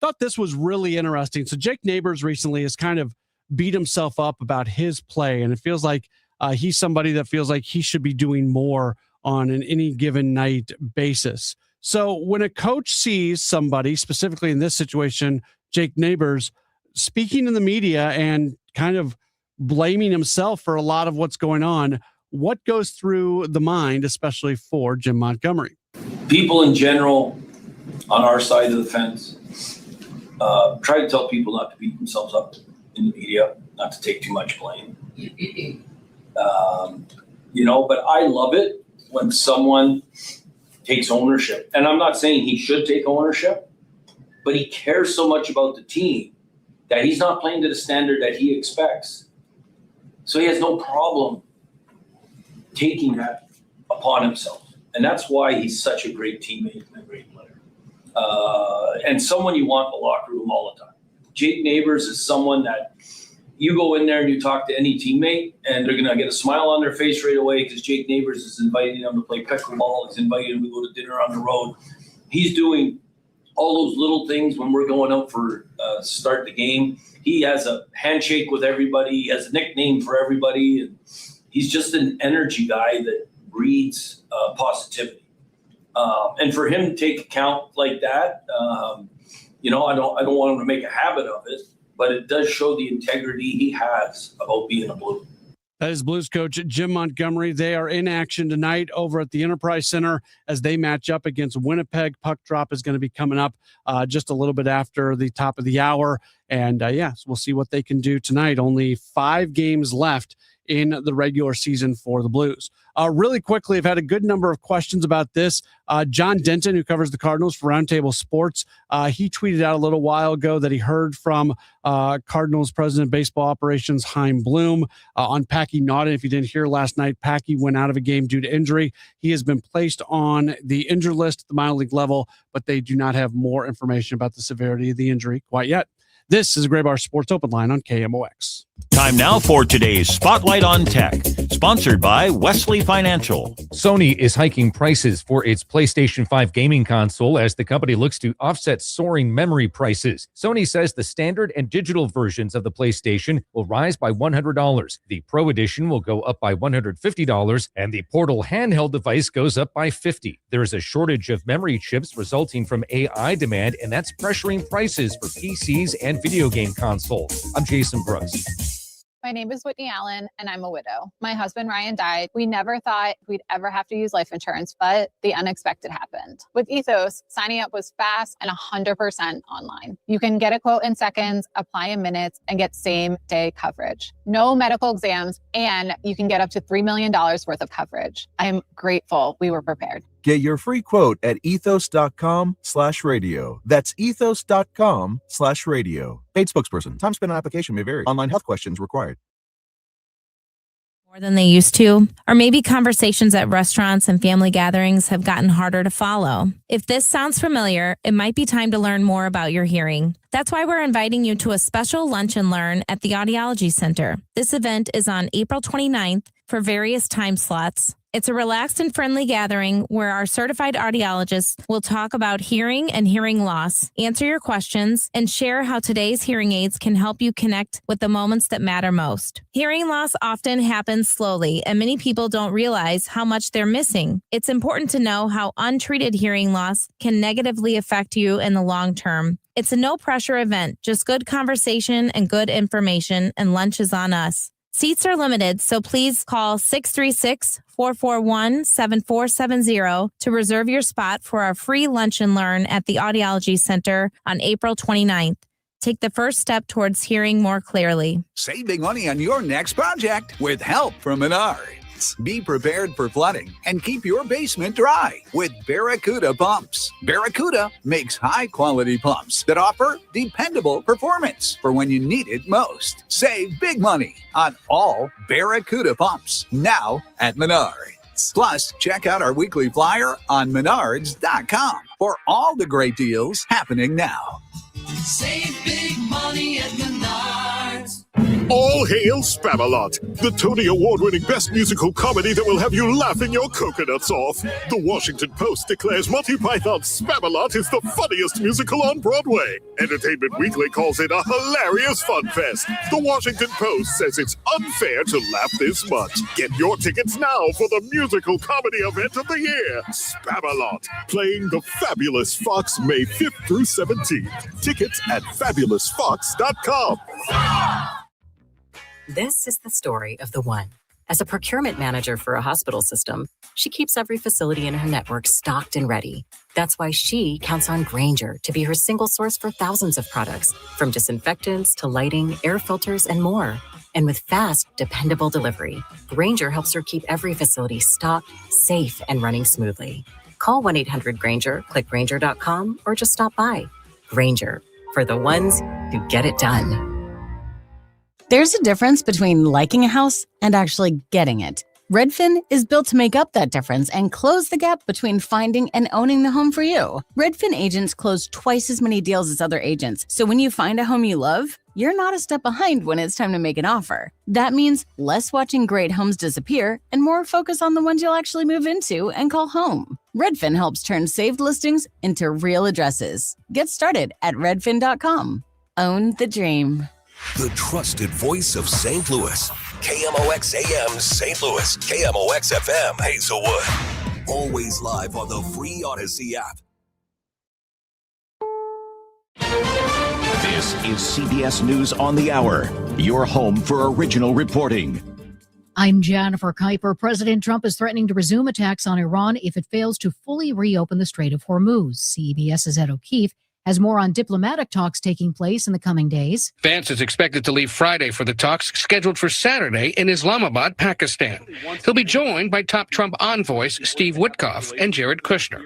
Thought this was really interesting. So Jake Neighbors recently has kind of beat himself up about his play, and it feels like he's somebody that feels like he should be doing more on an any given night basis. So when a coach sees somebody, specifically in this situation, Jake Neighbors, speaking in the media and kind of blaming himself for a lot of what's going on, what goes through the mind, especially for Jim Montgomery? People in general on our side of the fence try to tell people not to beat themselves up in the media, not to take too much blame. But I love it when someone takes ownership. And I'm not saying he should take ownership, but he cares so much about the team that he's not playing to the standard that he expects. So he has no problem taking that upon himself. And that's why he's such a great teammate and a great player. And someone you want in the locker room all the time. Jake Neighbors is someone that you go in there and you talk to any teammate and they're going to get a smile on their face right away because Jake Neighbors is inviting them to play pickleball. He's inviting them to go to dinner on the road. He's doing all those little things when we're going out for start the game. He has a handshake with everybody. He has a nickname for everybody. And he's just an energy guy that breeds positivity. And for him to take account like that, I don't want him to make a habit of it, but it does show the integrity he has about being a Blue. That is Blues coach Jim Montgomery. They are in action tonight over at the Enterprise Center as they match up against Winnipeg. Puck drop is going to be coming up just a little bit after the top of the hour. And we'll see what they can do tonight. Only 5 games left in the regular season for the Blues. Really quickly, I've had a good number of questions about this. John Denton, who covers the Cardinals for Roundtable Sports, he tweeted out a little while ago that he heard from Cardinals President of Baseball Operations, Chaim Bloom, on Packy Naughton. If you didn't hear last night, Packy went out of a game due to injury. He has been placed on the injured list at the minor league level, but they do not have more information about the severity of the injury quite yet. This is a Gray Bar Sports Open Line on KMOX. Time now for today's Spotlight on Tech, sponsored by Wesley Financial. Sony is hiking prices for its PlayStation 5 gaming console as the company looks to offset soaring memory prices. Sony says the standard and digital versions of the PlayStation will rise by $100. The Pro Edition will go up by $150, and the Portal handheld device goes up by $50. There is a shortage of memory chips resulting from AI demand, and that's pressuring prices for PCs and video game consoles. I'm Jason Brooks. My name is Whitney Allen, and I'm a widow. My husband, Ryan, died. We never thought we'd ever have to use life insurance, but the unexpected happened. With Ethos, signing up was fast and 100% online. You can get a quote in seconds, apply in minutes, and get same-day coverage. No medical exams, and you can get up to $3 million worth of coverage. I am grateful we were prepared. Get your free quote at ethos.com/radio. That's ethos.com/radio. Paid spokesperson. Time spent on application may vary. Online health questions required. More than they used to, or maybe conversations at restaurants and family gatherings have gotten harder to follow. If this sounds familiar, it might be time to learn more about your hearing. That's why we're inviting you to a special lunch and learn at the Audiology Center. This event is on April 29th for various time slots. It's a relaxed and friendly gathering where our certified audiologists will talk about hearing and hearing loss, answer your questions, and share how today's hearing aids can help you connect with the moments that matter most. Hearing loss often happens slowly, and many people don't realize how much they're missing. It's important to know how untreated hearing loss can negatively affect you in the long term. It's a no-pressure event, just good conversation and good information, and lunch is on us. Seats are limited, so please call 636-441-7470 to reserve your spot for our free lunch and learn at the Audiology Center on April 29th. Take the first step towards hearing more clearly. Save big money on your next project with help from Menards. Be prepared for flooding and keep your basement dry with Barracuda pumps. Barracuda makes high-quality pumps that offer dependable performance for when you need it most. Save big money on all Barracuda pumps now at Menards. Plus, check out our weekly flyer on Menards.com for all the great deals happening now. Save big money at Menards. All hail Spamalot, the Tony Award-winning best musical comedy that will have you laughing your coconuts off. The Washington Post declares Monty Python's Spamalot is the funniest musical on Broadway. Entertainment Weekly calls it a hilarious fun fest. The Washington Post says it's unfair to laugh this much. Get your tickets now for the musical comedy event of the year, Spamalot, playing the Fabulous Fox May 5th through 17th. Tickets at fabulousfox.com. This is the story of the one. As a procurement manager for a hospital system, she keeps every facility in her network stocked and ready. That's why she counts on Grainger to be her single source for thousands of products, from disinfectants to lighting, air filters, and more. And with fast, dependable delivery, Grainger helps her keep every facility stocked, safe, and running smoothly. Call 1-800-GRAINGER, click Grainger.com, or just stop by. Grainger, for the ones who get it done. There's a difference between liking a house and actually getting it. Redfin is built to make up that difference and close the gap between finding and owning the home for you. Redfin agents close twice as many deals as other agents, so when you find a home you love, you're not a step behind when it's time to make an offer. That means less watching great homes disappear and more focus on the ones you'll actually move into and call home. Redfin helps turn saved listings into real addresses. Get started at redfin.com. Own the dream. The trusted voice of St. Louis. KMOX AM St. Louis. KMOX FM Hazelwood. Always live on the free Odyssey app. This is CBS News on the Hour, your home for original reporting. I'm Jennifer Kuiper. President Trump is threatening to resume attacks on Iran if it fails to fully reopen the Strait of Hormuz. CBS's Ed O'Keefe has more on diplomatic talks taking place in the coming days. Vance is expected to leave Friday for the talks scheduled for Saturday in Islamabad, Pakistan. He'll be joined by top Trump envoys Steve Witkoff and Jared Kushner.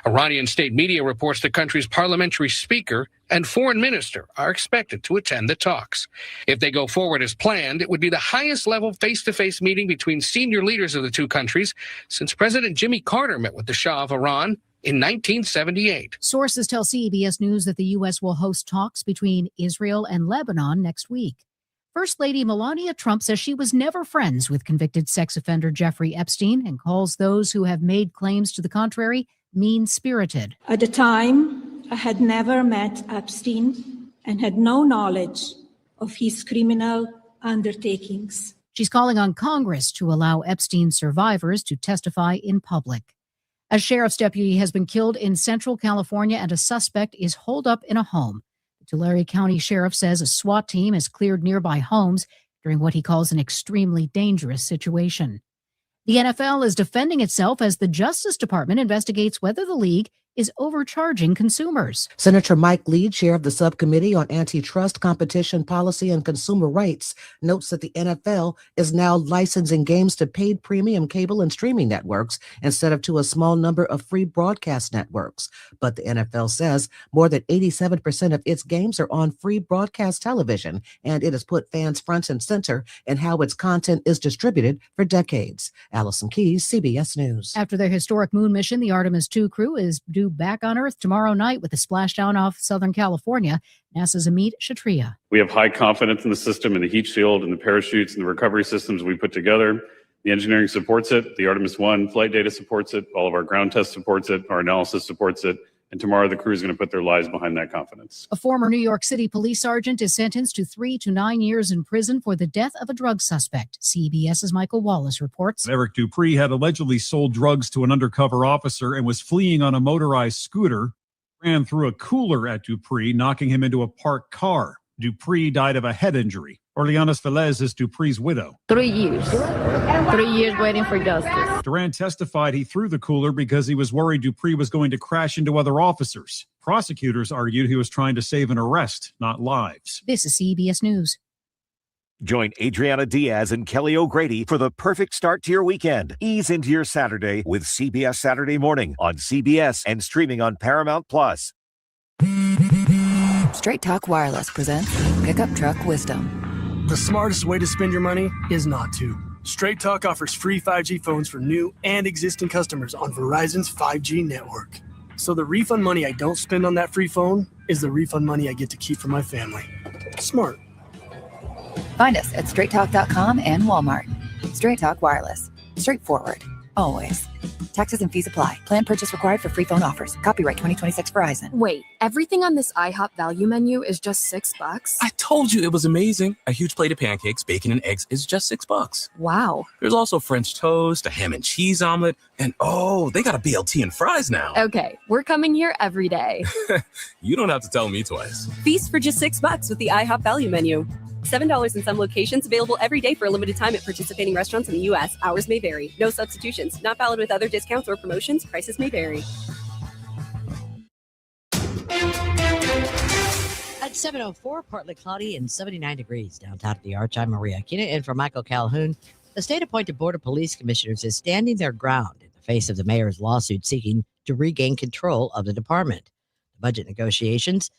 Iranian state media reports the country's parliamentary speaker and foreign minister are expected to attend the talks. If they go forward as planned, it would be the highest level face-to-face meeting between senior leaders of the two countries since President Jimmy Carter met with the Shah of Iran in 1978. Sources tell CBS News that the U.S. will host talks between Israel and Lebanon next week. First Lady Melania Trump says she was never friends with convicted sex offender Jeffrey Epstein and calls those who have made claims to the contrary mean-spirited. At the time, I had never met Epstein and had no knowledge of his criminal undertakings. She's calling on Congress to allow Epstein survivors to testify in public. A sheriff's deputy has been killed in Central California and a suspect is holed up in a home. The Tulare County Sheriff says a SWAT team has cleared nearby homes during what he calls an extremely dangerous situation. The NFL is defending itself as the Justice Department investigates whether the league is overcharging consumers. Senator Mike Lee, chair of the subcommittee on antitrust, competition policy, and consumer rights, notes that the NFL is now licensing games to paid premium cable and streaming networks instead of to a small number of free broadcast networks. But the NFL says more than 87% of its games are on free broadcast television, and it has put fans front and center in how its content is distributed for decades. Allison Keyes, CBS News. After their historic moon mission, the Artemis II crew is due back on Earth tomorrow night with a splashdown off Southern California. NASA's Amit Kshatriya. We have high confidence in the system and the heat shield and the parachutes and the recovery systems we put together. The engineering supports it. The Artemis 1 flight data supports it. All of our ground test supports it. Our analysis supports it. And tomorrow the crew is going to put their lives behind that confidence. A former New York City police sergeant is sentenced to 3 to 9 years in prison for the death of a drug suspect. CBS's Michael Wallace reports. Eric Dupree had allegedly sold drugs to an undercover officer and was fleeing on a motorized scooter. Ran through a cooler at Dupree, knocking him into a parked car. Dupree died of a head injury. Orleanos Velez is Dupree's widow. 3 years. 3 years waiting for justice. Duran testified he threw the cooler because he was worried Dupree was going to crash into other officers. Prosecutors argued he was trying to save an arrest, not lives. This is CBS News. Join Adriana Diaz and Kelly O'Grady for the perfect start to your weekend. Ease into your Saturday with CBS Saturday Morning on CBS and streaming on Paramount+. Straight Talk Wireless presents Pickup Truck Wisdom. The smartest way to spend your money is not to. Straight Talk offers free 5G phones for new and existing customers on Verizon's 5G network. So the refund money I don't spend on that free phone is the refund money I get to keep for my family. Smart. Find us at straighttalk.com and Walmart. Straight Talk Wireless. Straightforward. Always. Taxes and fees apply. Plan purchase required for free phone offers. Copyright 2026 Verizon. Wait, everything on this IHOP value menu is just $6? I told you it was amazing. A huge plate of pancakes, bacon, and eggs is just $6. Wow. There's also French toast, a ham and cheese omelet, and they got a BLT and fries now. Okay, we're coming here every day. You don't have to tell me twice. Feast for just $6 with the IHOP value menu. $7 in some locations, available every day for a limited time at participating restaurants in the U.S. Hours may vary. No substitutions. Not valid with other discounts or promotions. Prices may vary. At 7:04, partly cloudy and 79 degrees downtown at the Arch. I'm Maria Aquina, and for Michael Calhoun, the state-appointed Board of Police Commissioners is standing their ground in the face of the mayor's lawsuit seeking to regain control of the department. The budget negotiations,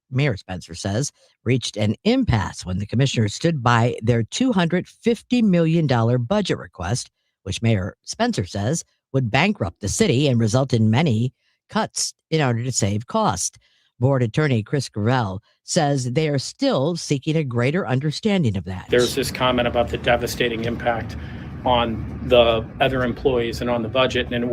Mayor Spencer says, reached an impasse when the commissioners stood by their $250 million budget request, which Mayor Spencer says would bankrupt the city and result in many cuts in order to save cost. Board Attorney Chris Gravel says they are still seeking a greater understanding of that. There's this comment about the devastating impact on the other employees and on the budget, and it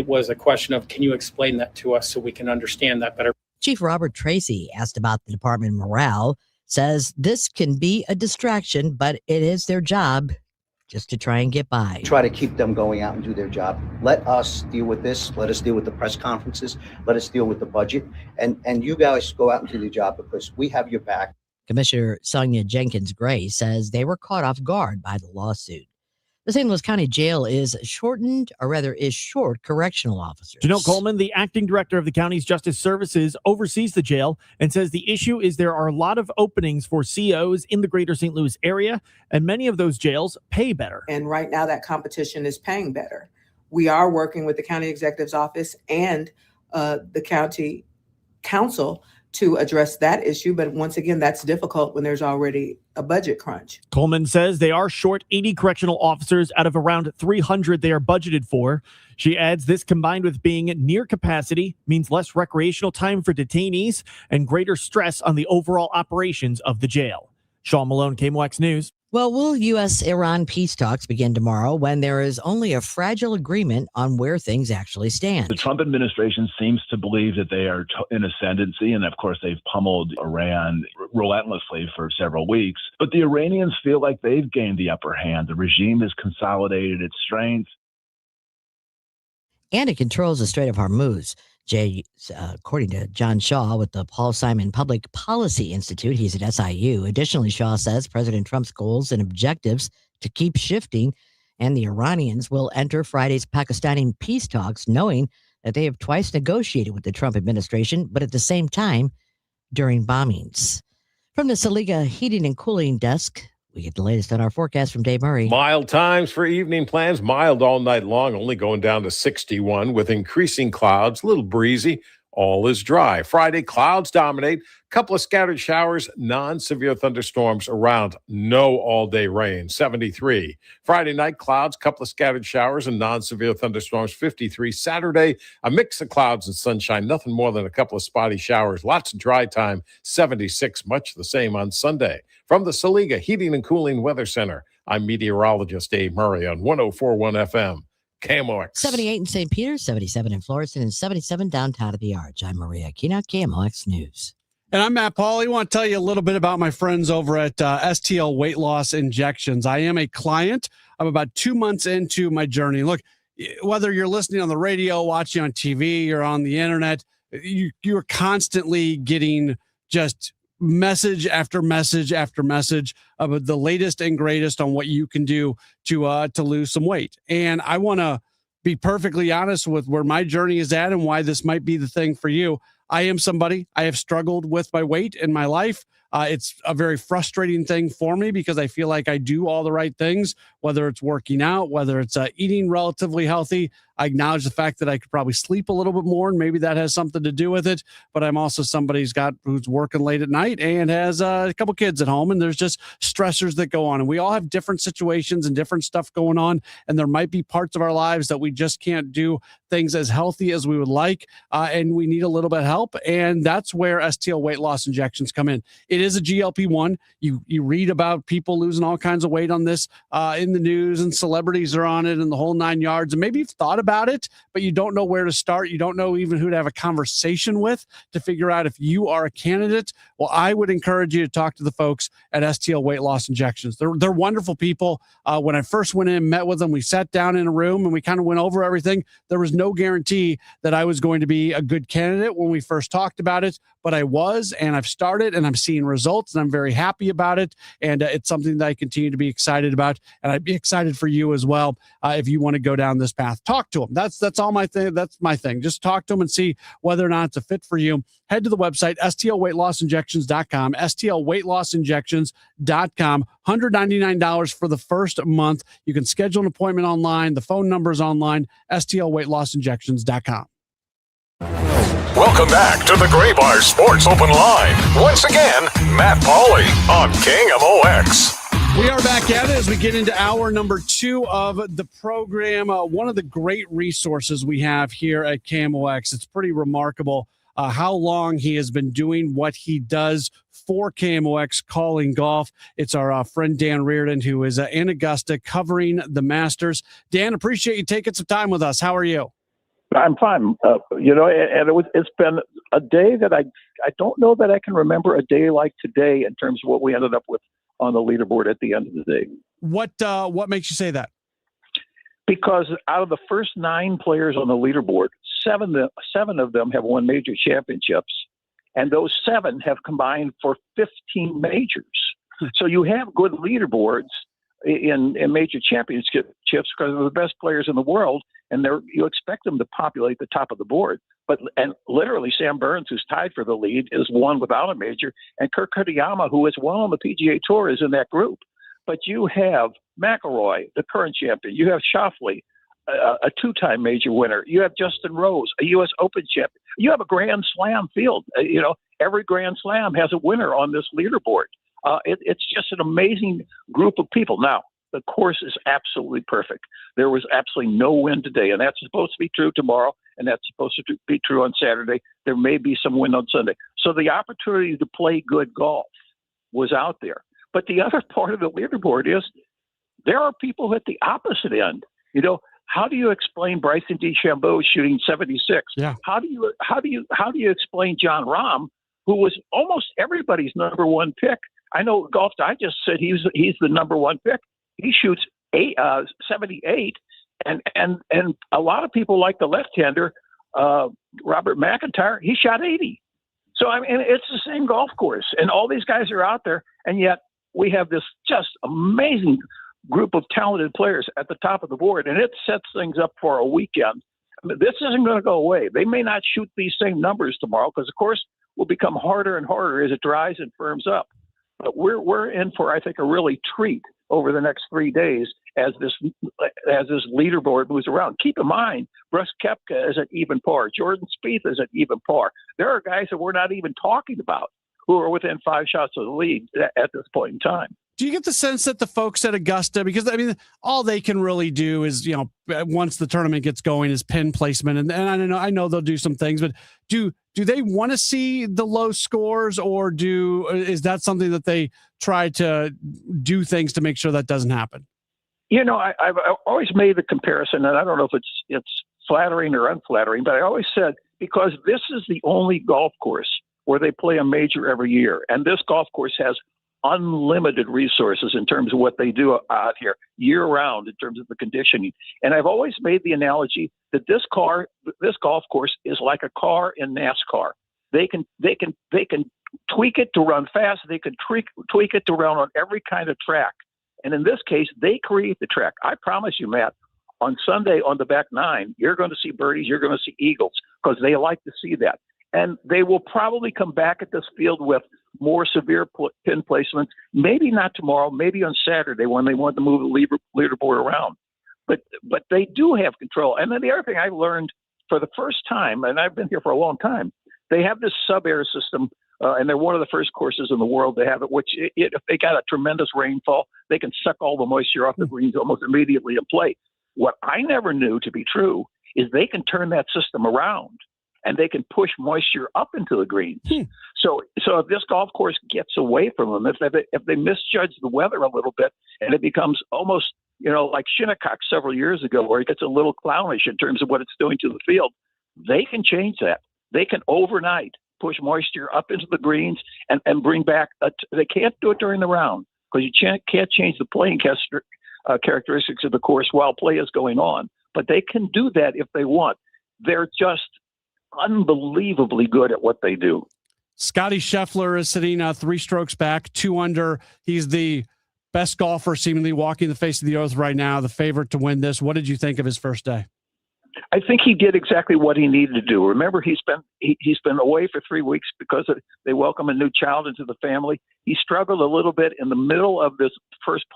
was a question of, can you explain that to us so we can understand that better? Chief Robert Tracy, asked about the department morale, says this can be a distraction, but it is their job just to try and get by. Try to keep them going out and do their job. Let us deal with this. Let us deal with the press conferences. Let us deal with the budget. And you guys go out and do your job because we have your back. Commissioner Sonia Jenkins Gray says they were caught off guard by the lawsuit. The St. Louis County Jail is short correctional officers. Janelle Coleman, the acting director of the county's justice services, oversees the jail and says the issue is there are a lot of openings for COs in the greater St. Louis area, and many of those jails pay better. And right now that competition is paying better. We are working with the county executive's office and the county council to address that issue. But once again, that's difficult when there's already a budget crunch. Coleman says they are short 80 correctional officers out of around 300 they are budgeted for. She adds this, combined with being near capacity, means less recreational time for detainees and greater stress on the overall operations of the jail. Sean Malone, KMOX News. Well, will U.S.-Iran peace talks begin tomorrow when there is only a fragile agreement on where things actually stand? The Trump administration seems to believe that they are in ascendancy, and of course they've pummeled Iran relentlessly for several weeks. But the Iranians feel like they've gained the upper hand. The regime has consolidated its strength. And it controls the Strait of Hormuz. According to John Shaw with the Paul Simon Public Policy Institute, he's at SIU. Additionally, Shaw says President Trump's goals and objectives to keep shifting, and the Iranians will enter Friday's Pakistani peace talks knowing that they have twice negotiated with the Trump administration, but at the same time during bombings. From the Saliga Heating and Cooling Desk, we get the latest on our forecast from Dave Murray. Mild times for evening plans. Mild all night long, only going down to 61 with increasing clouds, a little breezy. All is dry. Friday, clouds dominate. Couple of scattered showers, non-severe thunderstorms around. No all-day rain, 73. Friday night, clouds, couple of scattered showers and non-severe thunderstorms, 53. Saturday, a mix of clouds and sunshine, nothing more than a couple of spotty showers. Lots of dry time, 76. Much the same on Sunday. From the Saliga Heating and Cooling Weather Center, I'm meteorologist Dave Murray on 104.1 FM. KMOX. 78 in St. Peter, 77 in Florissant, and 77 downtown at the Arch. I'm Maria Aquina, KMOX News. And I'm Matt Pauley. I want to tell you a little bit about my friends over at STL Weight Loss Injections. I am a client. I'm about 2 months into my journey. Look, whether you're listening on the radio, watching on TV, or on the internet, you're constantly getting just message after message after message of the latest and greatest on what you can do to lose some weight. And I want to be perfectly honest with where my journey is at and why this might be the thing for you. I am somebody, I have struggled with my weight in my life. It's a very frustrating thing for me because I feel like I do all the right things whether it's working out, whether it's eating relatively healthy. I acknowledge the fact that I could probably sleep a little bit more, and maybe that has something to do with it. But I'm also somebody who's working late at night and has a couple kids at home, and there's just stressors that go on. And we all have different situations and different stuff going on, and there might be parts of our lives that we just can't do things as healthy as we would like, and we need a little bit of help. And that's where STL weight loss injections come in. It is a GLP-1. You read about people losing all kinds of weight on this in the news, and celebrities are on it and the whole 9 yards. And maybe you've thought about it, but you don't know where to start. You don't know even who to have a conversation with to figure out if you are a candidate. Well, I would encourage you to talk to the folks at STL Weight Loss Injections. They're wonderful people. When I first went in and met with them, we sat down in a room and we kind of went over everything. There was no guarantee that I was going to be a good candidate when we first talked about it, but I was, and I've started, and I'm seeing results, and I'm very happy about it. And it's something that I continue to be excited about, and I'd be excited for you as well if you want to go down this path. Talk to them. That's all my thing. That's my thing. Just talk to them and see whether or not it's a fit for you. Head to the website, stlweightlossinjections.com, stlweightlossinjections.com. $199 for the first month. You can schedule an appointment online. The phone number is online, stlweightlossinjections.com. Welcome back to the Gray Bar Sports Open Line. Once again, Matt Pauley on KMOX. We are back at it as we get into hour number 2 of the program. One of the great resources we have here at KMOX. It's pretty remarkable how long he has been doing what he does for KMOX, calling golf. It's our friend Dan Reardon, who is in Augusta covering the Masters. Dan, appreciate you taking some time with us. How are you? I'm fine. And it's been a day that I don't know that I can remember a day like today in terms of what we ended up with on the leaderboard at the end of the day. What makes you say that? Because out of the first 9 players on the leaderboard, seven of them have won major championships, and those 7 have combined for 15 majors. So you have good leaderboards in major championships because they're the best players in the world, and you expect them to populate the top of the board. And literally, Sam Burns, who's tied for the lead, is one without a major, and Kirk Kitayama, who has won on the PGA Tour, is in that group. But you have McIlroy, the current champion. You have Schauffele, a 2-time major winner. You have Justin Rose, a U.S. Open champion. You have a Grand Slam field. Every Grand Slam has a winner on this leaderboard. It's just an amazing group of people. Now, the course is absolutely perfect. There was absolutely no wind today, and that's supposed to be true tomorrow, and that's supposed to be true on Saturday. There may be some wind on Sunday. So the opportunity to play good golf was out there. But the other part of the leaderboard is there are people at the opposite end. How do you explain Bryson DeChambeau shooting 76? Yeah. How do you explain John Rahm, who was almost everybody's number 1 pick? I know Golf Digest said he's the number 1 pick. He shoots 78, and a lot of people like the left-hander Robert McIntyre. He shot 80. So it's the same golf course, and all these guys are out there, and yet we have this just amazing group of talented players at the top of the board, and it sets things up for a weekend. This isn't going to go away. They may not shoot these same numbers tomorrow because, of course, will become harder and harder as it dries and firms up. But we're in for, I think, a really treat over the next 3 days as this leaderboard moves around. Keep in mind, Brooks Koepka is at even par. Jordan Spieth is at even par. There are guys that we're not even talking about who are within 5 shots of the lead at this point in time. Do you get the sense that the folks at Augusta, because all they can really do is, once the tournament gets going, is pin placement, and I know they'll do some things, but do they want to see the low scores, or is that something that they try to do things to make sure that doesn't happen? I've always made the comparison, and I don't know if it's flattering or unflattering, but I always said, because this is the only golf course where they play a major every year, and this golf course has unlimited resources in terms of what they do out here year round in terms of the conditioning. And I've always made the analogy that this golf course is like a car in NASCAR. They can tweak it to run fast. They can tweak it to run on every kind of track. And in this case, they create the track. I promise you, Matt, on Sunday on the back 9, you're going to see birdies, you're going to see eagles, because they like to see that. And they will probably come back at this field with more severe pin placements. Maybe not tomorrow, maybe on Saturday when they want to move the leaderboard around. But they do have control. And then the other thing I learned for the first time, and I've been here for a long time, they have this sub-air system, and they're one of the first courses in the world to have it, which if they got a tremendous rainfall, they can suck all the moisture off the greens almost immediately and play. What I never knew to be true is they can turn that system around and they can push moisture up into the greens. So if this golf course gets away from them, if they misjudge the weather a little bit and it becomes almost, like Shinnecock several years ago where it gets a little clownish in terms of what it's doing to the field, they can change that. They can overnight push moisture up into the greens and bring back they can't do it during the round because you can't change the playing characteristics of the course while play is going on. But they can do that if they want. They're just unbelievably good at what they do. Scotty Scheffler is sitting 3 strokes back, 2 under. He's the best golfer seemingly walking the face of the earth right now, the favorite to win this. What did you think of his first day? I think he did exactly what he needed to do. Remember, he's been away for 3 weeks because they welcome a new child into the family. He struggled a little bit in the middle of this first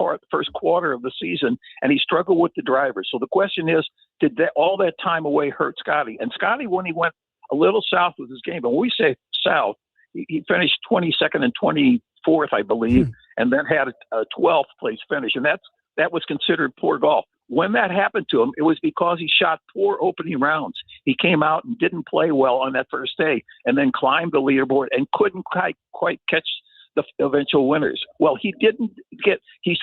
quarter of the season, and he struggled with the driver. So the question is, did all that time away hurt Scotty? And Scotty, when he went a little south with his game, and when we say south, he finished 22nd and 24th, I believe, and then had a 12th place finish, and that was considered poor golf. When that happened to him, it was because he shot poor opening rounds. He came out and didn't play well on that first day and then climbed the leaderboard and couldn't quite catch the eventual winners. Well, he's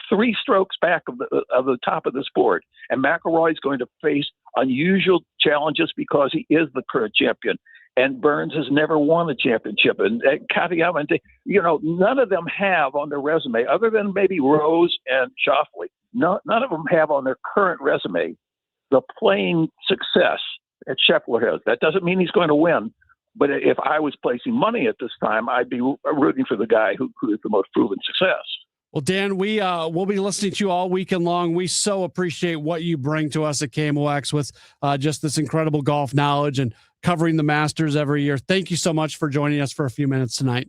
3 strokes back of the top of this board. And McIlroy is going to face unusual challenges because he is the current champion. And Burns has never won a championship. And Katayama, none of them have on their resume, other than maybe Rose and Schauffele, none of them have on their current resume the playing success that Scheffler has. That doesn't mean he's going to win. But if I was placing money at this time, I'd be rooting for the guy who is the most proven success. Well, Dan, we'll be listening to you all weekend long. We so appreciate what you bring to us at KMOX with just this incredible golf knowledge and covering the Masters every year. Thank you so much for joining us for a few minutes tonight.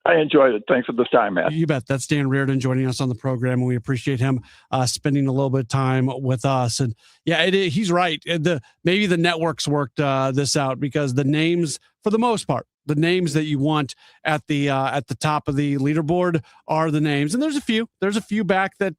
I enjoyed it. Thanks for the time, Matt. You bet. That's Dan Reardon joining us on the program, and we appreciate him spending a little bit of time with us. And yeah, he's right. Maybe the networks worked this out because the names, for the most part, the names that you want at the top of the leaderboard are the names, and there's a few back that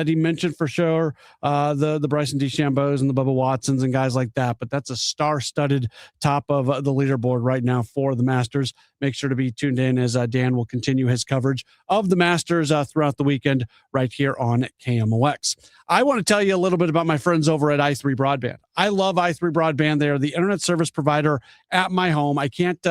he mentioned for sure, the Bryson DeChambeaus and the Bubba Watsons and guys like that. But that's a star-studded top of the leaderboard right now for the Masters. Make sure to be tuned in as Dan will continue his coverage of the Masters throughout the weekend right here on KMOX. I want to tell you a little bit about my friends over at i3 Broadband. I love i3 Broadband. They are the internet service provider at my home. I can't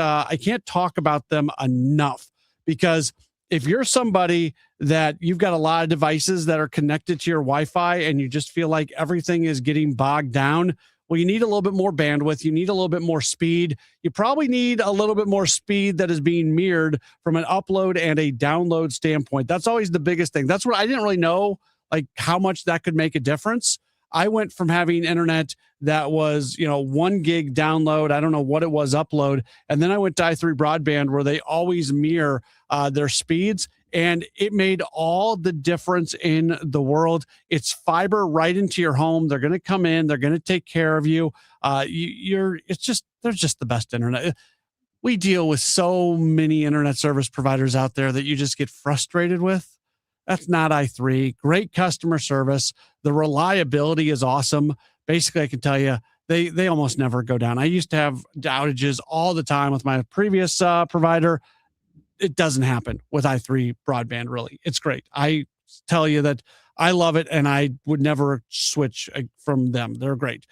talk about them enough because if you're somebody that you've got a lot of devices that are connected to your Wi-Fi and you just feel like everything is getting bogged down, well, you need a little bit more bandwidth. You need a little bit more speed. You probably need a little bit more speed that is being mirrored from an upload and a download standpoint. That's always the biggest thing. That's what I didn't really know, like how much that could make a difference. I went from having internet that was, 1 gig download, I don't know what it was, upload, and then I went to i3 Broadband where they always mirror their speeds, and it made all the difference in the world. It's fiber right into your home. They're going to come in. They're going to take care of you. They're just the best internet. We deal with so many internet service providers out there that you just get frustrated with. That's not i3. Great customer service. The reliability is awesome. Basically, I can tell you, they almost never go down. I used to have outages all the time with my previous provider. It doesn't happen with i3 Broadband, really. It's great. I tell you that I love it, and I would never switch from them. They're great.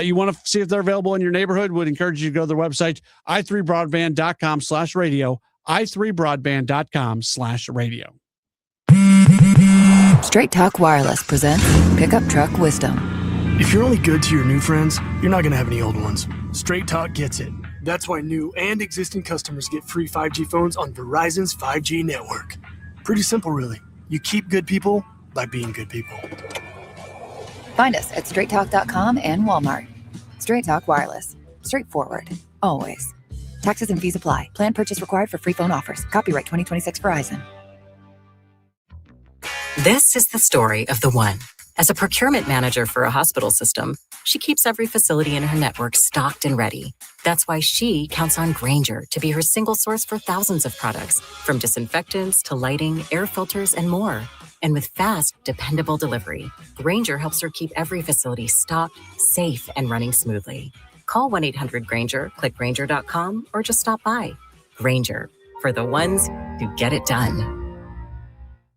You want to see if they're available in your neighborhood? Would encourage you to go to their website, i3broadband.com/radio, i3broadband.com/radio. Straight Talk Wireless presents Pickup Truck Wisdom. If you're only good to your new friends, you're not going to have any old ones. Straight Talk gets it. That's why new and existing customers get free 5G phones on Verizon's 5G network. Pretty simple, really. You keep good people by being good people. Find us at straighttalk.com and Walmart. Straight Talk Wireless. Straightforward. Always. Taxes and fees apply. Plan purchase required for free phone offers. Copyright 2026 Verizon. This is the story of the one. As a procurement manager for a hospital system, she keeps every facility in her network stocked and ready. That's why she counts on Grainger to be her single source for thousands of products, from disinfectants to lighting, air filters, and more. And with fast, dependable delivery, Grainger helps her keep every facility stocked, safe, and running smoothly. Call 1-800-GRAINGER, click Grainger.com, or just stop by. Grainger, for the ones who get it done.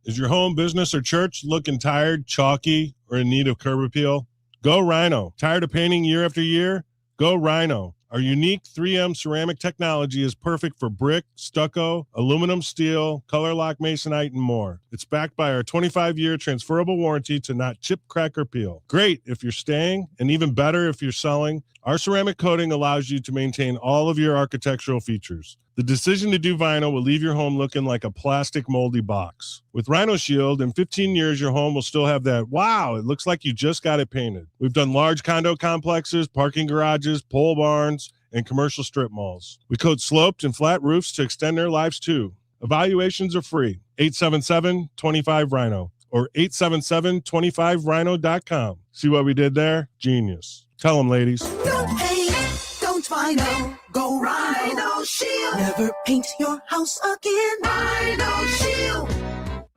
Is your home, business, or church looking tired, chalky, or in need of curb appeal? Go Rhino. Tired of painting year after year? Go Rhino. Our unique 3M ceramic technology is perfect for brick, stucco, aluminum, steel, color lock masonite, and more. It's backed by our 25-year transferable warranty to not chip, crack, or peel. Great if you're staying, and even better if you're selling. Our ceramic coating allows you to maintain all of your architectural features. The decision to do vinyl will leave your home looking like a plastic moldy box. With Rhino Shield, in 15 years, your home will still have that, wow, it looks like you just got it painted. We've done large condo complexes, parking garages, pole barns, and commercial strip malls. We coat sloped and flat roofs to extend their lives too. Evaluations are free. 877-25-RHINO or 877-25rhino.com. See what we did there? Genius. Tell them, ladies. Don't paint, don't vinyl, go Rhino Shield. Never paint your house again. Rhino Shield.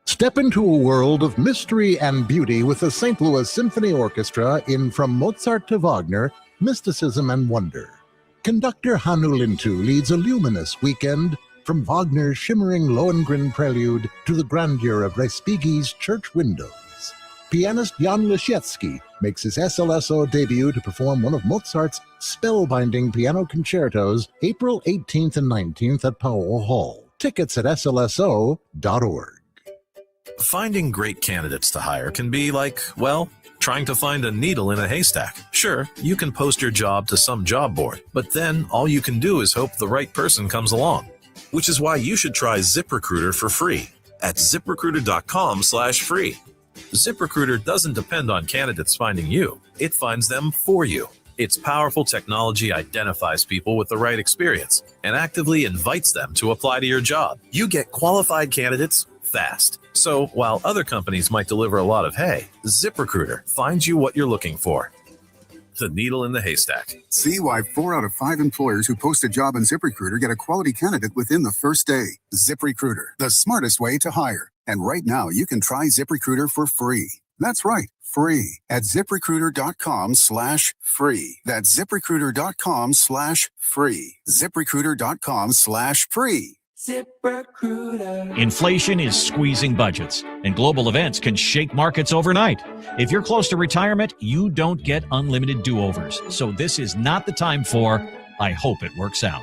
Step into a world of mystery and beauty with the St. Louis Symphony Orchestra in From Mozart to Wagner, Mysticism and Wonder. Conductor Hannu Lintu leads a luminous weekend from Wagner's shimmering Lohengrin Prelude to the grandeur of Respighi's Church Windows. Pianist Jan Lisiecki makes his SLSO debut to perform one of Mozart's spellbinding piano concertos April 18th and 19th at Powell Hall. Tickets at slso.org. Finding great candidates to hire can be like, well, trying to find a needle in a haystack. Sure, you can post your job to some job board, but then all you can do is hope the right person comes along. Which is why you should try ZipRecruiter for free at ZipRecruiter.com/free. ZipRecruiter doesn't depend on candidates finding you. It finds them for you. Its powerful technology identifies people with the right experience and actively invites them to apply to your job. You get qualified candidates fast. So while other companies might deliver a lot of hay, ZipRecruiter finds you what you're looking for. The needle in the haystack. See why 4 out of 5 employers who post a job on ZipRecruiter get a quality candidate within the first day. ZipRecruiter, the smartest way to hire. And right now, you can try ZipRecruiter for free. That's right, free at ZipRecruiter.com/free. That's ZipRecruiter.com/free. ZipRecruiter.com/free. ZipRecruiter. Inflation is squeezing budgets, and global events can shake markets overnight. If you're close to retirement, you don't get unlimited do-overs. So this is not the time for, I hope it works out.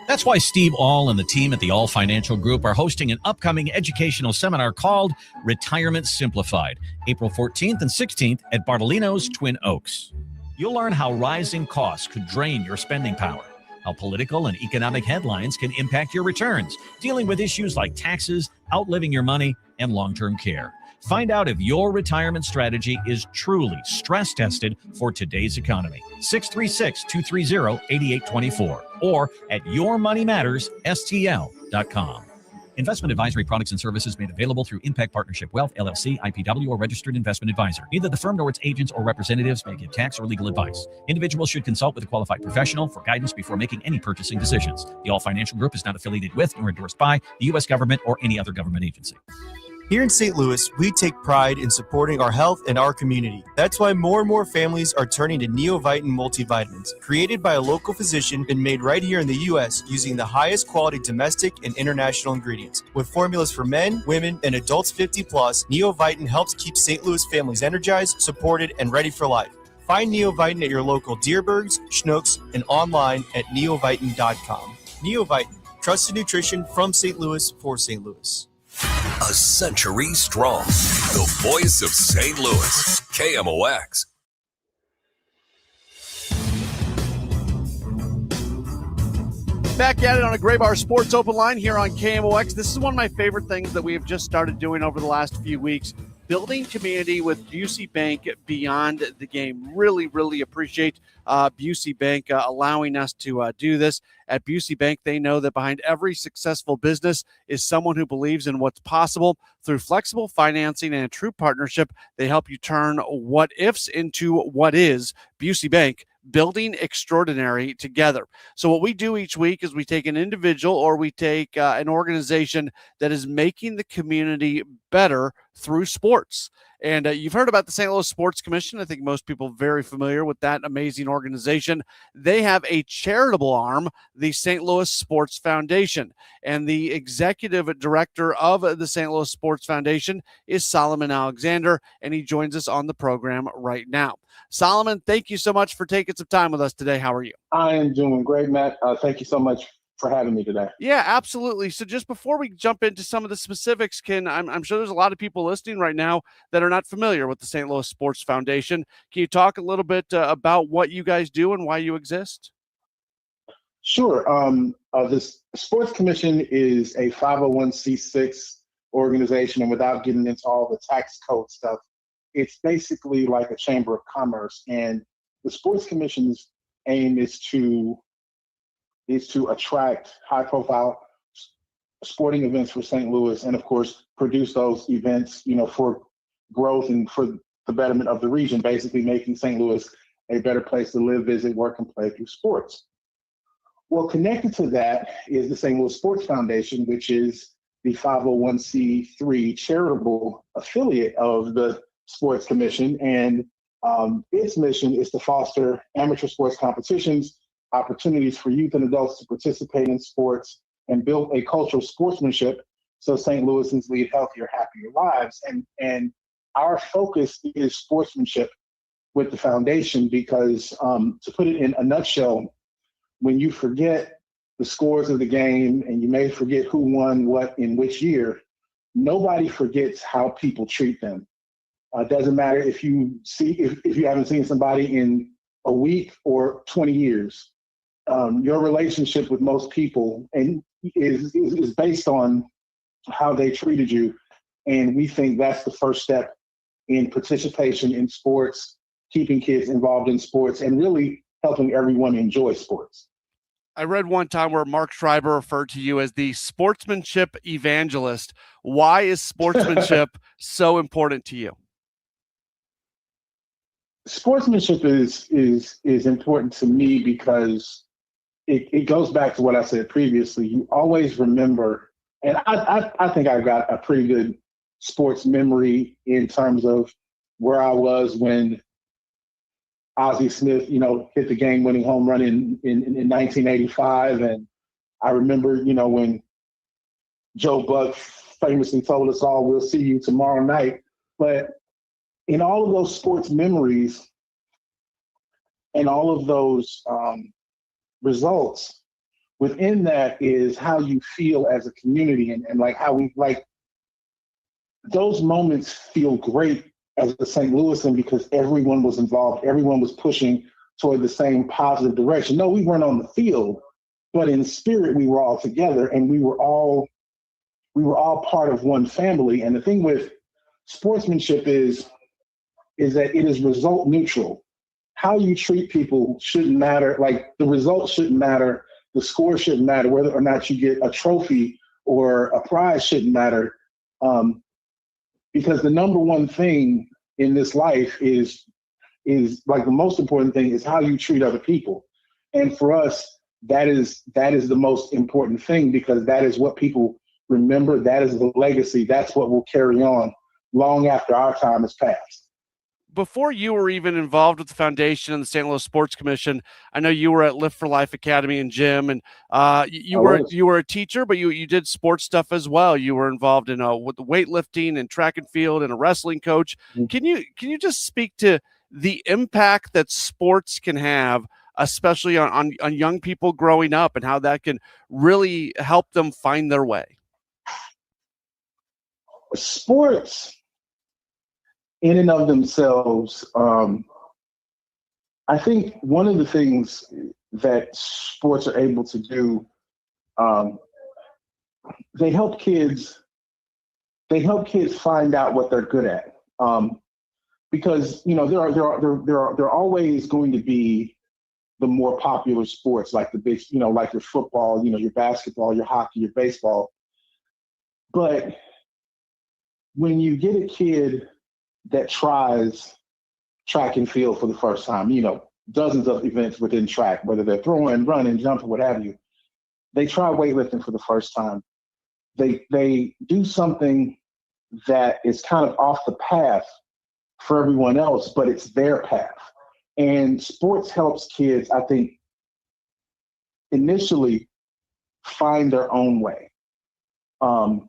That's why Steve All and the team at the All Financial Group are hosting an upcoming educational seminar called Retirement Simplified, April 14th and 16th at Bartolino's Twin Oaks. You'll learn how rising costs could drain your spending power, how political and economic headlines can impact your returns, dealing with issues like taxes, outliving your money, and long-term care. Find out if your retirement strategy is truly stress-tested for today's economy. 636-230-8824 or at yourmoneymattersstl.com. Investment advisory products and services made available through Impact Partnership Wealth, LLC, IPW, or Registered Investment Advisor. Neither the firm nor its agents or representatives may give tax or legal advice. Individuals should consult with a qualified professional for guidance before making any purchasing decisions. The All Financial Group is not affiliated with nor endorsed by the U.S. government or any other government agency. Here in St. Louis, we take pride in supporting our health and our community. That's why more and more families are turning to Neovitin multivitamins, created by a local physician and made right here in the U.S. using the highest quality domestic and international ingredients. With formulas for men, women, and adults 50 plus, Neovitin helps keep St. Louis families energized, supported, and ready for life. Find Neovitin at your local Deerbergs, Schnucks, and online at neovitin.com. Neovitin, trusted nutrition from St. Louis for St. Louis. A century strong. The voice of St. Louis. KMOX. Back at it on a Gray Bar Sports Open Line here on KMOX. This is one of my favorite things that we have just started doing over the last few weeks. building community with Busey Bank beyond the game. Really, really appreciate Busey Bank allowing us to do this. At Busey Bank, they know that behind every successful business is someone who believes in what's possible. Through flexible financing and a true partnership, they help you turn what ifs into what is. Busey Bank, building extraordinary together. So what we do each week is we take an individual or we take an organization that is making the community better through sports. And you've heard about the St. Louis Sports Commission. I think most people are very familiar with that amazing organization. They have a charitable arm, the St. Louis Sports Foundation. And the executive director of the St. Louis Sports Foundation is Solomon Alexander, and he joins us on the program right now. Solomon, thank you so much for taking some time with us today. How are you? I am doing great, Matt. Thank you so much for having me today. Yeah, absolutely. So just before we jump into some of the specifics, I'm sure there's a lot of people listening right now that are not familiar with the St. Louis Sports Foundation. Can you talk a little bit about what you guys do and why you exist? Sure. This Sports Commission is a 501c6 organization, and without getting into all the tax code stuff, it's basically like a chamber of commerce. And the Sports Commission's aim is to attract high-profile sporting events for St. Louis, and of course, produce those events, for growth and for the betterment of the region, basically making St. Louis a better place to live, visit, work, and play through sports. Well, connected to that is the St. Louis Sports Foundation, which is the 501c3 charitable affiliate of the Sports Commission, and its mission is to foster amateur sports competitions, opportunities for youth and adults to participate in sports, and build a culture of sportsmanship so St. Louisans lead healthier, happier lives. And our focus is sportsmanship with the foundation because, to put it in a nutshell, when you forget the scores of the game and you may forget who won what in which year, nobody forgets how people treat them. It doesn't matter if you haven't seen somebody in a week or 20 years. Your relationship with most people is based on how they treated you. And we think that's the first step in participation in sports, keeping kids involved in sports, and really helping everyone enjoy sports. I read one time where Mark Schreiber referred to you as the sportsmanship evangelist. Why is sportsmanship so important to you? Sportsmanship is important to me because it goes back to what I said previously. You always remember, and I think I've got a pretty good sports memory in terms of where I was when Ozzie Smith, hit the game-winning home run in 1985. And I remember, when Joe Buck famously told us all, "We'll see you tomorrow night." But in all of those sports memories and all of those results, within that is how you feel as a community and like how we like those moments feel great as a St. Louisan because everyone was involved. Everyone was pushing toward the same positive direction. No, we weren't on the field, but in spirit, we were all together and we were all part of one family. And the thing with sportsmanship is that it is result neutral. How you treat people shouldn't matter. Like the results shouldn't matter. The score shouldn't matter. Whether or not you get a trophy or a prize shouldn't matter. Because the number one thing in this life is like the most important thing is how you treat other people. And for us, that is the most important thing because that is what people remember. That is the legacy. That's what will carry on long after our time has passed. Before you were even involved with the foundation and the St. Louis Sports Commission, I know you were at Lift for Life Academy and gym, and you were a teacher, but you did sports stuff as well. You were involved in with the weightlifting and track and field, and a wrestling coach. Can you just speak to the impact that sports can have, especially on young people growing up, and how that can really help them find their way? Sports in and of themselves, I think one of the things that sports are able to do, they help kids find out what they're good at. Because there are always going to be the more popular sports, like the big, like your football, your basketball, your hockey, your baseball. But when you get a kid that tries track and field for the first time, dozens of events within track, whether they're throwing, running, jumping, what have you, they try weightlifting for the first time. They do something that is kind of off the path for everyone else, but it's their path. And sports helps kids, I think, initially find their own way. And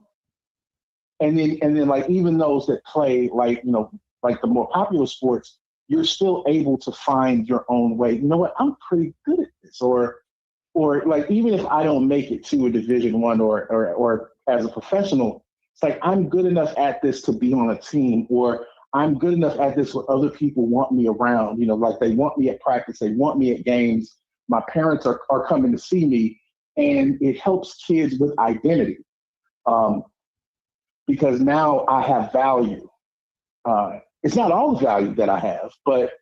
then like even those that play like the more popular sports, you're still able to find your own way. You know what? I'm pretty good at this, or like even if I don't make it to a Division I or as a professional, it's like I'm good enough at this to be on a team, or I'm good enough at this where other people want me around. Like they want me at practice, they want me at games. My parents are coming to see me, and it helps kids with identity. Because now I have value. It's not all the value that I have, but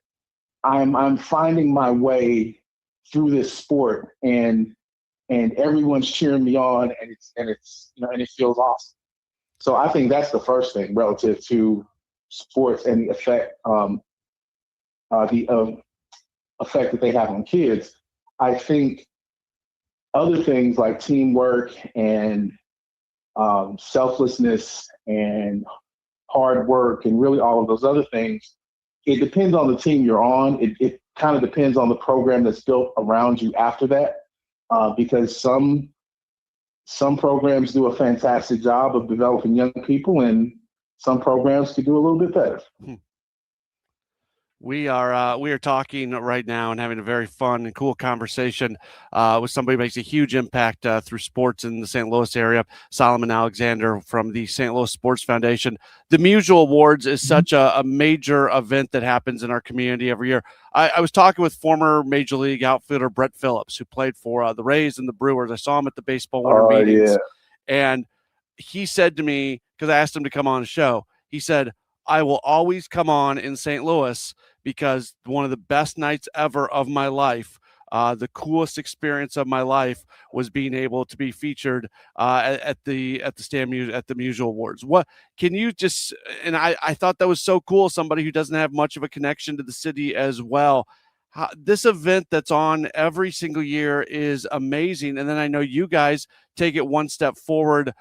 I'm finding my way through this sport, and everyone's cheering me on, and it feels awesome. So I think that's the first thing relative to sports and the effect effect that they have on kids. I think other things like teamwork and selflessness and hard work and really all of those other things, it depends on the team you're on. It kind of depends on the program that's built around you after that, because some programs do a fantastic job of developing young people, and some programs could do a little bit better. We are talking right now and having a very fun and cool conversation with somebody who makes a huge impact through sports in the St. Louis area, Solomon Alexander from the St. Louis Sports Foundation. The Musial Awards is such a major event that happens in our community every year. I was talking with former Major League outfielder Brett Phillips, who played for the Rays and the Brewers. I saw him at the baseball winter meetings. Yeah. And he said to me, because I asked him to come on the show, he said, I will always come on in St. Louis because one of the best nights ever of my life, the coolest experience of my life, was being able to be featured at the Musial Awards. What can you just? And I thought that was so cool. Somebody who doesn't have much of a connection to the city as well. This event that's on every single year is amazing. And then I know you guys take it one step forward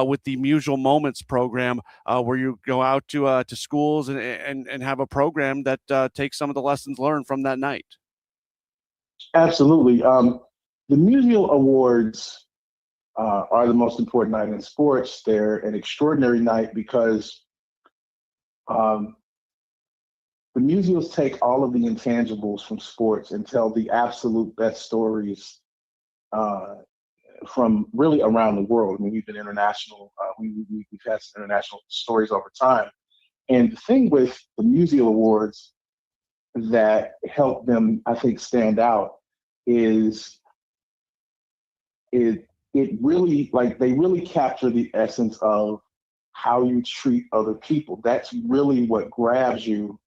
with the Musial Moments program, where you go out to schools and have a program that takes some of the lessons learned from that night. Absolutely. The Musial Awards are the most important night in sports. They're an extraordinary night because the Musials take all of the intangibles from sports and tell the absolute best stories from really around the world. I mean, we've been international. We've had some international stories over time. And the thing with the Musial Awards that helped them, I think, stand out is it really, like, they really capture the essence of how you treat other people. That's really what grabs you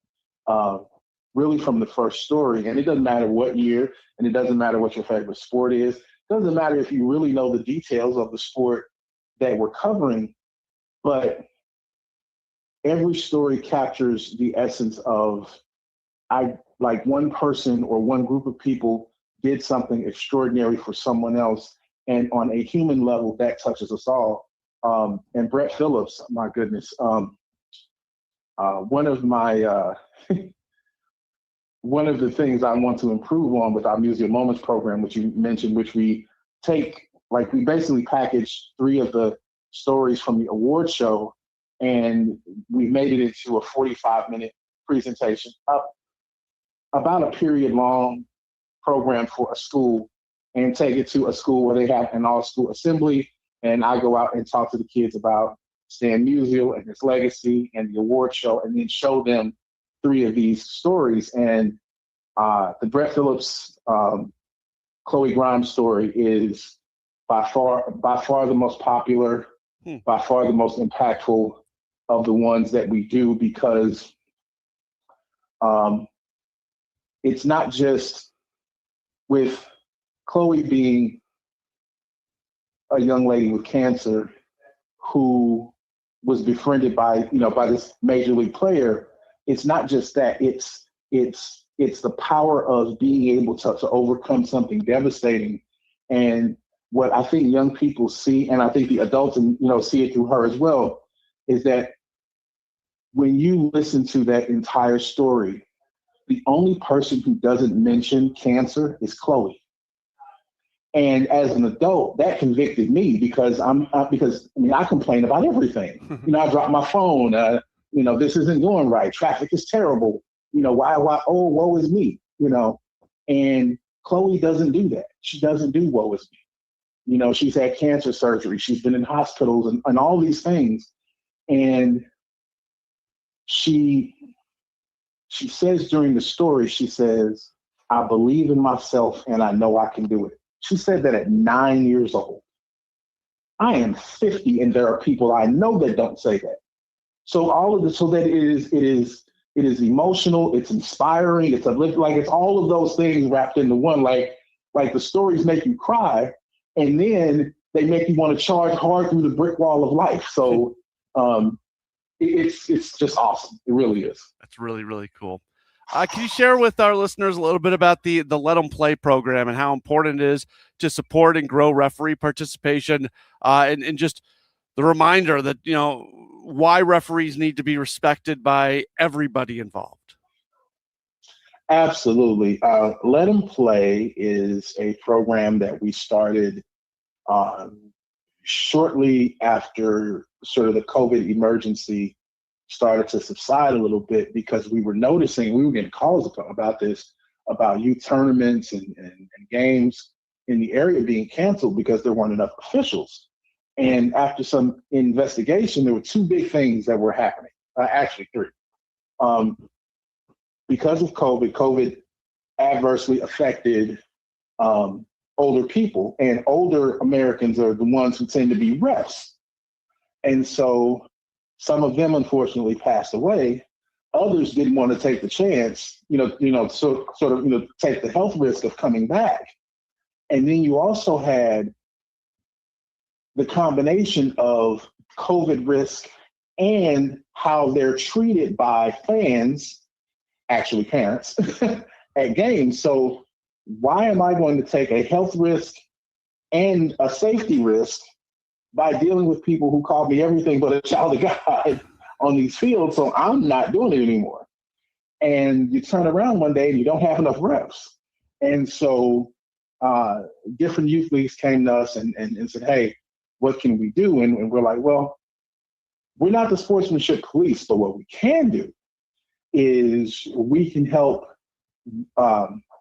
really from the first story. And it doesn't matter what year, and it doesn't matter what your favorite sport is. It doesn't matter if you really know the details of the sport that we're covering, but every story captures the essence of like one person or one group of people did something extraordinary for someone else. And on a human level, that touches us all. And Brett Phillips, my goodness, one of my one of the things I want to improve on with our Musial Moments program, which you mentioned, which we take, like, we basically package 3 of the stories from the award show, and we made it into a 45-minute presentation, about a period-long program for a school, and take it to a school where they have an all-school assembly, and I go out and talk to the kids about Stan Musial and his legacy and the award show, and then show them 3 of these stories. And the Brett Phillips, Chloe Grimes story is by far the most popular, by far the most impactful of the ones that we do, because it's not just with Chloe being a young lady with cancer who was befriended by this major league player. It's not just that. It's the power of being able to overcome something devastating. And what I think young people see, and I think the adults see it through her as well, is that when you listen to that entire story, the only person who doesn't mention cancer is Chloe. And as an adult, that convicted me because I complain about everything. I drop my phone. This isn't going right. Traffic is terrible. Why? Oh, woe is me. And Chloe doesn't do that. She doesn't do woe is me. She's had cancer surgery. She's been in hospitals and all these things. And she says during the story, she says, I believe in myself and I know I can do it. She said that at 9 years old. I am 50 and there are people I know that don't say that. So that it is emotional, it's inspiring, it's uplifting, like it's all of those things wrapped into one. Like the stories make you cry, and then they make you want to charge hard through the brick wall of life. So it's just awesome. It really is. That's really, really cool. Can you share with our listeners a little bit about the Let 'em Play program and how important it is to support and grow referee participation, and just the reminder that, why referees need to be respected by everybody involved? Absolutely. Let 'em Play is a program that we started shortly after sort of the COVID emergency started to subside a little bit, because we were noticing, we were getting calls about this, about youth tournaments and games in the area being canceled because there weren't enough officials. And after some investigation, there were two big things that were happening, actually three. Because of COVID adversely affected older people, and older Americans are the ones who tend to be refs. And so some of them unfortunately passed away. Others didn't want to take the chance, take the health risk of coming back. And then you also had the combination of COVID risk and how they're treated by fans, actually parents, at games. So why am I going to take a health risk and a safety risk by dealing with people who call me everything but a child of God on these fields? So I'm not doing it anymore. And you turn around one day and you don't have enough reps. And so different youth leagues came to us and said, hey, what can we do? And we're like, well, we're not the sportsmanship police, but what we can do is we can help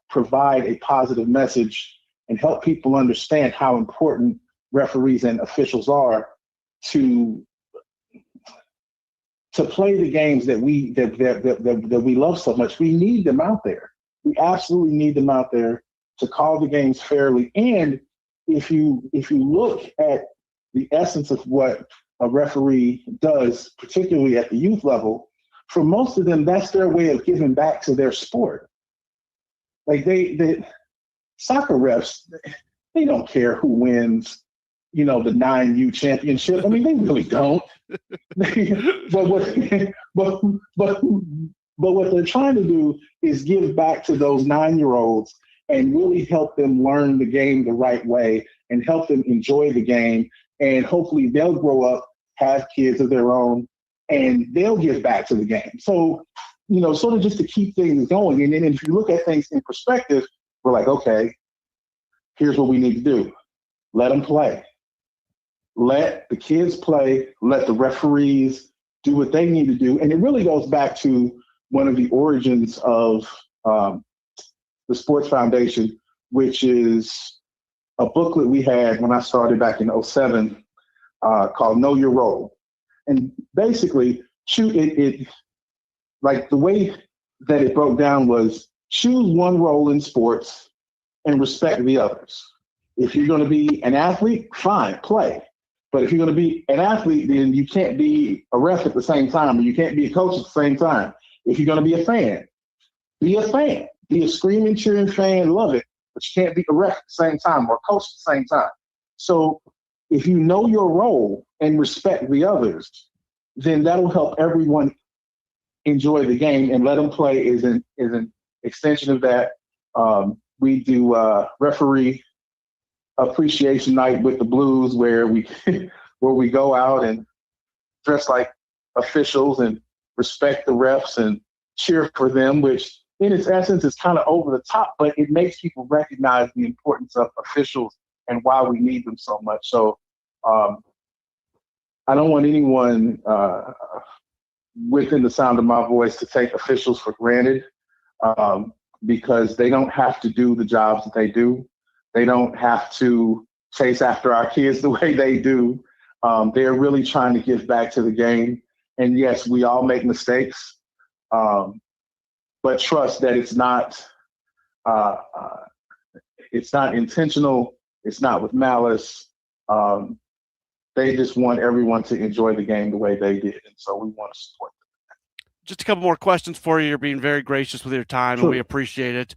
provide a positive message and help people understand how important referees and officials are to play the games that we love so much. We need them out there. We absolutely need them out there to call the games fairly. And if you look at the essence of what a referee does, particularly at the youth level, for most of them, that's their way of giving back to their sport. Like they soccer refs, they don't care who wins, the 9U championship. I mean, they really don't. but what they're trying to do is give back to those 9-year-olds and really help them learn the game the right way and help them enjoy the game. And hopefully they'll grow up, have kids of their own, and they'll give back to the game. So, sort of just to keep things going. And then if you look at things in perspective, we're like, okay, here's what we need to do. Let them play. Let the kids play. Let the referees do what they need to do. And it really goes back to one of the origins of the Sports Foundation, which is a booklet we had when I started back in 2007 called Know Your Role. And basically, like the way that it broke down was choose one role in sports and respect the others. If you're going to be an athlete, fine, play. But if you're going to be an athlete, then you can't be a ref at the same time, or you can't be a coach at the same time. If you're going to be a fan, be a fan. Be a screaming, cheering fan, love it. But you can't be a ref at the same time or a coach at the same time. So if you know your role and respect the others, then that'll help everyone enjoy the game, and let them play is an extension of that. We do referee appreciation night with the Blues, where we go out and dress like officials and respect the refs and cheer for them, which in its essence is kind of over the top, but it makes people recognize the importance of officials and why we need them so much. So I don't want anyone within the sound of my voice to take officials for granted, because they don't have to do the jobs that they do. They don't have to chase after our kids the way they do. They're really trying to give back to the game. And yes, we all make mistakes, but trust that it's not intentional. It's not with malice. They just want everyone to enjoy the game the way they did. And so we want to support them. Just a couple more questions for you. You're being very gracious with your time, Sure. and we appreciate it.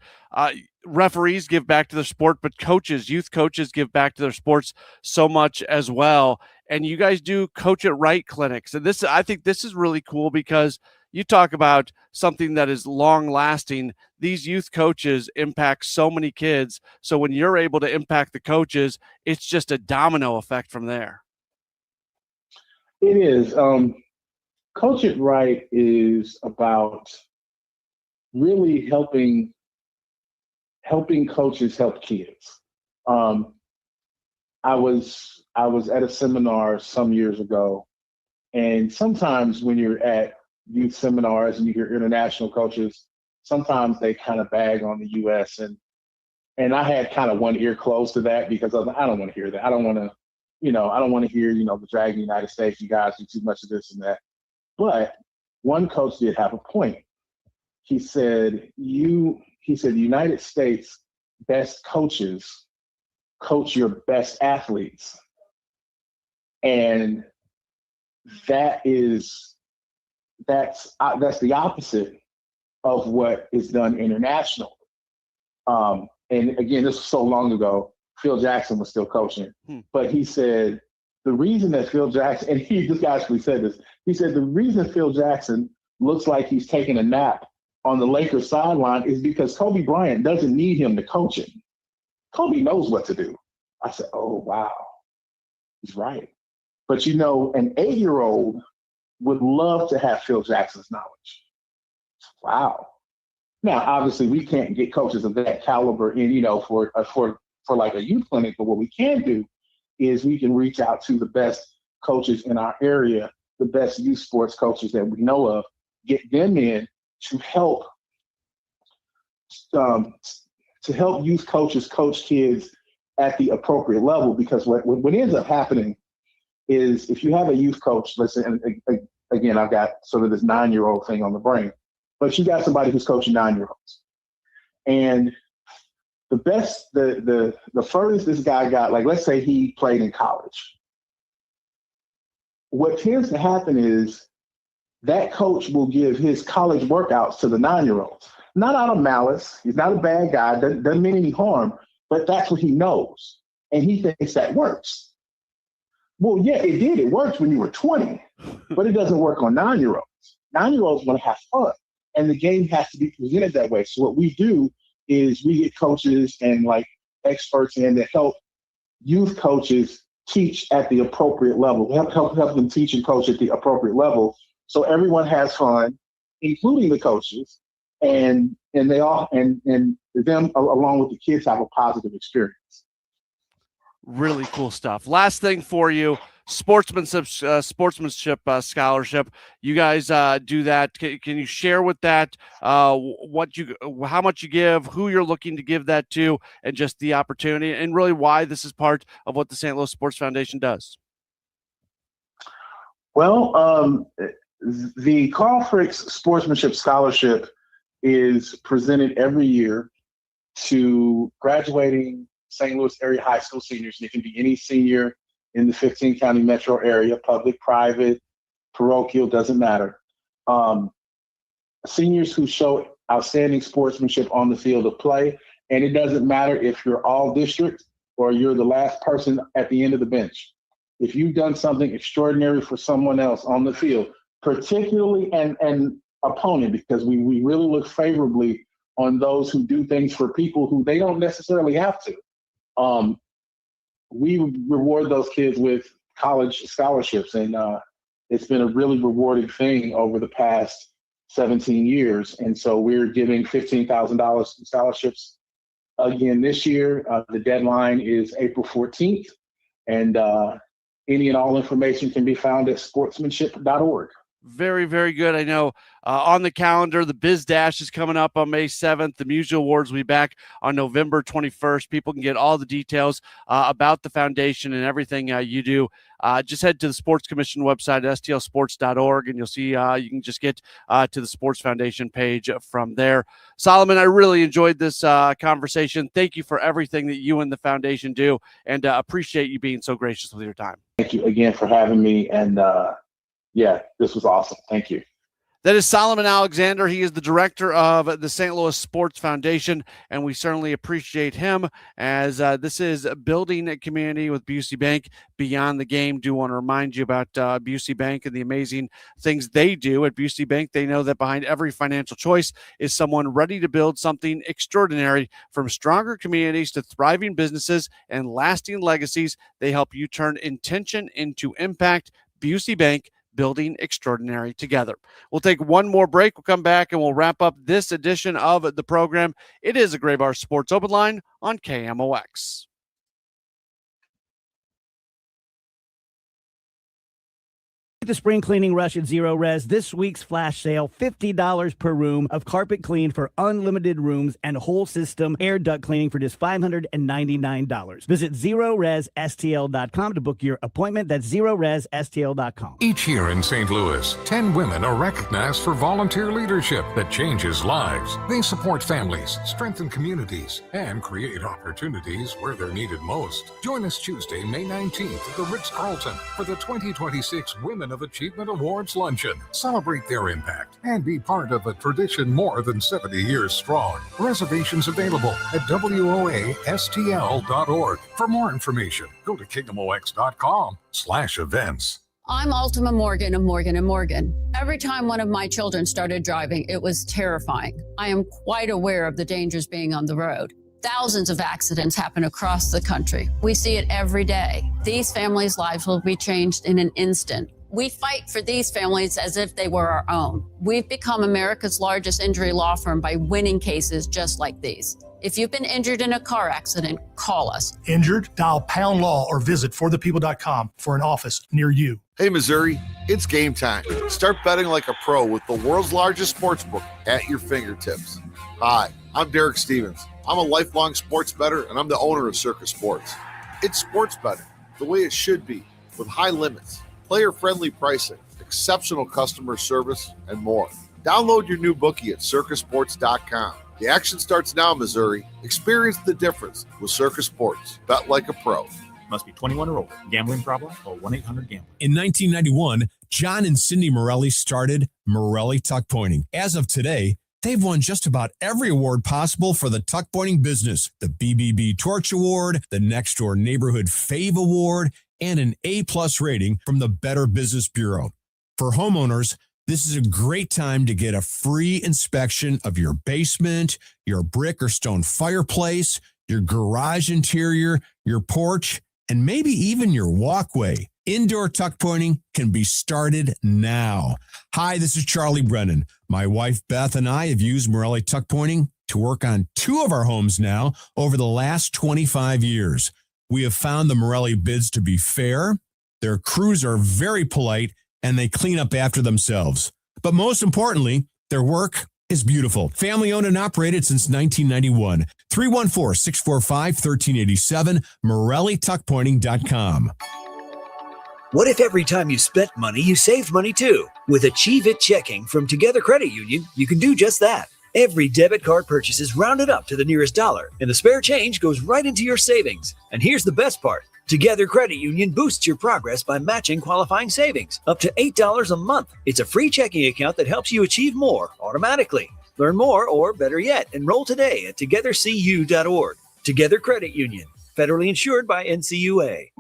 Referees give back to their sport, but coaches, youth coaches, give back to their sports so much as well. And you guys do Coach It Right clinics. And I think this is really cool, because you talk about something that is long lasting. These youth coaches impact so many kids. So when you're able to impact the coaches, it's just a domino effect from there. It is. Coach It Right is about really helping coaches help kids. I was at a seminar some years ago, and sometimes when you're at youth seminars and you hear international coaches, sometimes they kind of bag on the U.S. and I had kind of one ear closed to that, because I was like, I don't want to hear that. I don't want to hear, the dragging United States, you guys do too much of this and that. But one coach did have a point. He said, the United States best coaches coach your best athletes. And that's the opposite of what is done internationally. And again, this was so long ago, Phil Jackson was still coaching, but he said the reason that Phil Jackson, and he just actually said this, he said the reason Phil Jackson looks like he's taking a nap on the Lakers sideline is because Kobe Bryant doesn't need him to coach him. Kobe knows what to do. I said, oh, wow, he's right. But an 8-year-old would love to have Phil Jackson's knowledge. Wow. Now, obviously, we can't get coaches of that caliber in, for like a youth clinic, but what we can do is we can reach out to the best coaches in our area, the best youth sports coaches that we know of, get them in to help youth coaches coach kids at the appropriate level. Because what ends up happening is if you have a youth coach, let's say, and again, I've got sort of this 9-year-old thing on the brain, but you got somebody who's coaching 9-year-olds. And the furthest this guy got, like, let's say he played in college. What tends to happen is that coach will give his college workouts to the 9-year-olds. Not out of malice. He's not a bad guy. Doesn't mean any harm, but that's what he knows. And he thinks that works. Well, yeah, it did. It works when you were 20, but it doesn't work on 9-year-olds. 9-year-olds want to have fun, and the game has to be presented that way. So what we do is we get coaches and like experts in that help youth coaches teach at the appropriate level. We help them teach and coach at the appropriate level, so everyone has fun, including the coaches, and they all and them along with the kids have a positive experience. Really cool stuff. Last thing for you, sportsmanship scholarship. You guys do that. Can you share with that how much you give, who you're looking to give that to, and just the opportunity, and really why this is part of what the St. Louis Sports Foundation does? Well, the Carl Fricks Sportsmanship Scholarship is presented every year to graduating St. Louis area high school seniors. It can be any senior in the 15 county metro area, public, private, parochial, doesn't matter. Seniors who show outstanding sportsmanship on the field of play. And it doesn't matter if you're all district or you're the last person at the end of the bench. If you've done something extraordinary for someone else on the field, particularly an opponent, because we really look favorably on those who do things for people who they don't necessarily have to. We reward those kids with college scholarships, and it's been a really rewarding thing over the past 17 years. And so we're giving $15,000 in scholarships again this year. The deadline is April 14th, and any and all information can be found at sportsmanship.org. Very, very good. I know on the calendar, the Biz Dash is coming up on May 7th. The Musial Awards will be back on November 21st. People can get all the details about the foundation and everything you do. Just head to the Sports Commission website, stlsports.org, and you'll see you can just get to the Sports Foundation page from there. Solomon, I really enjoyed this conversation. Thank you for everything that you and the foundation do, and appreciate you being so gracious with your time. Thank you again for having me, and yeah, this was awesome. Thank you. That is Solomon Alexander. He is the director of the St. Louis Sports Foundation, and we certainly appreciate him as this is building a community with Busey Bank beyond the game. Do want to remind you about Busey Bank and the amazing things they do. At Busey Bank, they know that behind every financial choice is someone ready to build something extraordinary. From stronger communities to thriving businesses and lasting legacies, they help you turn intention into impact. Busey Bank, building extraordinary together. We'll take one more break. We'll come back and we'll wrap up this edition of the program. It is a Gray Bar Sports Open Line on KMOX. The spring cleaning rush at Zero Res. This week's flash sale, $50 per room of carpet clean for unlimited rooms and whole system air duct cleaning for just $599. Visit ZeroResSTL.com to book your appointment. That's ZeroResSTL.com. Each year in St. Louis, 10 women are recognized for volunteer leadership that changes lives. They support families, strengthen communities, and create opportunities where they're needed most. Join us Tuesday, May 19th at the Ritz-Carlton for the 2026 Women of Achievement Awards Luncheon. Celebrate their impact and be part of a tradition more than 70 years strong. Reservations available at WOASTL.org. For more information, go to KMOX.com/events. I'm Ultima Morgan of Morgan & Morgan. Every time one of my children started driving, it was terrifying. I am quite aware of the dangers being on the road. Thousands of accidents happen across the country. We see it every day. These families' lives will be changed in an instant. We fight for these families as if they were our own. We've become America's largest injury law firm by winning cases just like these. If you've been injured in a car accident, call us. Injured? Dial pound law or visit forthepeople.com for an office near you. Hey, Missouri, it's game time. Start betting like a pro with the world's largest sportsbook at your fingertips. Hi, I'm Derek Stevens. I'm a lifelong sports bettor, and I'm the owner of Circus Sports. It's sports betting the way it should be, with high limits, player-friendly pricing, exceptional customer service, and more. Download your new bookie at circusports.com. The action starts now, Missouri. Experience the difference with Circus Sports. Bet like a pro. Must be 21 or older. Gambling problem? Call 1-800-GAMBLER. In 1991, John and Cindy Morelli started Morelli Tuck Pointing. As of today, they've won just about every award possible for the tuck pointing business. The BBB Torch Award, the Next Door Neighborhood Fave Award, and an A+ rating from the Better Business Bureau. For homeowners, this is a great time to get a free inspection of your basement, your brick or stone fireplace, your garage interior, your porch, and maybe even your walkway. Indoor tuck pointing can be started now. Hi, this is Charlie Brennan. My wife Beth and I have used Morelli Tuck Pointing to work on 2 of our homes now over the last 25 years. We have found the Morelli bids to be fair, their crews are very polite, and they clean up after themselves. But most importantly, their work is beautiful. Family owned and operated since 1991. 314-645-1387, MorelliTuckPointing.com. What if every time you spent money, you saved money too? With Achieve It Checking from Together Credit Union, you can do just that. Every debit card purchase is rounded up to the nearest dollar, and the spare change goes right into your savings. And here's the best part. Together Credit Union boosts your progress by matching qualifying savings up to $8 a month. It's a free checking account that helps you achieve more automatically. Learn more, or better yet, enroll today at togethercu.org. Together Credit Union, federally insured by NCUA.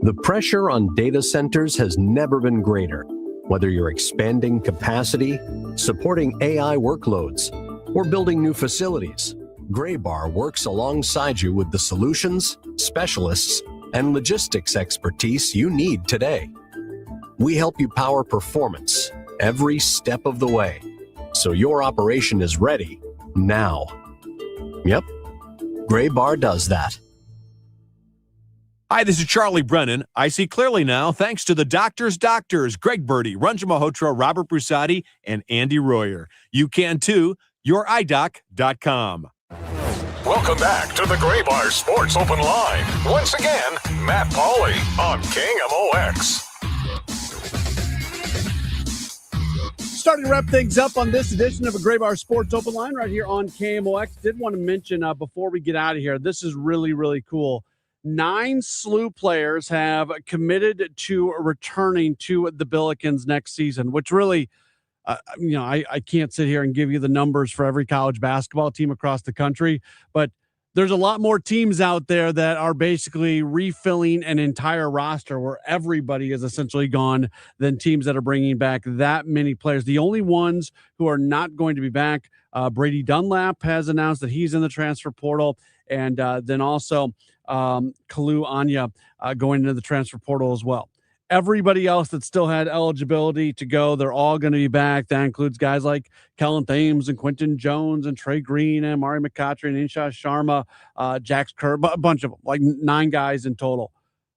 The pressure on data centers has never been greater. Whether you're expanding capacity, supporting AI workloads, or building new facilities, Graybar works alongside you with the solutions, specialists, and logistics expertise you need today. We help you power performance every step of the way, so your operation is ready now. Yep, Graybar does that. Hi, this is Charlie Brennan. I see clearly now thanks to the doctors, Greg Birdie, Ranjan Malhotra, Robert Brusati, and Andy Royer. You can too. YourEyeDoc.com. Welcome back to the Graybar Sports Open Line. Once again, Matt Pauley on KMOX. Starting to wrap things up on this edition of a Graybar Sports Open Line right here on KMOX. Did want to mention before we get out of here, this is really, really cool. 9 SLU players have committed to returning to the Billikens next season, which really, I can't sit here and give you the numbers for every college basketball team across the country, but there's a lot more teams out there that are basically refilling an entire roster where everybody is essentially gone than teams that are bringing back that many players. The only ones who are not going to be back, Brady Dunlap has announced that he's in the transfer portal, and then also Kalu Anya going into the transfer portal as well. Everybody else that still had eligibility to go, they're all going to be back. That includes guys like Kellen Thames and Quentin Jones and Trey Green and Mari McCautry and Insha Sharma, Jax Kerr, a bunch of them, like 9 guys in total.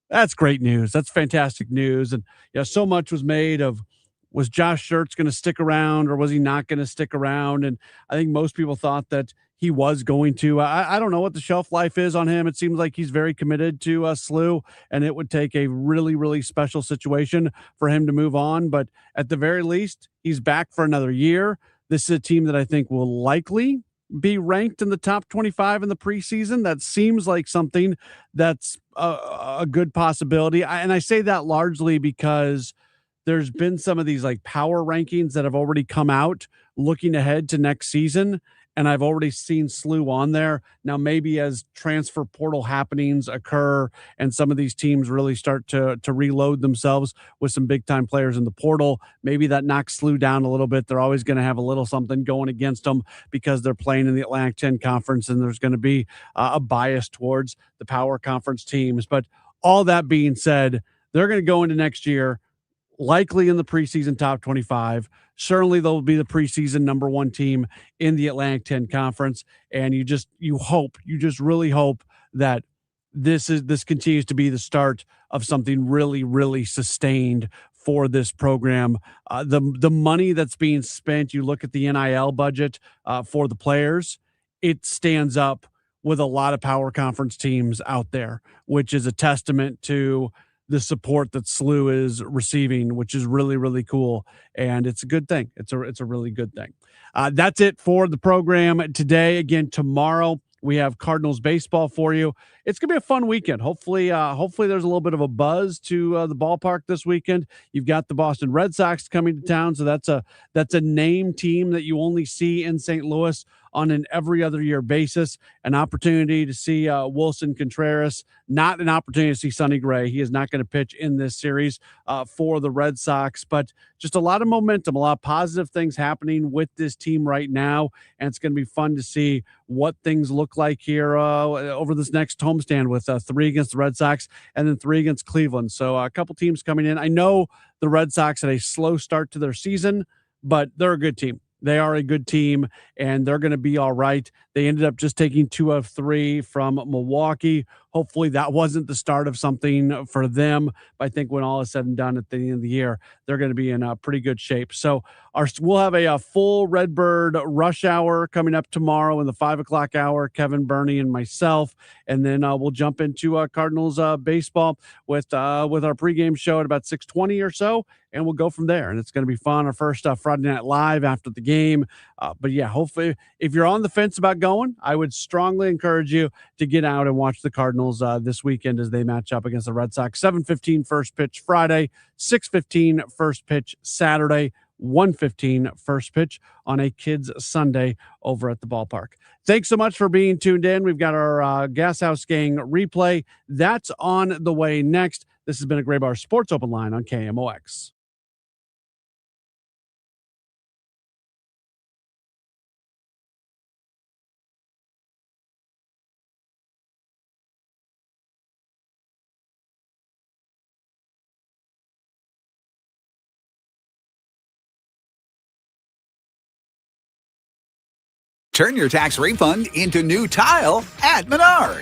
That's great news. That's fantastic news. And so much was made of, was Josh Schertz going to stick around or was he not going to stick around? And I think most people thought that he was going to. I don't know what the shelf life is on him. It seems like he's very committed to SLU, and it would take a really, really special situation for him to move on. But at the very least, he's back for another year. This is a team that I think will likely be ranked in the top 25 in the preseason. That seems like something that's a good possibility. And I say that largely because there's been some of these like power rankings that have already come out looking ahead to next season. And I've already seen SLU on there. Now, maybe as transfer portal happenings occur and some of these teams really start to reload themselves with some big-time players in the portal, maybe that knocks SLU down a little bit. They're always going to have a little something going against them because they're playing in the Atlantic 10 Conference, and there's going to be a bias towards the Power Conference teams. But all that being said, they're going to go into next year likely in the preseason top 25. Certainly they'll be the preseason number 1 team in the Atlantic 10 Conference. And you just really hope that this continues to be the start of something really, really sustained for this program. The money that's being spent, you look at the NIL budget for the players, it stands up with a lot of Power Conference teams out there, which is a testament to the support that SLU is receiving, which is really, really cool. And it's a good thing. It's a really good thing. That's it for the program today. Again, tomorrow we have Cardinals baseball for you. It's going to be a fun weekend. Hopefully there's a little bit of a buzz to the ballpark this weekend. You've got the Boston Red Sox coming to town. So that's a name team that you only see in St. Louis on an every other year basis. An opportunity to see Wilson Contreras, not an opportunity to see Sonny Gray. He is not going to pitch in this series for the Red Sox, but just a lot of momentum, a lot of positive things happening with this team right now. And it's going to be fun to see what things look like here over this next homestand with 3 against the Red Sox and then 3 against Cleveland. So a couple teams coming in. I know the Red Sox had a slow start to their season, but they're a good team. They are a good team, and they're going to be all right. They ended up just taking 2 of 3 from Milwaukee. Hopefully that wasn't the start of something for them. But I think when all is said and done at the end of the year, they're going to be in pretty good shape. So we'll have a full Redbird Rush Hour coming up tomorrow in the 5 o'clock hour, Kevin, Bernie, and myself. And then we'll jump into Cardinals baseball with our pregame show at about 6:20 or so, and we'll go from there. And it's going to be fun. Our first Friday Night Live after the game. But yeah, hopefully if you're on the fence about going, I would strongly encourage you to get out and watch the Cardinals this weekend as they match up against the Red Sox. 7:15 first pitch Friday, 6:15 first pitch Saturday, 1:15 first pitch on a kids Sunday over at the ballpark. Thanks so much for being tuned in. We've got our Gas House Gang replay. That's on the way next. This has been a Gray Bar Sports Open Line on KMOX. Turn your tax refund into new tile at Menards.